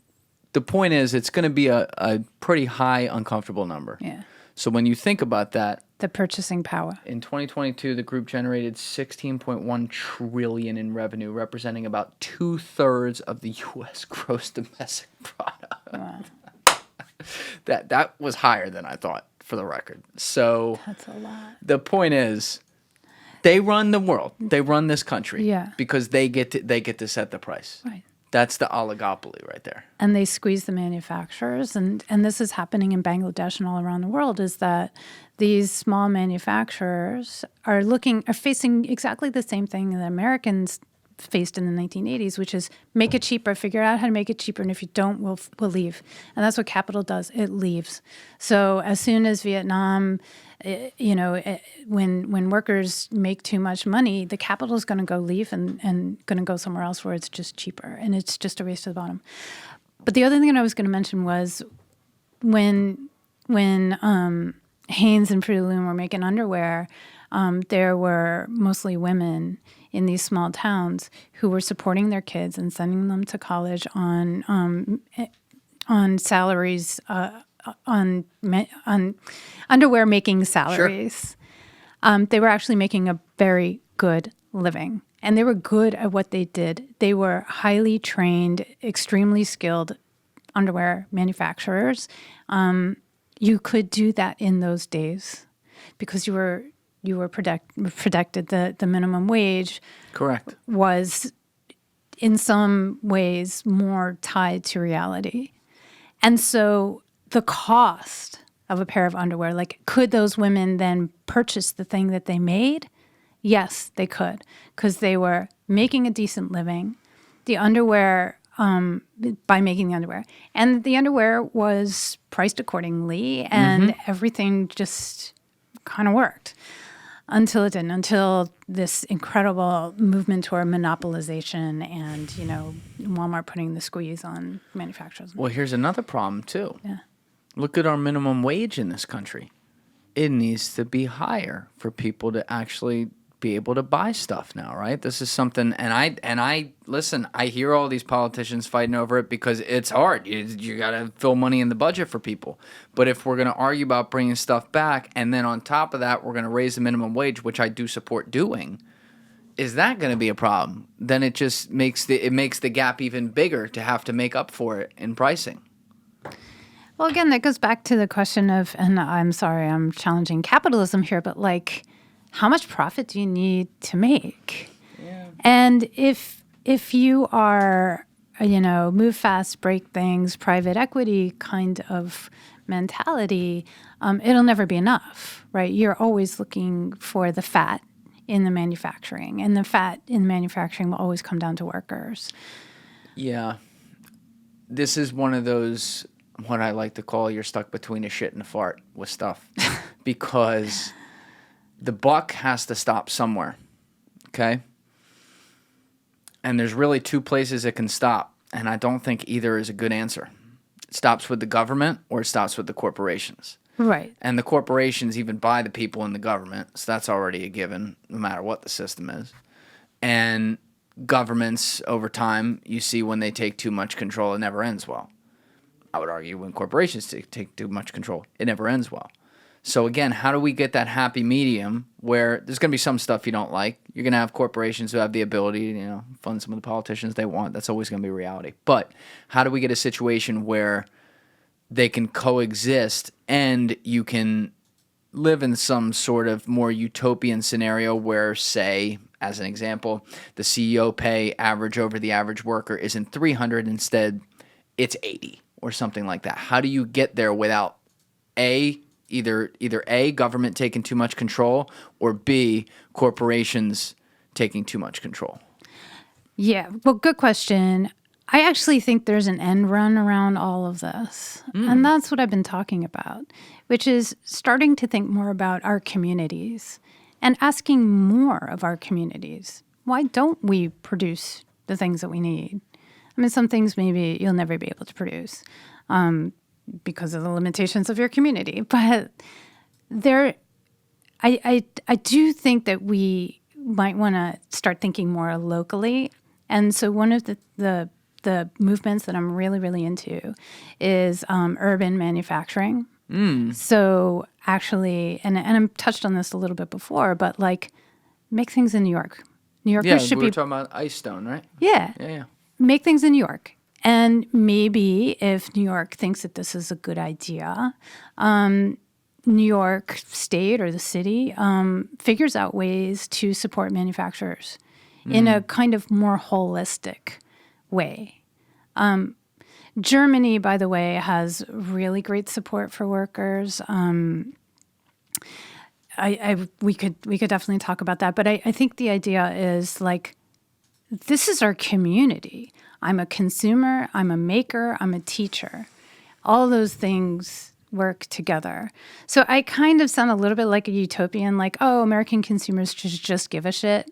the point is it's going to be a pretty high, uncomfortable number. Yeah. So when you think about that, The purchasing power. in 2022, the group generated $16.1 trillion in revenue, representing about 2/3 of the U.S. gross domestic product. Wow. That was higher than I thought, for the record. So That's a lot. the point is, they run the world. They run this country. Yeah. Because they get to set the price. Right. That's the oligopoly right there. And they squeeze the manufacturers. And this is happening in Bangladesh and all around the world, is that these small manufacturers are facing exactly the same thing that Americans faced in the 1980s, which is make it cheaper, figure out how to make it cheaper, and if you don't, we'll leave. And that's what capital does. It leaves. So as soon as Vietnam, when workers make too much money, the capital is going to go leave and going to go somewhere else where it's just cheaper, and it's just a race to the bottom. But the other thing that I was going to mention was when Hanes and Fruit of the Loom were making underwear, there were mostly women in these small towns who were supporting their kids and sending them to college on salaries, on underwear making salaries. Sure. They were actually making a very good living, and they were good at what they did. They were highly trained, extremely skilled underwear manufacturers. You could do that in those days because you were protected. The minimum wage, Correct, was in some ways more tied to reality. And so the cost of a pair of underwear, like, could those women then purchase the thing that they made? Yes, they could, because they were making a decent living. The underwear, by making the underwear. And the underwear was priced accordingly, and everything just kind of worked. Until it didn't, until this incredible movement toward monopolization and, Walmart putting the squeeze on manufacturers. Well, here's another problem, too. Yeah. Look at our minimum wage in this country. It needs to be higher for people to actually be able to buy stuff now, right? This is something, and I listen. I hear all these politicians fighting over it because it's hard. You got to fill money in the budget for people. But if we're going to argue about bringing stuff back, and then on top of that, we're going to raise the minimum wage, which I do support doing, is that going to be a problem? Then it just makes the gap even bigger to have to make up for it in pricing. Well, again, that goes back to the question of, and I'm sorry, I'm challenging capitalism here, but like, how much profit do you need to make? Yeah. And if you are, move fast, break things, private equity kind of mentality, it'll never be enough, right? You're always looking for the fat in the manufacturing, and the fat in manufacturing will always come down to workers. Yeah. This is one of those, what I like to call, you're stuck between a shit and a fart with stuff, because the buck has to stop somewhere, okay? And there's really two places it can stop, and I don't think either is a good answer. It stops with the government or it stops with the corporations. Right. And the corporations even buy the people in the government, so that's already a given, no matter what the system is. And governments, over time, you see when they take too much control, it never ends well. I would argue when corporations take too much control, it never ends well. So again, how do we get that happy medium where there's going to be some stuff you don't like? You're going to have corporations who have the ability to, fund some of the politicians they want. That's always going to be reality. But how do we get a situation where they can coexist and you can live in some sort of more utopian scenario where, say, as an example, the CEO pay average over the average worker isn't 300, instead it's 80 or something like that? How do you get there without either A, government taking too much control, or B, corporations taking too much control? Yeah, well, good question. I actually think there's an end run around all of this. And that's what I've been talking about, which is starting to think more about our communities and asking more of our communities. Why don't we produce the things that we need? I mean, some things maybe you'll never be able to produce because of the limitations of your community. But I do think that we might want to start thinking more locally. And so one of the movements that I'm really, really into is urban manufacturing. So actually, and I touched on this a little bit before, but like, make things in New York. New Yorkers should we were talking about ice stone, right? Yeah. Make things in New York. And maybe if New York thinks that this is a good idea, New York State or the city figures out ways to support manufacturers in a kind of more holistic way. Germany, by the way, has really great support for workers. We could definitely talk about that, but I think the idea is like, this is our community. I'm a consumer, I'm a maker, I'm a teacher. All those things work together. So I kind of sound a little bit like a utopian, like, oh, American consumers should just give a shit.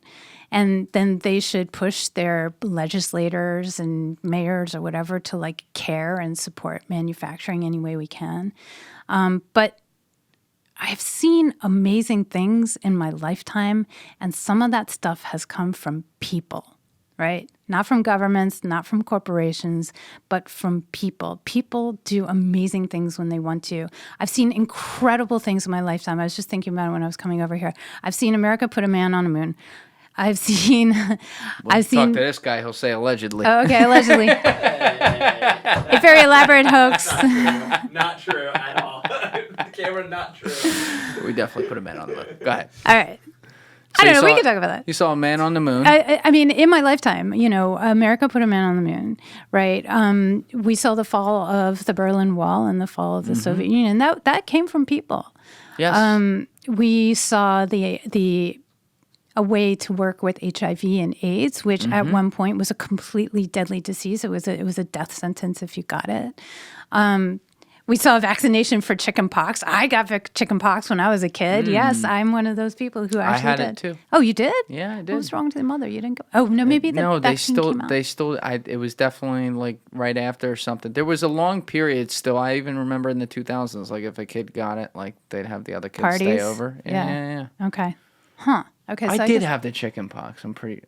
And then they should push their legislators and mayors or whatever to like care and support manufacturing any way we can. But I've seen amazing things in my lifetime, and some of that stuff has come from people, right? Not from governments, not from corporations, but from people. People do amazing things when they want to. I've seen incredible things in my lifetime. I was just thinking about it when I was coming over here. I've seen America put a man on the moon. I've seen talk to this guy, he'll say allegedly. Oh, okay, allegedly. A very elaborate hoax. Not true at all. The camera, not true. We definitely put a man on the moon. Go ahead. All right. So I don't know. We can talk about that. You saw a man on the moon. I mean, in my lifetime, America put a man on the moon, right? We saw the fall of the Berlin Wall and the fall of the Soviet Union. That came from people. Yes. We saw a way to work with HIV and AIDS, which at one point was a completely deadly disease. It was a death sentence if you got it. We saw a vaccination for chicken pox. I got chicken pox when I was a kid. Yes, I'm one of those people who actually I had did. it too. Oh, you did? Yeah, I did. What was wrong with the mother? You didn't go? Oh, no, maybe the vaccine came out. It was definitely like right after or something. There was a long period still. I even remember in the 2000s, like if a kid got it, like they'd have the other kids stay over. Yeah. Okay. Huh. Okay, so I did have the chicken pox. I'm pretty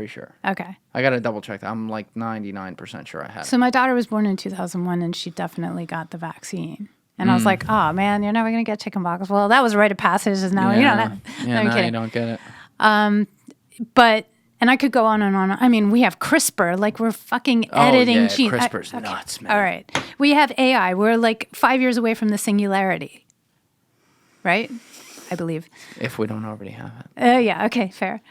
sure. Okay. I got to double check that. I'm like 99% sure I had So it. my daughter was born in 2001, and she definitely got the vaccine. And I was like, oh, man, you're never going to get chickenpox. Well, that was a rite of passage. Is now you don't have. Yeah, I'm now kidding. you don't get it. But, and I could go on and on. I mean, we have CRISPR. Like, we're fucking editing genes. CRISPR's nuts, man. All right. We have AI. We're like 5 years away from the singularity. Right? I believe. If we don't already have it. Yeah. Okay. Fair.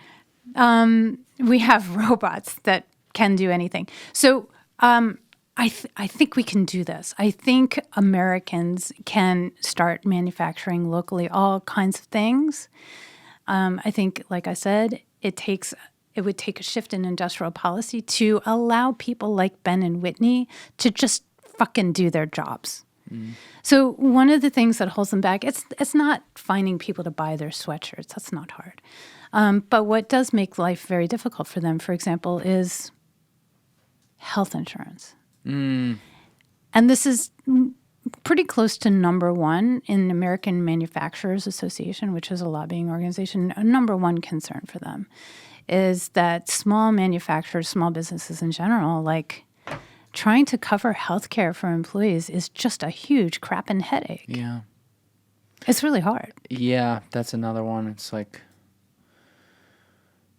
We have robots that can do anything. So I think we can do this. I think Americans can start manufacturing locally all kinds of things. I think, like I said, it would take a shift in industrial policy to allow people like Ben and Whitney to just fucking do their jobs. So one of the things that holds them back, it's not finding people to buy their sweatshirts. That's not hard. But what does make life very difficult for them, for example, is health insurance. And this is pretty close to number one in American Manufacturers Association, which is a lobbying organization. A number one concern for them is that small manufacturers, small businesses in general, like trying to cover health care for employees is just a huge crapping headache. Yeah. It's really hard. Yeah, that's another one. It's like,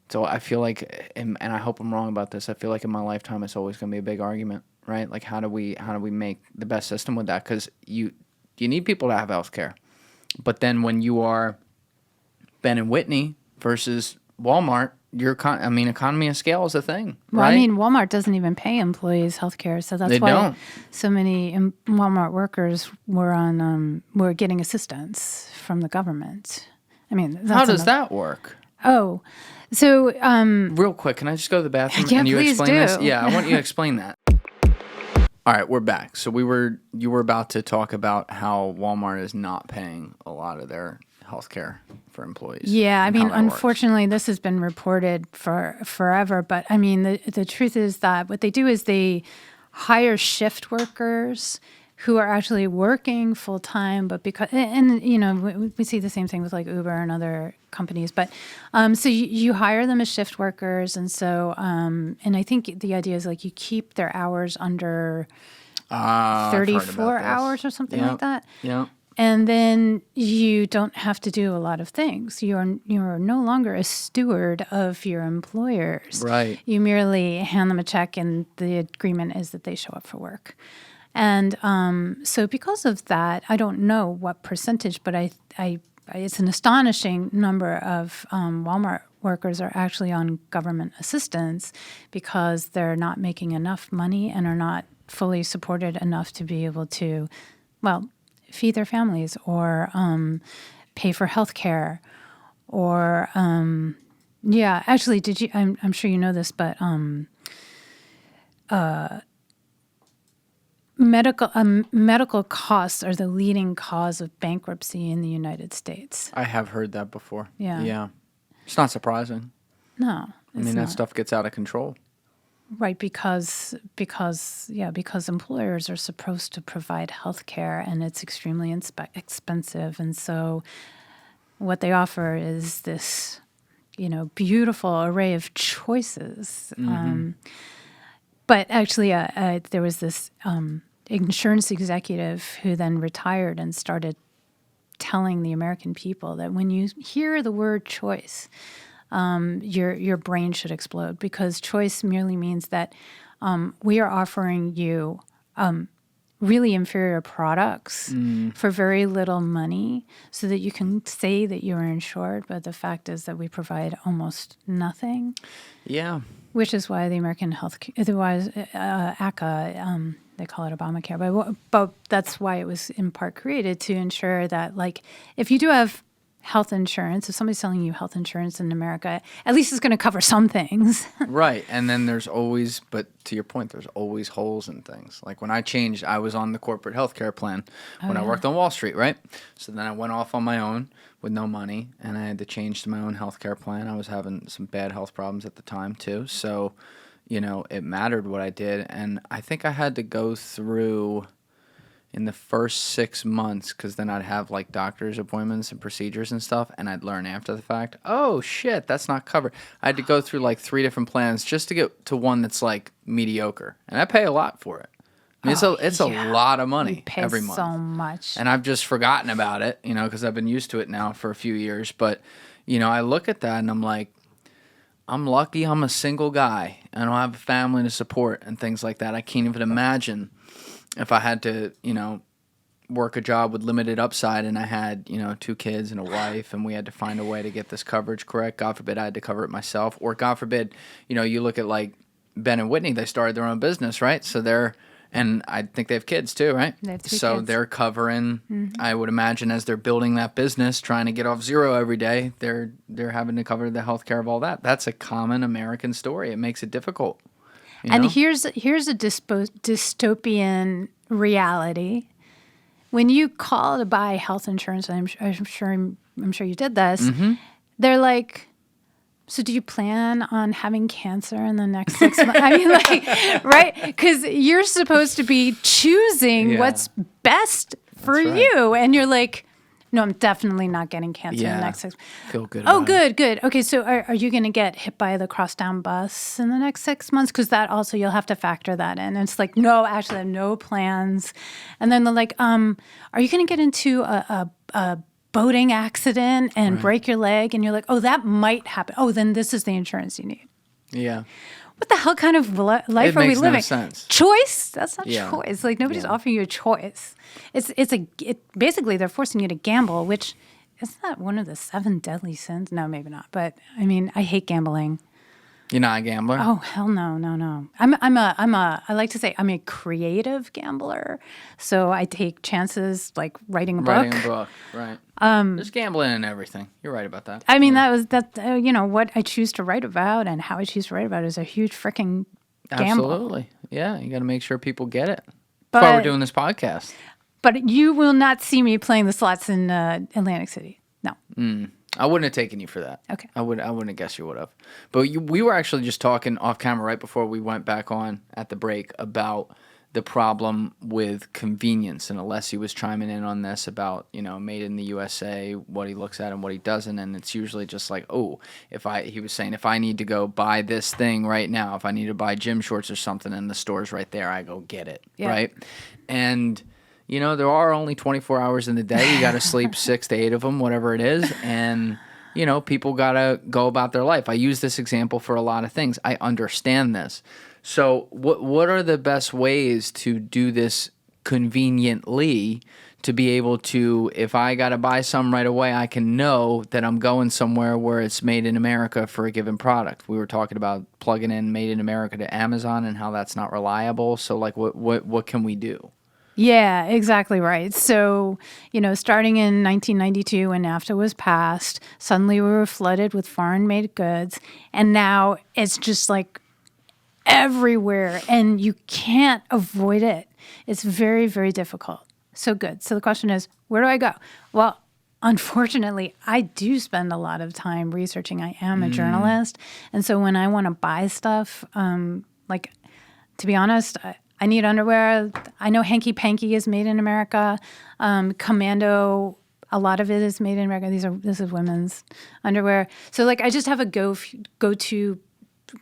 so I feel like, and I hope I'm wrong about this, I feel like in my lifetime it's always going to be a big argument, right? Like how do we make the best system with that? Because you need people to have health care. But then when you are Ben and Whitney versus Walmart, economy of scale is a thing, Well, right? I mean, Walmart doesn't even pay employees health care, so that's They why don't. so many Walmart workers were getting assistance from the government. I mean, How does that work? Oh, so Real quick, can I just go to the bathroom Yeah, and you please explain this? do. Yeah, I want you to explain that. All right, we're back. So you were about to talk about how Walmart is not paying a lot of their health care for employees. yeah, I and how mean, that works. unfortunately, this has been reported for forever. But I mean, the truth is that what they do is they hire shift workers who are actually working full time, but because we see the same thing with like Uber and other companies. But so you hire them as shift workers, and so and I think the idea is like you keep their hours under I've heard about 34 this. hours or something Yep. like that. Yeah. And then you don't have to do a lot of things. You're no longer a steward of your employers. Right. You merely hand them a check, and the agreement is that they show up for work. And so because of that, I don't know what percentage, but it's an astonishing number of Walmart workers are actually on government assistance because they're not making enough money and are not fully supported enough to be able to, feed their families or pay for health care or, actually, did you, I'm sure you know this, but medical costs are the leading cause of bankruptcy in the United States. I have heard that before. Yeah. Yeah. It's not surprising. No, I mean, that stuff gets out of control. right, because employers are supposed to provide health care, and it's extremely expensive. And so what they offer is this, beautiful array of choices. But actually, there was this insurance executive who then retired and started telling the American people that when you hear the word choice, your brain should explode, because choice merely means that we are offering you really inferior products for very little money so that you can say that you're insured, but the fact is that we provide almost nothing. Yeah. Which is why the American ACA, they call it Obamacare, but that's why it was in part created, to ensure that, like, if you do have health insurance, if somebody's selling you health insurance in America, at least it's going to cover some things. Right. And then there's always, but to your point, there's always holes in things. Like when I changed, I was on the corporate healthcare plan when I worked on Wall Street, right? So then I went off on my own with no money, and I had to change to my own healthcare plan. I was having some bad health problems at the time too. So, it mattered what I did. And I think I had to go through in the first 6 months, because then I'd have like doctor's appointments and procedures and stuff, and I'd learn after the fact, oh shit, that's not covered. I had to go through like 3 different plans just to get to one that's like mediocre, and I pay a lot for it. I mean, it's a lot of money You pay every month. so much. And I've just forgotten about it, because I've been used to it now for a few years. But, I look at that and I'm like, I'm lucky I'm a single guy. I don't have a family to support and things like that. I can't even imagine if I had to, work a job with limited upside and I had, 2 kids and a wife and we had to find a way to get this coverage correct. God forbid I had to cover it myself. Or God forbid, you look at like Ben and Whitney, they started their own business, right? So they're... And I think they have kids too, right? They have 3 so kids. They're covering, I would imagine, as they're building that business, trying to get off zero every day, they're having to cover the healthcare of all that. That's a common American story. It makes it difficult. And here's a dystopian reality. When you call to buy health insurance, I'm sure you did this. They're like, so do you plan on having cancer in the next 6 months? I mean, like, right? Because you're supposed to be choosing what's best for you. And you're like, no, I'm definitely not getting cancer in the next 6 months. Feel good Oh, about good. Okay, so are you going to get hit by the crosstown bus in the next 6 months? Because that also, you'll have to factor that in. And it's like, no, actually, I have no plans. And then they're like, are you going to get into a boating accident and break your leg? And you're like, oh, that might happen. Oh, then this is the insurance you need. Yeah. What the hell kind of life are we makes no living? sense. Choice? That's not choice. Like nobody's offering you a choice. Basically they're forcing you to gamble, which is not one of the 7 deadly sins. No, maybe not. But I mean, I hate gambling. You're not a gambler? Oh, hell no. I like to say I'm a creative gambler. So I take chances like writing a book. Writing a book, right. There's gambling in everything. You're right about that. I mean, what I choose to write about and how I choose to write about is a huge freaking gamble. Absolutely. Yeah, you got to make sure people get it. But, That's why we're doing this podcast. But you will not see me playing the slots in Atlantic City. No. I wouldn't have taken you for that. Okay. I wouldn't have guessed you would have. But we were actually just talking off camera right before we went back on at the break about the problem with convenience. And Alessi was chiming in on this about, made in the USA, what he looks at and what he doesn't. And it's usually just like, he was saying, if I need to go buy this thing right now, if I need to buy gym shorts or something and the store's right there, I go get it. Yeah. Right. And there are only 24 hours in the day. You got to sleep 6 to 8 of them, whatever it is. And, people got to go about their life. I use this example for a lot of things. I understand this. So what are the best ways to do this conveniently to be able to, if I got to buy some right away, I can know that I'm going somewhere where it's made in America for a given product. We were talking about plugging in made in America to Amazon and how that's not reliable. So like what can we do? Yeah, exactly right. So, starting in 1992 when NAFTA was passed, suddenly we were flooded with foreign-made goods, and now it's just like everywhere, and you can't avoid it. It's very, very difficult. So good. So the question is, where do I go? Well, unfortunately, I do spend a lot of time researching. I am a journalist, and so when I want to buy stuff, to be honest, I need underwear. I know Hanky Panky is made in America. Commando, a lot of it is made in America. This is women's underwear. So I just have a go-to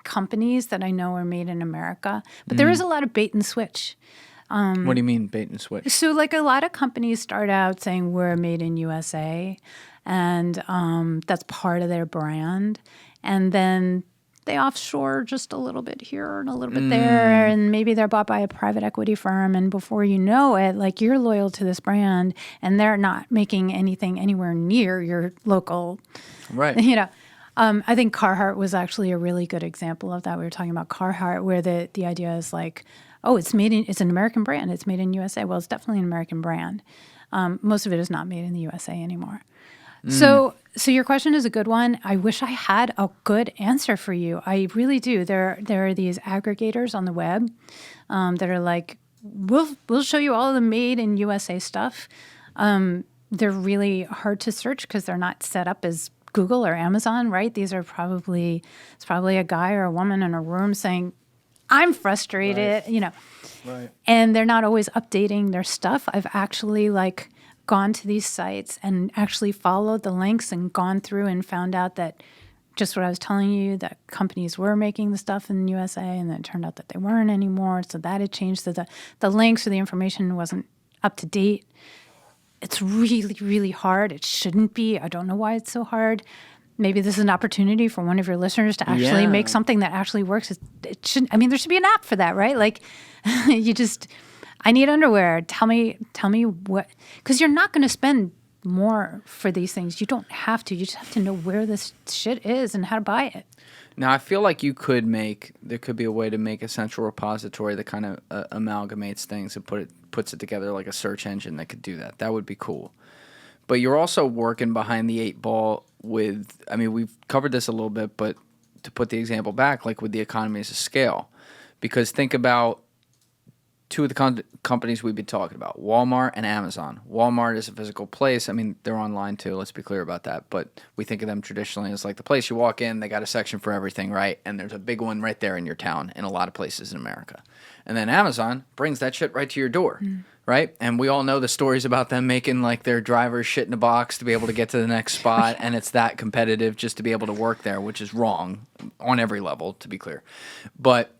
companies that I know are made in America. But there is a lot of bait and switch. What do you mean bait and switch? So a lot of companies start out saying we're made in USA, and that's part of their brand. And then they offshore just a little bit here and a little bit there, and maybe they're bought by a private equity firm, and before you know it, you're loyal to this brand, and they're not making anything anywhere near your local. Right. I think Carhartt was actually a really good example of that. We were talking about Carhartt, where the idea is it's an American brand. It's made in USA. Well, it's definitely an American brand. Most of it is not made in the USA anymore. So your question is a good one. I wish I had a good answer for you. I really do. There are these aggregators on the web that are like, we'll show you all the made in USA stuff. They're really hard to search because they're not set up as Google or Amazon, right? It's probably a guy or a woman in a room saying, I'm frustrated, Right. and they're not always updating their stuff. I've actually like gone to these sites and actually followed the links and gone through and found out that just what I was telling you, that companies were making the stuff in the USA, and then it turned out that they weren't anymore. So that had changed. So the links or the information wasn't up to date. It's really, really hard. It shouldn't be. I don't know why it's so hard. Maybe this is an opportunity for one of your listeners to actually make something that actually works. It shouldn't. I mean, there should be an app for that, right? Like, I need underwear. Tell me what, because you're not going to spend more for these things. You don't have to. You just have to know where this shit is and how to buy it. Now, I feel like there could be a way to make a central repository that kind of amalgamates things and puts it together like a search engine that could do that. That would be cool. But you're also working behind the 8 ball with, I mean, we've covered this a little bit, but to put the example back, like with the economies of scale. Because think about two of the companies we've been talking about, Walmart and Amazon. Walmart is a physical place. I mean, they're online too, let's be clear about that. But we think of them traditionally as like the place you walk in, they got a section for everything, right? And there's a big one right there in your town in a lot of places in America. And then Amazon brings that shit right to your door, right? And we all know the stories about them making like their drivers shit in a box to be able to get to the next spot. And it's that competitive just to be able to work there, which is wrong on every level, to be clear. But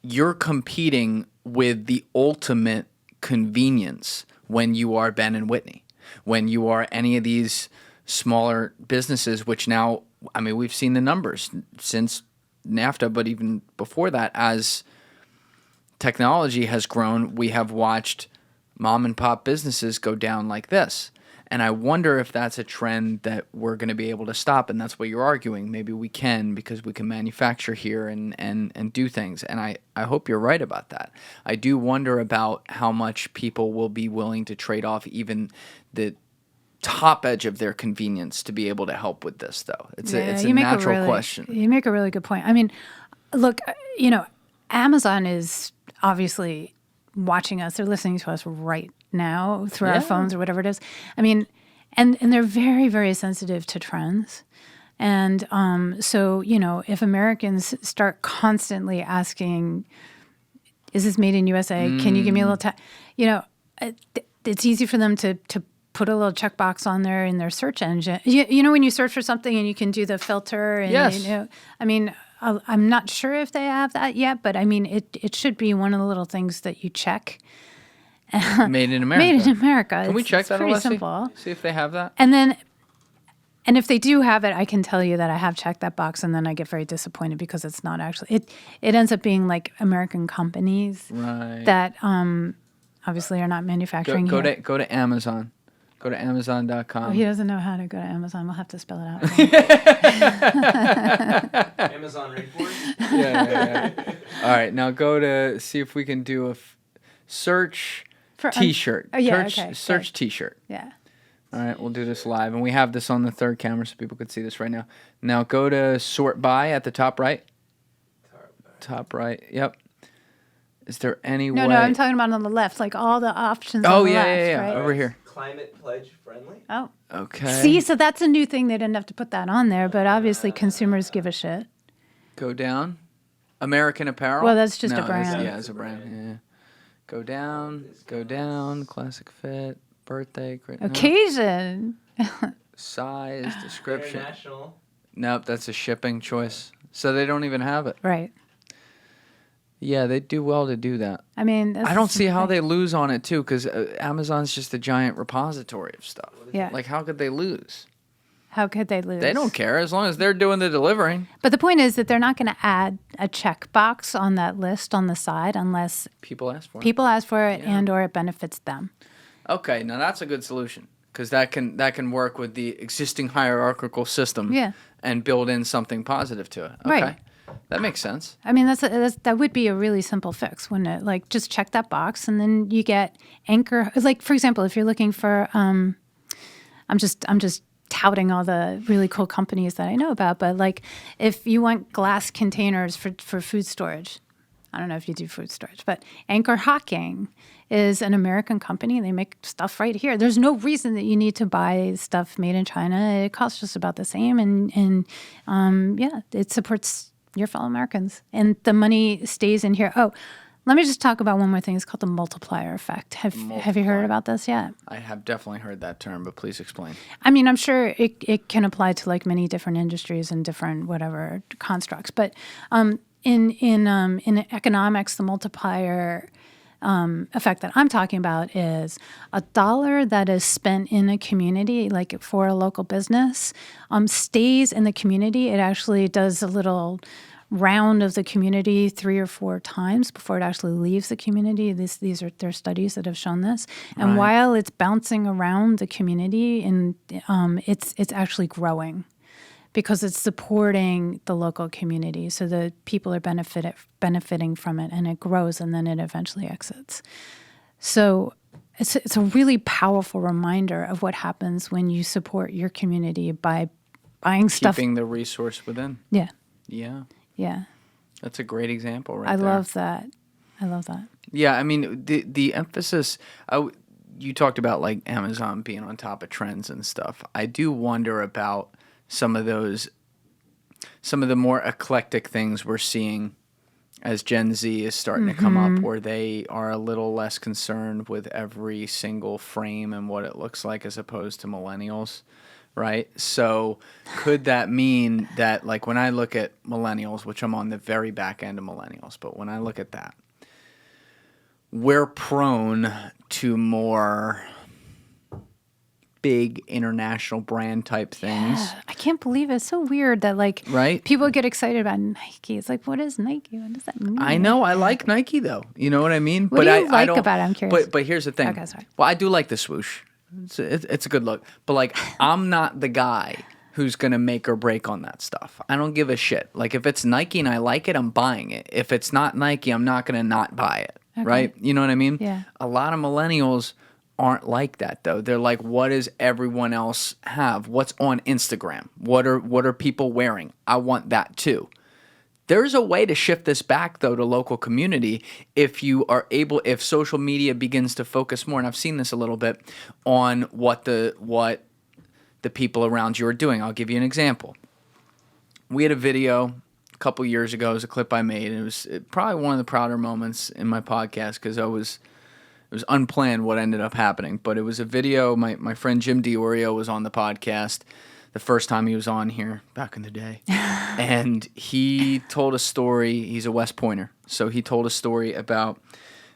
you're competing with the ultimate convenience when you are Ben and Whitney, when you are any of these smaller businesses, which now, I mean, we've seen the numbers since NAFTA, but even before that, as technology has grown, we have watched mom and pop businesses go down like this. And I wonder if that's a trend that we're going to be able to stop. And that's what you're arguing. Maybe we can, because we can manufacture here and do things. And I hope you're right about that. I do wonder about how much people will be willing to trade off even the top edge of their convenience to be able to help with this, though. It's a natural question. You make a really good point. I mean, look, Amazon is obviously watching us. They're listening to us right now through our phones or whatever it is. I mean, and they're very, very sensitive to trends. And so, if Americans start constantly asking, is this made in USA? Can you give me a little it's easy for them to put a little checkbox on there in their search engine. When you search for something and you can do the filter. And, I mean, I'm not sure if they have that yet, but I mean, it should be one of the little things that you check. Made in America. Made in America. Can we check that, pretty Alessi? Simple. See if they have that? And if they do have it, I can tell you that I have checked that box, and then I get very disappointed because it's not actually. It ends up being like American companies that obviously are not manufacturing here. Go to Amazon. Go to Amazon.com. Oh, he doesn't know how to go to Amazon. We'll have to spell it out. Amazon rainforest? Yeah. All right, now go to see if we can do a search For T-shirt. Search okay. T-shirt. Yeah. All right, we'll do this live. And we have this on the third camera so people could see this right now. Now go to sort by at the top right. Top right, yep. Is there any way? No, I'm talking about on the left, like all the options on the left. Right? Over here. Climate pledge friendly? Oh. Okay. See, so that's a new thing. They didn't have to put that on there, but obviously consumers give a shit. Go down. American Apparel? Well, that's just a brand. It's a brand, yeah. Go down, classic fit, birthday, great. Occasion. Size, description. International. Nope, that's a shipping choice. So they don't even have it. Right. Yeah, they do well to do that. I mean, I don't see how they lose on it, too, because Amazon's just a giant repository of stuff. Yeah. Like, how could they lose? How could they lose? They don't care as long as they're doing the delivering. But the point is that they're not going to add a checkbox on that list on the side unless people ask for it and or it benefits them. Okay, now that's a good solution because that can work with the existing hierarchical system and build in something positive to it. Okay. Right. That makes sense. I mean, that would be a really simple fix, wouldn't it? Like, just check that box, and then you get anchor. Like, for example, if you're looking for, I'm just touting all the really cool companies that I know about, but like, if you want glass containers for food storage, I don't know if you do food storage, but Anchor Hocking is an American company. They make stuff right here. There's no reason that you need to buy stuff made in China. It costs just about the same, and it supports your fellow Americans. And the money stays in here. Oh, let me just talk about one more thing. It's called the multiplier effect. Have you heard about this yet? I have definitely heard that term, but please explain. I mean, I'm sure it can apply to like many different industries and different whatever constructs. But in economics, the multiplier effect that I'm talking about is $1 that is spent in a community, like for a local business, stays in the community. It actually does a little round of the community 3 or 4 times before it actually leaves the community. There are studies that have shown this. And while it's bouncing around the community, and it's actually growing because it's supporting the local community. So the people are benefiting from it, and it grows, and then it eventually exits. So it's a really powerful reminder of what happens when you support your community by buying stuff. Keeping the resource within. Yeah. Yeah. Yeah. That's a great example right I there. love that. Yeah, I mean, the emphasis, you talked about like Amazon being on top of trends and stuff. I do wonder about some of the more eclectic things we're seeing as Gen Z is starting to come up, where they are a little less concerned with every single frame and what it looks like as opposed to millennials. Right? So could that mean that, like, when I look at millennials, which I'm on the very back end of millennials, but when I look at that, we're prone to more big international brand type things. Yeah, I can't believe it. It's so weird that, like, right? People get excited about Nike. It's like, what is Nike? What does that mean? I know. I like Nike, though. You know what I mean? What do you like about it? I'm curious. But here's the thing. Okay, sorry. Well, I do like the swoosh. It's a good look. But, like, I'm not the guy who's going to make or break on that stuff. I don't give a shit. Like, if it's Nike and I like it, I'm buying it. If it's not Nike, I'm not going to not buy it. Okay. Right? You know what I mean? Yeah. A lot of millennials aren't like that, though. They're like, what does everyone else have? What's on Instagram? What are people wearing? I want that, too. There's a way to shift this back, though, to local community if social media begins to focus more, and I've seen this a little bit, on what the people around you are doing. I'll give you an example. We had a video a couple years ago. It was a clip I made, and it was probably one of the prouder moments in my podcast because it was unplanned what ended up happening. But it was a video. My friend Jim Diorio was on the podcast the first time he was on here back in the day. And he told a story. He's a West Pointer. So he told a story about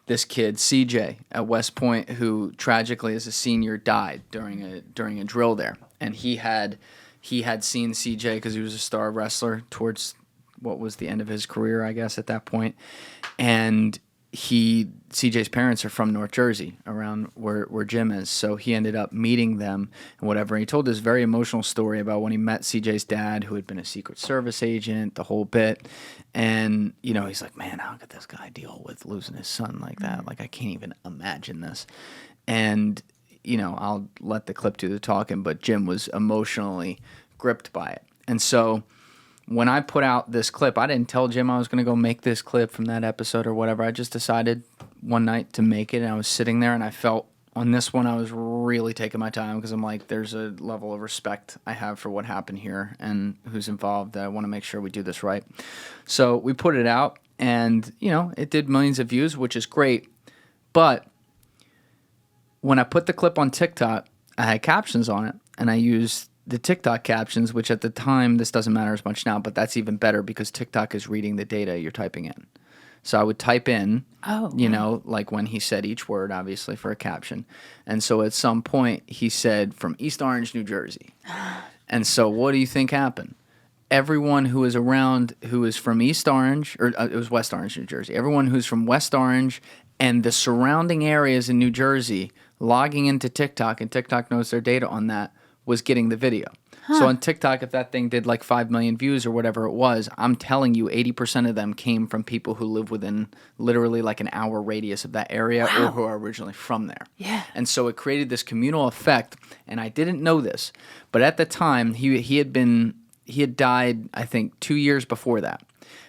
this kid, CJ, at West Point, who tragically as a senior died during a drill there. And he had seen CJ because he was a star wrestler towards what was the end of his career, I guess, at that point. And CJ's parents are from North Jersey, around where Jim is. So he ended up meeting them and whatever. And he told this very emotional story about when he met CJ's dad, who had been a Secret Service agent, the whole bit. And, he's like, man, how could this guy deal with losing his son like that? Like, I can't even imagine this. And, I'll let the clip do the talking, but Jim was emotionally gripped by it. And so when I put out this clip, I didn't tell Jim I was going to go make this clip from that episode or whatever. I just decided one night to make it, and I was sitting there, and I felt on this one I was really taking my time because I'm like, there's a level of respect I have for what happened here and who's involved. I want to make sure we do this right. So we put it out, and, it did millions of views, which is great. But when I put the clip on TikTok, I had captions on it, and I used the TikTok captions, which at the time, this doesn't matter as much now, but that's even better because TikTok is reading the data you're typing in. So I would type in, like when he said each word, obviously, for a caption. And so at some point, he said, from East Orange, New Jersey. And so what do you think happened? Everyone who is around who is from East Orange, or it was West Orange, New Jersey. Everyone who's from West Orange and the surrounding areas in New Jersey logging into TikTok, and TikTok knows their data on that, was getting the video. Huh. So on TikTok, if that thing did like 5 million views or whatever it was, I'm telling you 80% of them came from people who live within literally like an hour radius of that area. Wow. Or who are originally from there. Yeah. And so it created this communal effect, and I didn't know this, but at the time he had died, I think, 2 years before that.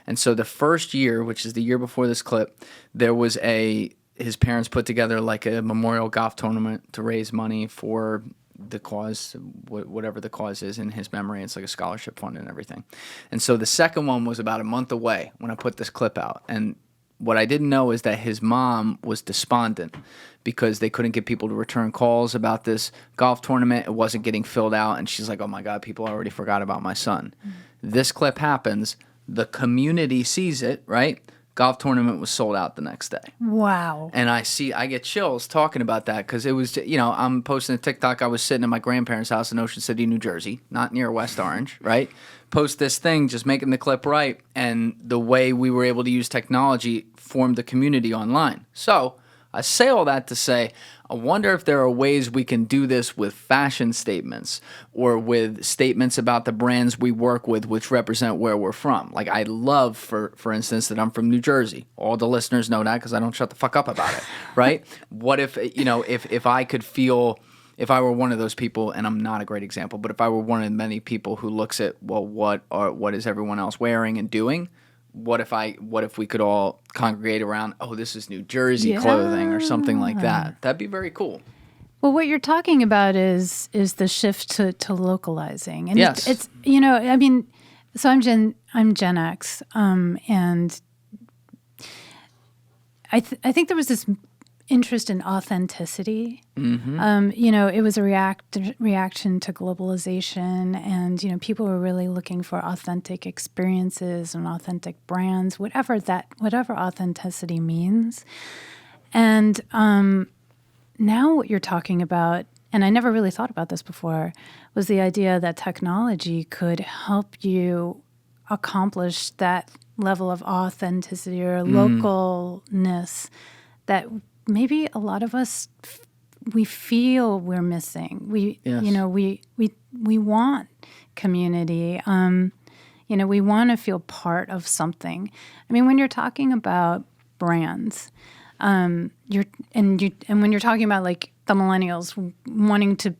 And so the first year, which is the year before this clip, there was his parents put together like a memorial golf tournament to raise money for the cause, whatever the cause is in his memory. It's like a scholarship fund and everything. And so the second one was about a month away when I put this clip out. And what I didn't know is that his mom was despondent because they couldn't get people to return calls about this golf tournament. It wasn't getting filled out. And she's like, oh my God, people already forgot about my son. This clip happens. The community sees it, right? Golf tournament was sold out the next day. Wow. And I get chills talking about that because it was, I'm posting a TikTok. I was sitting at my grandparents' house in Ocean City, New Jersey, not near West Orange, right? Post this thing, just making the clip right. And the way we were able to use technology formed a community online. So I say all that to say, I wonder if there are ways we can do this with fashion statements or with statements about the brands we work with which represent where we're from. Like I love, for instance, that I'm from New Jersey. All the listeners know that because I don't shut the fuck up about it, right? What if, if I could feel, if I were one of those people, and I'm not a great example, but if I were one of the many people who looks at, well, what is everyone else wearing and doing? What if we could all congregate around, oh, this is New Jersey clothing or something like that? That'd be very cool. Well, what you're talking about is the shift to localizing. And yes. It's so I'm Gen X, and I think there was this interest in authenticity. Mm-hmm. It was a reaction to globalization, and people were really looking for authentic experiences and authentic brands, whatever authenticity means. And now what you're talking about, and I never really thought about this before, was the idea that technology could help you accomplish that level of authenticity or localness that maybe a lot of us we feel we're missing. We want community. We want to feel part of something. I mean, when you're talking about brands, when you're talking about like the millennials wanting to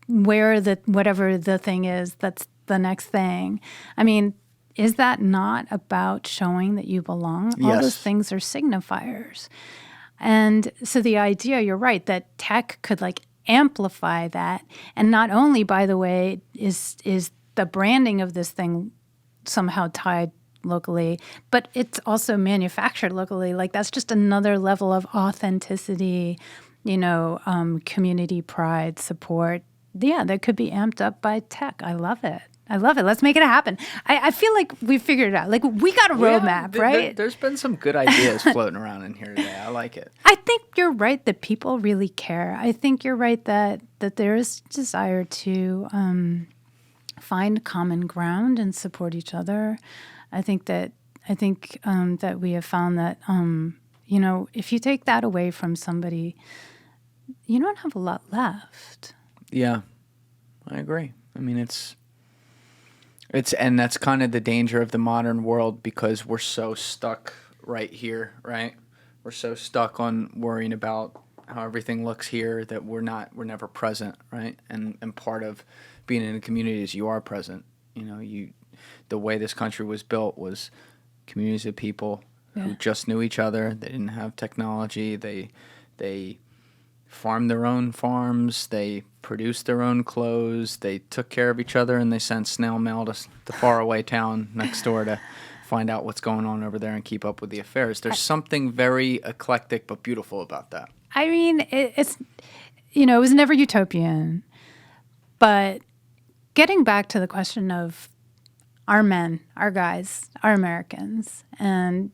wear whatever the thing is that's the next thing. I mean, is that not about showing that you belong? Yes. All those things are signifiers. And so the idea, you're right, that tech could like amplify that. And not only, by the way, is the branding of this thing somehow tied locally, but it's also manufactured locally. Like that's just another level of authenticity, community pride, support. Yeah, that could be amped up by tech. I love it. Let's make it happen. I feel like we figured it out. Like we got a roadmap, right? There's been some good ideas floating around in here today. I like it. I think you're right that people really care. I think you're right that there is desire to find common ground and support each other. I think that we have found that if you take that away from somebody, you don't have a lot left. Yeah, I agree. I mean, and that's kind of the danger of the modern world because we're so stuck right here, right? We're so stuck on worrying about how everything looks here that we're never present, right? And part of being in a community is you are present. The way this country was built was communities of people who just knew each other. They didn't have technology. They farmed their own farms. They produced their own clothes. They took care of each other, and they sent snail mail to the faraway town next door to find out what's going on over there and keep up with the affairs. There's something very eclectic but beautiful about that. I mean, it was never utopian, but getting back to the question of our men, our guys, our Americans, and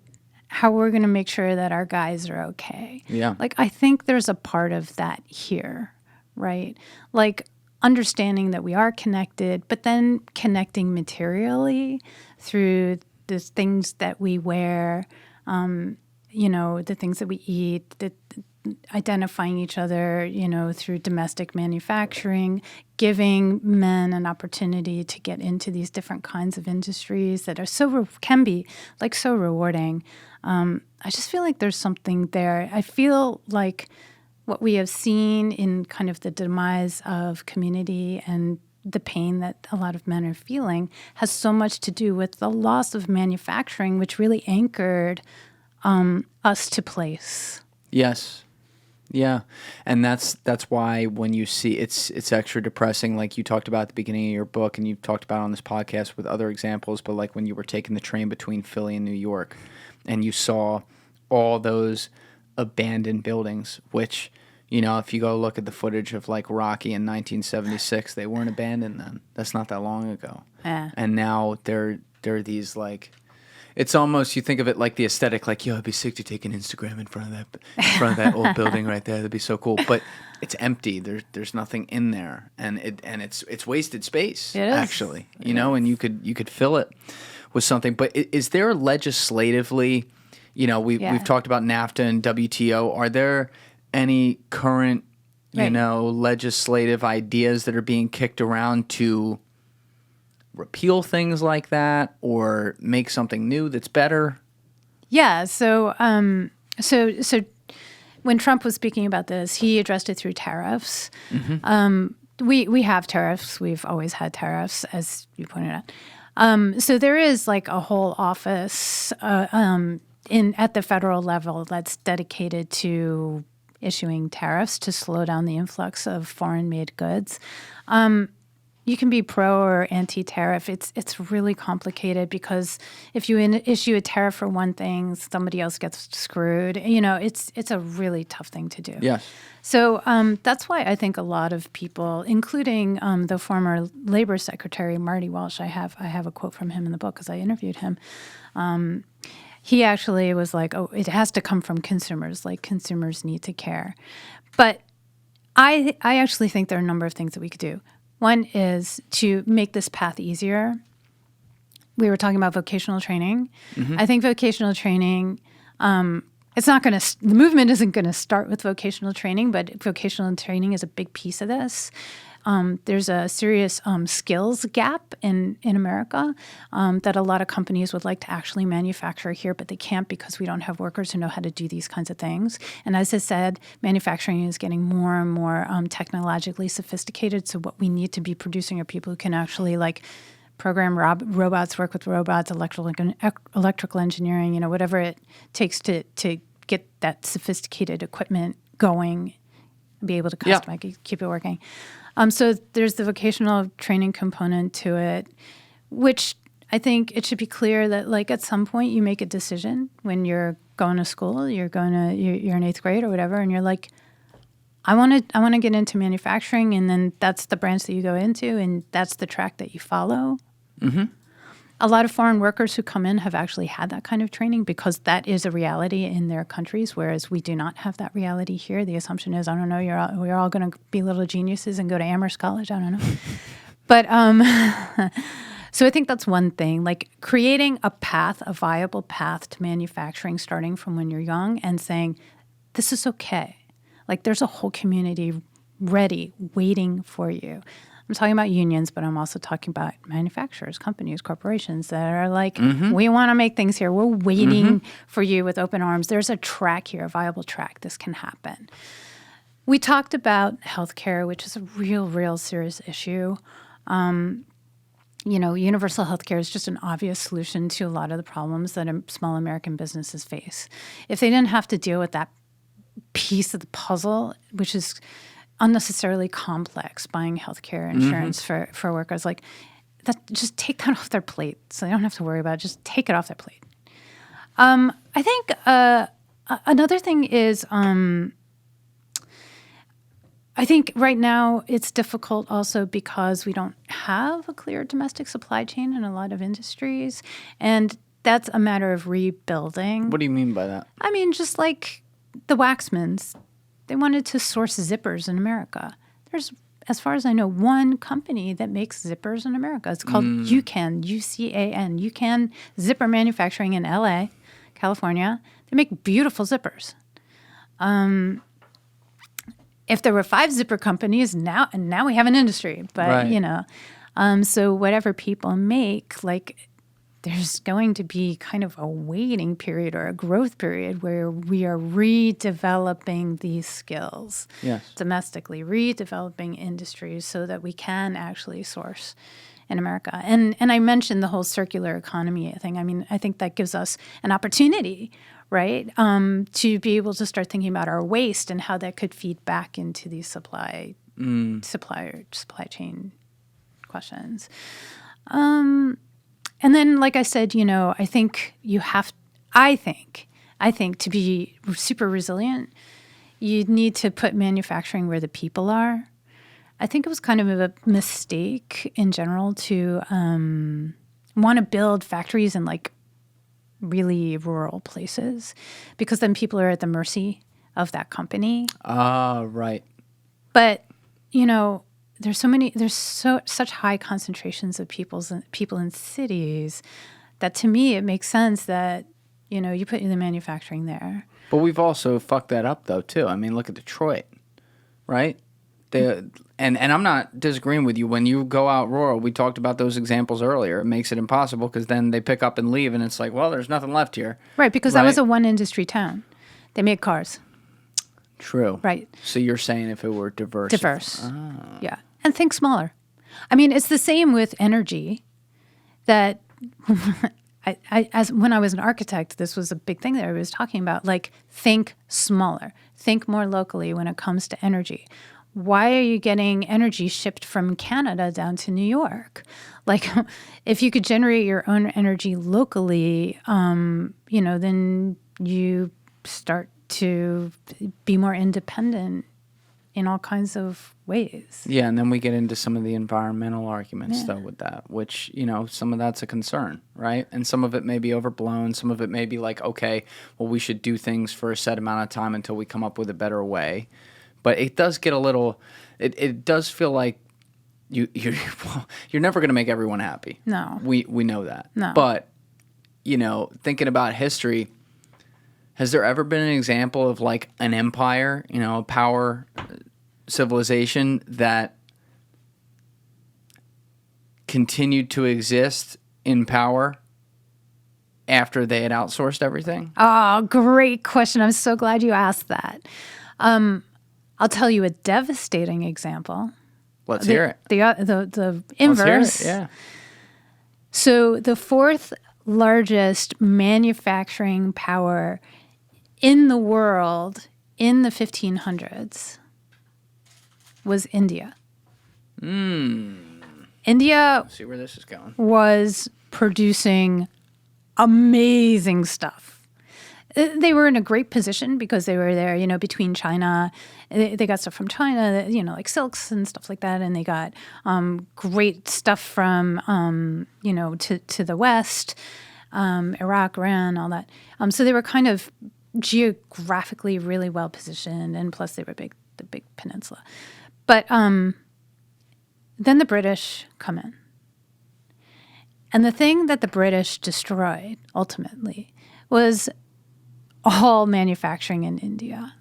how we're going to make sure that our guys are okay. Yeah. Like, I think there's a part of that here, right? Like, understanding that we are connected, but then connecting materially through the things that we wear, the things that we eat, identifying each other, through domestic manufacturing, giving men an opportunity to get into these different kinds of industries that are can be like so rewarding. I just feel like there's something there. I feel like what we have seen in kind of the demise of community and the pain that a lot of men are feeling has so much to do with the loss of manufacturing, which really anchored us to place. Yes. Yeah, and that's why when you see it's extra depressing, like you talked about at the beginning of your book, and you've talked about on this podcast with other examples. But like when you were taking the train between Philly and New York, and you saw all those abandoned buildings, which if you go look at the footage of like Rocky in 1976, they weren't abandoned then. That's not that long ago. Yeah. And now they're these like. It's almost, you think of it like the aesthetic, like, yo, it'd be sick to take an Instagram in front of that old building right there. That'd be so cool. But it's empty. There's nothing in there, and it's wasted space. It is. Actually, and you could fill it with something. But is there legislatively, we've talked about NAFTA and WTO. Are there any current, legislative ideas that are being kicked around to repeal things like that or make something new that's better? Yeah. So when Trump was speaking about this, he addressed it through tariffs. We have tariffs. We've always had tariffs, as you pointed out. So there is like a whole office at the federal level that's dedicated to issuing tariffs to slow down the influx of foreign-made goods. You can be pro or anti-tariff. It's really complicated because if you issue a tariff for one thing, somebody else gets screwed. It's a really tough thing to do. Yes. So that's why I think a lot of people, including the former Labor Secretary Marty Walsh, I have a quote from him in the book because I interviewed him. He actually was like, "Oh, it has to come from consumers. Like consumers need to care." But I actually think there are a number of things that we could do. One is to make this path easier. We were talking about vocational training. I think vocational training, the movement isn't going to start with vocational training, but vocational training is a big piece of this. There's a serious skills gap in America that a lot of companies would like to actually manufacture here, but they can't because we don't have workers who know how to do these kinds of things. And as I said, manufacturing is getting more and more technologically sophisticated. So what we need to be producing are people who can actually like program robots, work with robots, electrical engineering, whatever it takes to get that sophisticated equipment going, be able to customize, keep it working. So there's the vocational training component to it, which I think it should be clear that like at some point you make a decision when you're going to school, you're in eighth grade or whatever, and you're like, I want to get into manufacturing, and then that's the branch that you go into, and that's the track that you follow. A lot of foreign workers who come in have actually had that kind of training because that is a reality in their countries, whereas we do not have that reality here. The assumption is, I don't know, we're all going to be little geniuses and go to Amherst College. I don't know. But so I think that's one thing, like creating a viable path to manufacturing starting from when you're young and saying, this is okay. Like there's a whole community ready, waiting for you. I'm talking about unions, but I'm also talking about manufacturers, companies, corporations that are like, we want to make things here. We're waiting for you with open arms. There's a track here, a viable track. This can happen. We talked about healthcare, which is a real serious issue. Universal healthcare is just an obvious solution to a lot of the problems that small American businesses face. If they didn't have to deal with that piece of the puzzle, which is unnecessarily complex, buying healthcare insurance for workers, like that, just take that off their plate so they don't have to worry about it. Just take it off their plate. I think another thing is I think right now it's difficult also because we don't have a clear domestic supply chain in a lot of industries, and that's a matter of rebuilding. What do you mean by that? I mean, just like the Waxmans, they wanted to source zippers in America. There's, as far as I know, one company that makes zippers in America. It's called UCAN, UCAN, UCAN Zipper Manufacturing in LA, California. They make beautiful zippers. If there were 5 zipper companies, now we have an industry. But, right. So whatever people make, like, there's going to be kind of a waiting period or a growth period where we are redeveloping these skills domestically, redeveloping industries so that we can actually source in America. And I mentioned the whole circular economy thing. I mean, I think that gives us an opportunity right? To be able to start thinking about our waste and how that could feed back into these supply chain questions. And then, like I said, I think to be super resilient, you need to put manufacturing where the people are. I think it was kind of a mistake in general to want to build factories in like really rural places, because then people are at the mercy of that company. Right. But, there's such high concentrations of people in cities that to me it makes sense that, you put the manufacturing there. But we've also fucked that up though too. I mean, look at Detroit, right? And I'm not disagreeing with you. When you go out rural, we talked about those examples earlier. It makes it impossible because then they pick up and leave, and it's like, well, there's nothing left here. Right, because that was a one industry town. They made cars. True. Right. So you're saying if it were diverse. Yeah. And think smaller. I mean, it's the same with energy that as when I was an architect, this was a big thing that I was talking about. Like, think smaller. Think more locally when it comes to energy. Why are you getting energy shipped from Canada down to New York? Like, if you could generate your own energy locally, then you start to be more independent in all kinds of ways. Yeah, and then we get into some of the environmental arguments, though, with that, which, some of that's a concern, right? And some of it may be overblown. Some of it may be like, okay, well, we should do things for a set amount of time until we come up with a better way. But it does get a little, it does feel like you're never going to make everyone happy. No. We know that. No. But, thinking about history, has there ever been an example of like an empire, a power civilization that continued to exist in power after they had outsourced everything? Oh, great question. I'm so glad you asked that. I'll tell you a devastating example. Let's hear it. The inverse. Let's hear it. Yeah. So the fourth largest manufacturing power in the world in the 1500s was India. India See where this is going. was producing amazing stuff. They were in a great position because they were there, between China. They got stuff from China, like silks and stuff like that. And they got great stuff from, to the West, Iraq, Iran, all that. So they were kind of geographically really well positioned. And plus they were the big peninsula. But then the British come in. And the thing that the British destroyed, ultimately, was all manufacturing in India.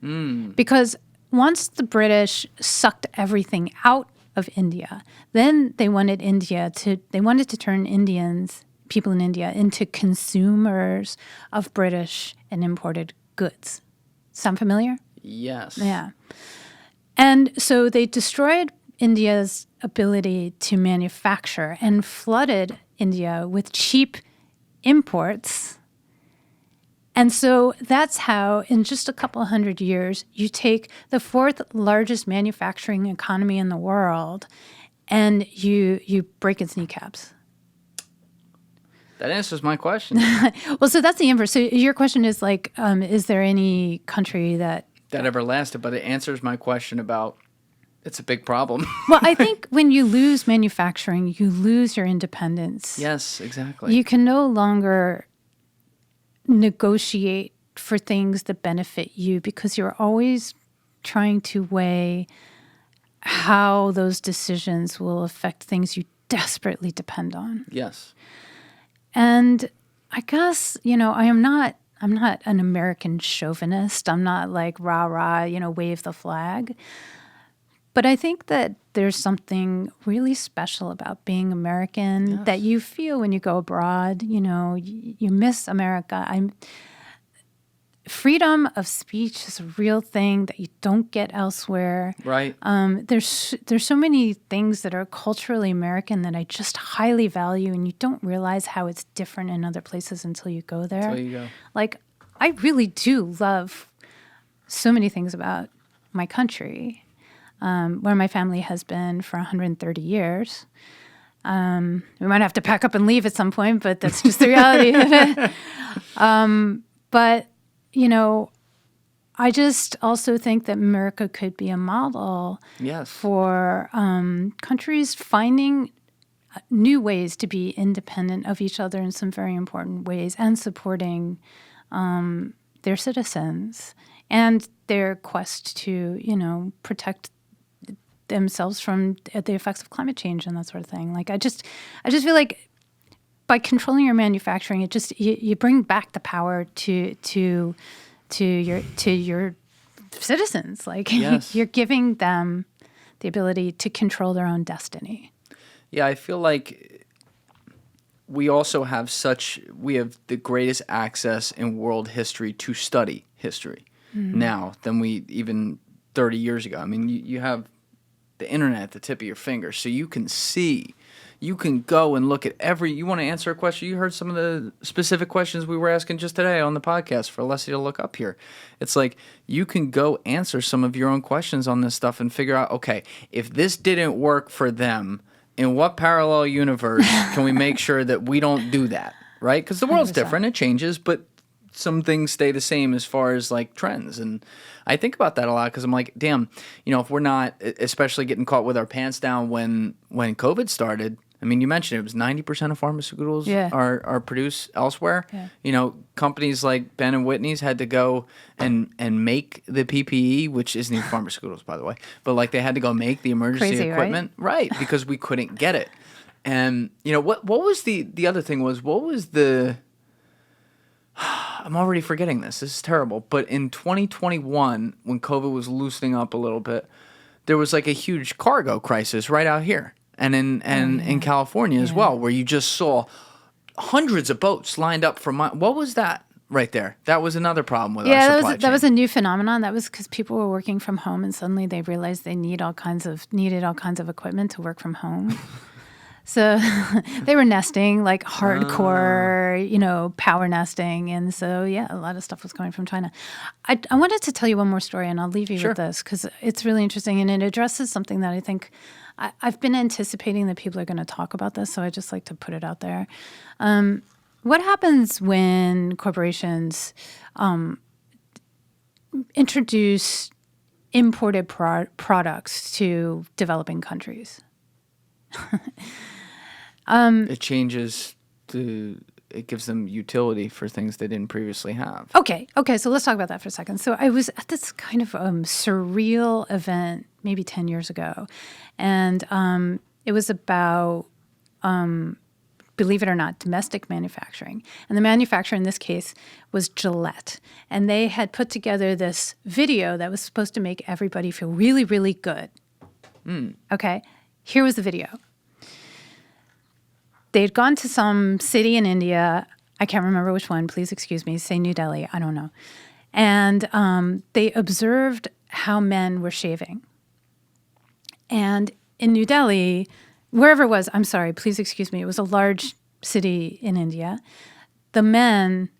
Because once the British sucked everything out of India, then they wanted to turn people in India into consumers of British and imported goods. Sound familiar? Yes. Yeah. And so they destroyed India's ability to manufacture and flooded India with cheap imports. And so that's how, in just a couple hundred years, you take the fourth largest manufacturing economy in the world and you break its kneecaps. That answers my question. Well, so that's the inverse. So your question is like, is there any country that ever lasted? But it answers my question about it's a big problem. Well, I think when you lose manufacturing, you lose your independence. Yes, exactly. You can no longer negotiate for things that benefit you because you're always trying to weigh how those decisions will affect things you desperately depend on. Yes. And I guess, I'm not an American chauvinist. I'm not like rah, wave the flag. But I think that there's something really special about being American that you feel when you go abroad. You miss America. freedom of speech is a real thing that you don't get elsewhere. Right. There's so many things that are culturally American that I just highly value, and you don't realize how it's different in other places until you go there. Until you go. Like, I really do love so many things about my country, where my family has been for 130 years. We might have to pack up and leave at some point, but that's just the reality of it. But, you know, I just also think that America could be a model for countries finding new ways to be independent of each other in some very important ways and supporting their citizens and their quest to, you know, protect themselves from the effects of climate change and that sort of thing. Like, I just feel like by controlling your manufacturing, it just you bring back the power to your citizens. Like, you're giving them the ability to control their own destiny. Yeah, I feel like we also have the greatest access in world history to study history now than we even 30 years ago. I mean, you have the internet at the tip of your finger, so you can see. You can go and look at you want to answer a question. You heard some of the specific questions we were asking just today on the podcast for Leslie to look up here. It's like you can go answer some of your own questions on this stuff and figure out, okay, if this didn't work for them, in what parallel universe can we make sure that we don't do that, right? Because the world's 100%. different. It changes, but some things stay the same as far as like trends. And I think about that a lot because I'm like, damn, you know, if we're not, especially getting caught with our pants down when COVID started. I mean, you mentioned it was 90% of pharmaceuticals are produced elsewhere. Yeah. You know, companies like Ben and Whitney's had to go and make the PPE, which isn't even pharmaceuticals, by the way, but like they had to go make the emergency equipment, right? Because we couldn't get it. And you know what was the other thing was what was the I'm already forgetting this. This is terrible. But in 2021, when COVID was loosening up a little bit, there was like a huge cargo crisis right out here. And in California as well, where you just saw hundreds of boats lined up for months. What was that right there? That was another problem with our supply chain. That was a new phenomenon. That was because people were working from home, and suddenly they realized they needed all kinds of equipment to work from home. So they were nesting, like hardcore, you know, power nesting. And so, yeah, a lot of stuff was coming from China. I wanted to tell you one more story, and I'll leave you with this because it's really interesting, and it addresses something that I think I've been anticipating that people are going to talk about this, so I just like to put it out there. What happens when corporations introduce imported products to developing countries? It changes it gives them utility for things they didn't previously have. Okay, so let's talk about that for a second. So I was at this kind of surreal event maybe 10 years ago, and it was about, believe it or not, domestic manufacturing. And the manufacturer in this case was Gillette. And they had put together this video that was supposed to make everybody feel really, really good. Okay, here was the video. They'd gone to some city in India. I can't remember which one. Please excuse me. Say New Delhi. I don't know. And they observed how men were shaving. And in New Delhi, wherever it was, I'm sorry, please excuse me. It was a large city in India. The men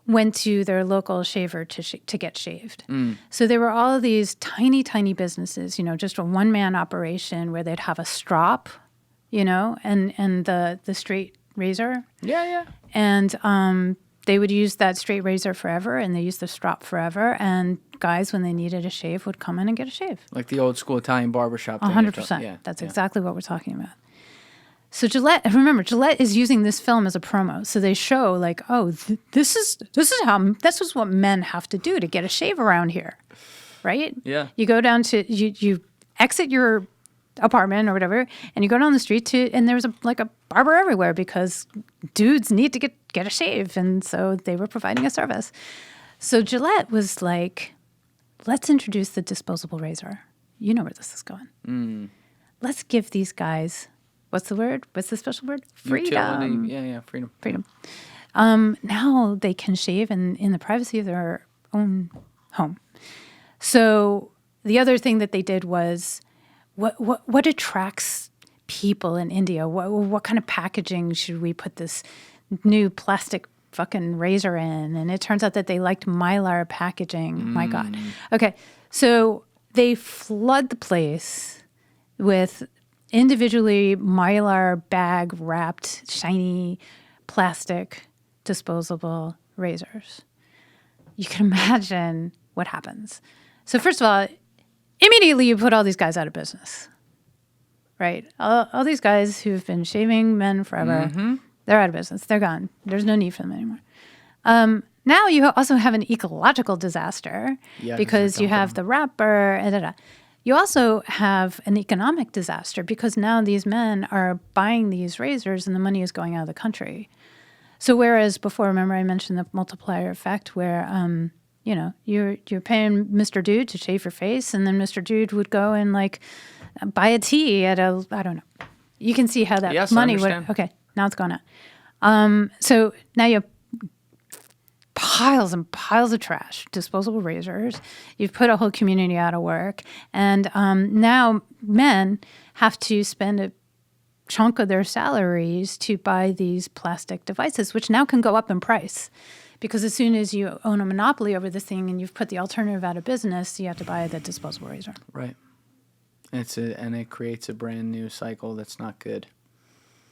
went to their local shaver to get shaved. So there were all of these tiny, tiny businesses, you know, just a one-man operation where they'd have a strop, you know, and the straight razor. Yeah. And they would use that straight razor forever, and they used the strop forever. And guys, when they needed a shave, would come in and get a shave. Like the old school Italian barbershop. 100%. Yeah. That's exactly what we're talking about. So Gillette is using this film as a promo. So they show like, oh, this is what men have to do to get a shave around here, right? Yeah. You go down to you exit your apartment or whatever, and you go down the street and there's a barber everywhere because dudes need to get a shave, and so they were providing a service. So Gillette was like, let's introduce the disposable razor. You know where this is going. Let's give these guys. What's the word? What's the special word? Freedom. Utility. Yeah, freedom. Now they can shave in the privacy of their own home. So the other thing that they did was, what attracts people in India? What kind of packaging should we put this new plastic fucking razor in? And it turns out that they liked mylar packaging. My God. Okay, so they flood the place with individually mylar bag wrapped shiny plastic disposable razors. You can imagine what happens. So first of all, immediately you put all these guys out of business, right? All these guys who've been shaving men forever, they're out of business. They're gone. There's no need for them anymore. Now you also have an ecological disaster because you have the wrapper. You also have an economic disaster because now these men are buying these razors and the money is going out of the country. So whereas before, remember I mentioned the multiplier effect where, you're paying Mr. Dude to shave your face and then Mr. Dude would go and like buy a tea at I don't know. You can see how that money would, okay, now it's gone out. So now you have piles and piles of trash, disposable razors. You've put a whole community out of work. And now men have to spend a chunk of their salaries to buy these plastic devices, which now can go up in price. Because as soon as you own a monopoly over this thing and you've put the alternative out of business, you have to buy the disposable razor. Right. And it creates a brand new cycle that's not good.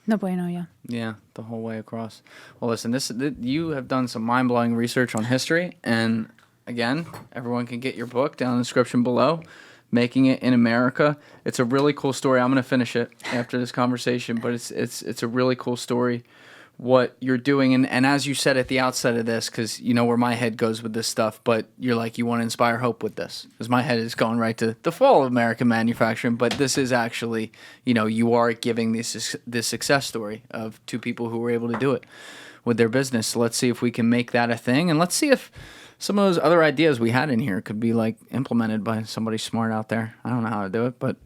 No bueno, yeah. Yeah, the whole way across. Well, listen, you have done some mind-blowing research on history, and again, everyone can get your book down in the description below, Making It in America. It's a really cool story. I'm going to finish it after this conversation, but it's a really cool story, what you're doing. And as you said at the outset of this, because you know where my head goes with this stuff, but you're like, you want to inspire hope with this. Because my head is going right to the fall of American manufacturing, but this is actually, you are giving this success story of two people who were able to do it with their business. So let's see if we can make that a thing. And let's see if some of those other ideas we had in here could be like implemented by somebody smart out there. I don't know how to do it, but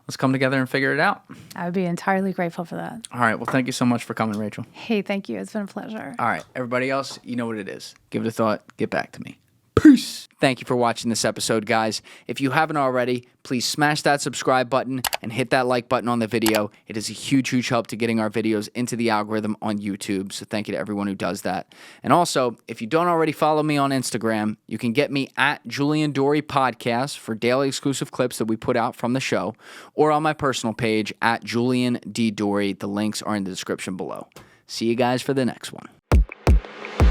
let's come together and figure it out. I would be entirely grateful for that. All right. Well, thank you so much for coming, Rachel. Hey, thank you. It's been a pleasure. All right. Everybody else, you know what it is. Give it a thought. Get back to me. Peace. Thank you for watching this episode, guys. If you haven't already, please smash that subscribe button and hit that like button on the video. It is a huge, huge help to getting our videos into the algorithm on YouTube. So thank you to everyone who does that. And also, if you don't already follow me on Instagram, you can get me at Julian Dorey Podcast for daily exclusive clips that we put out from the show, or on my personal page at Julian D. Dorey. The links are in the description below. See you guys for the next one.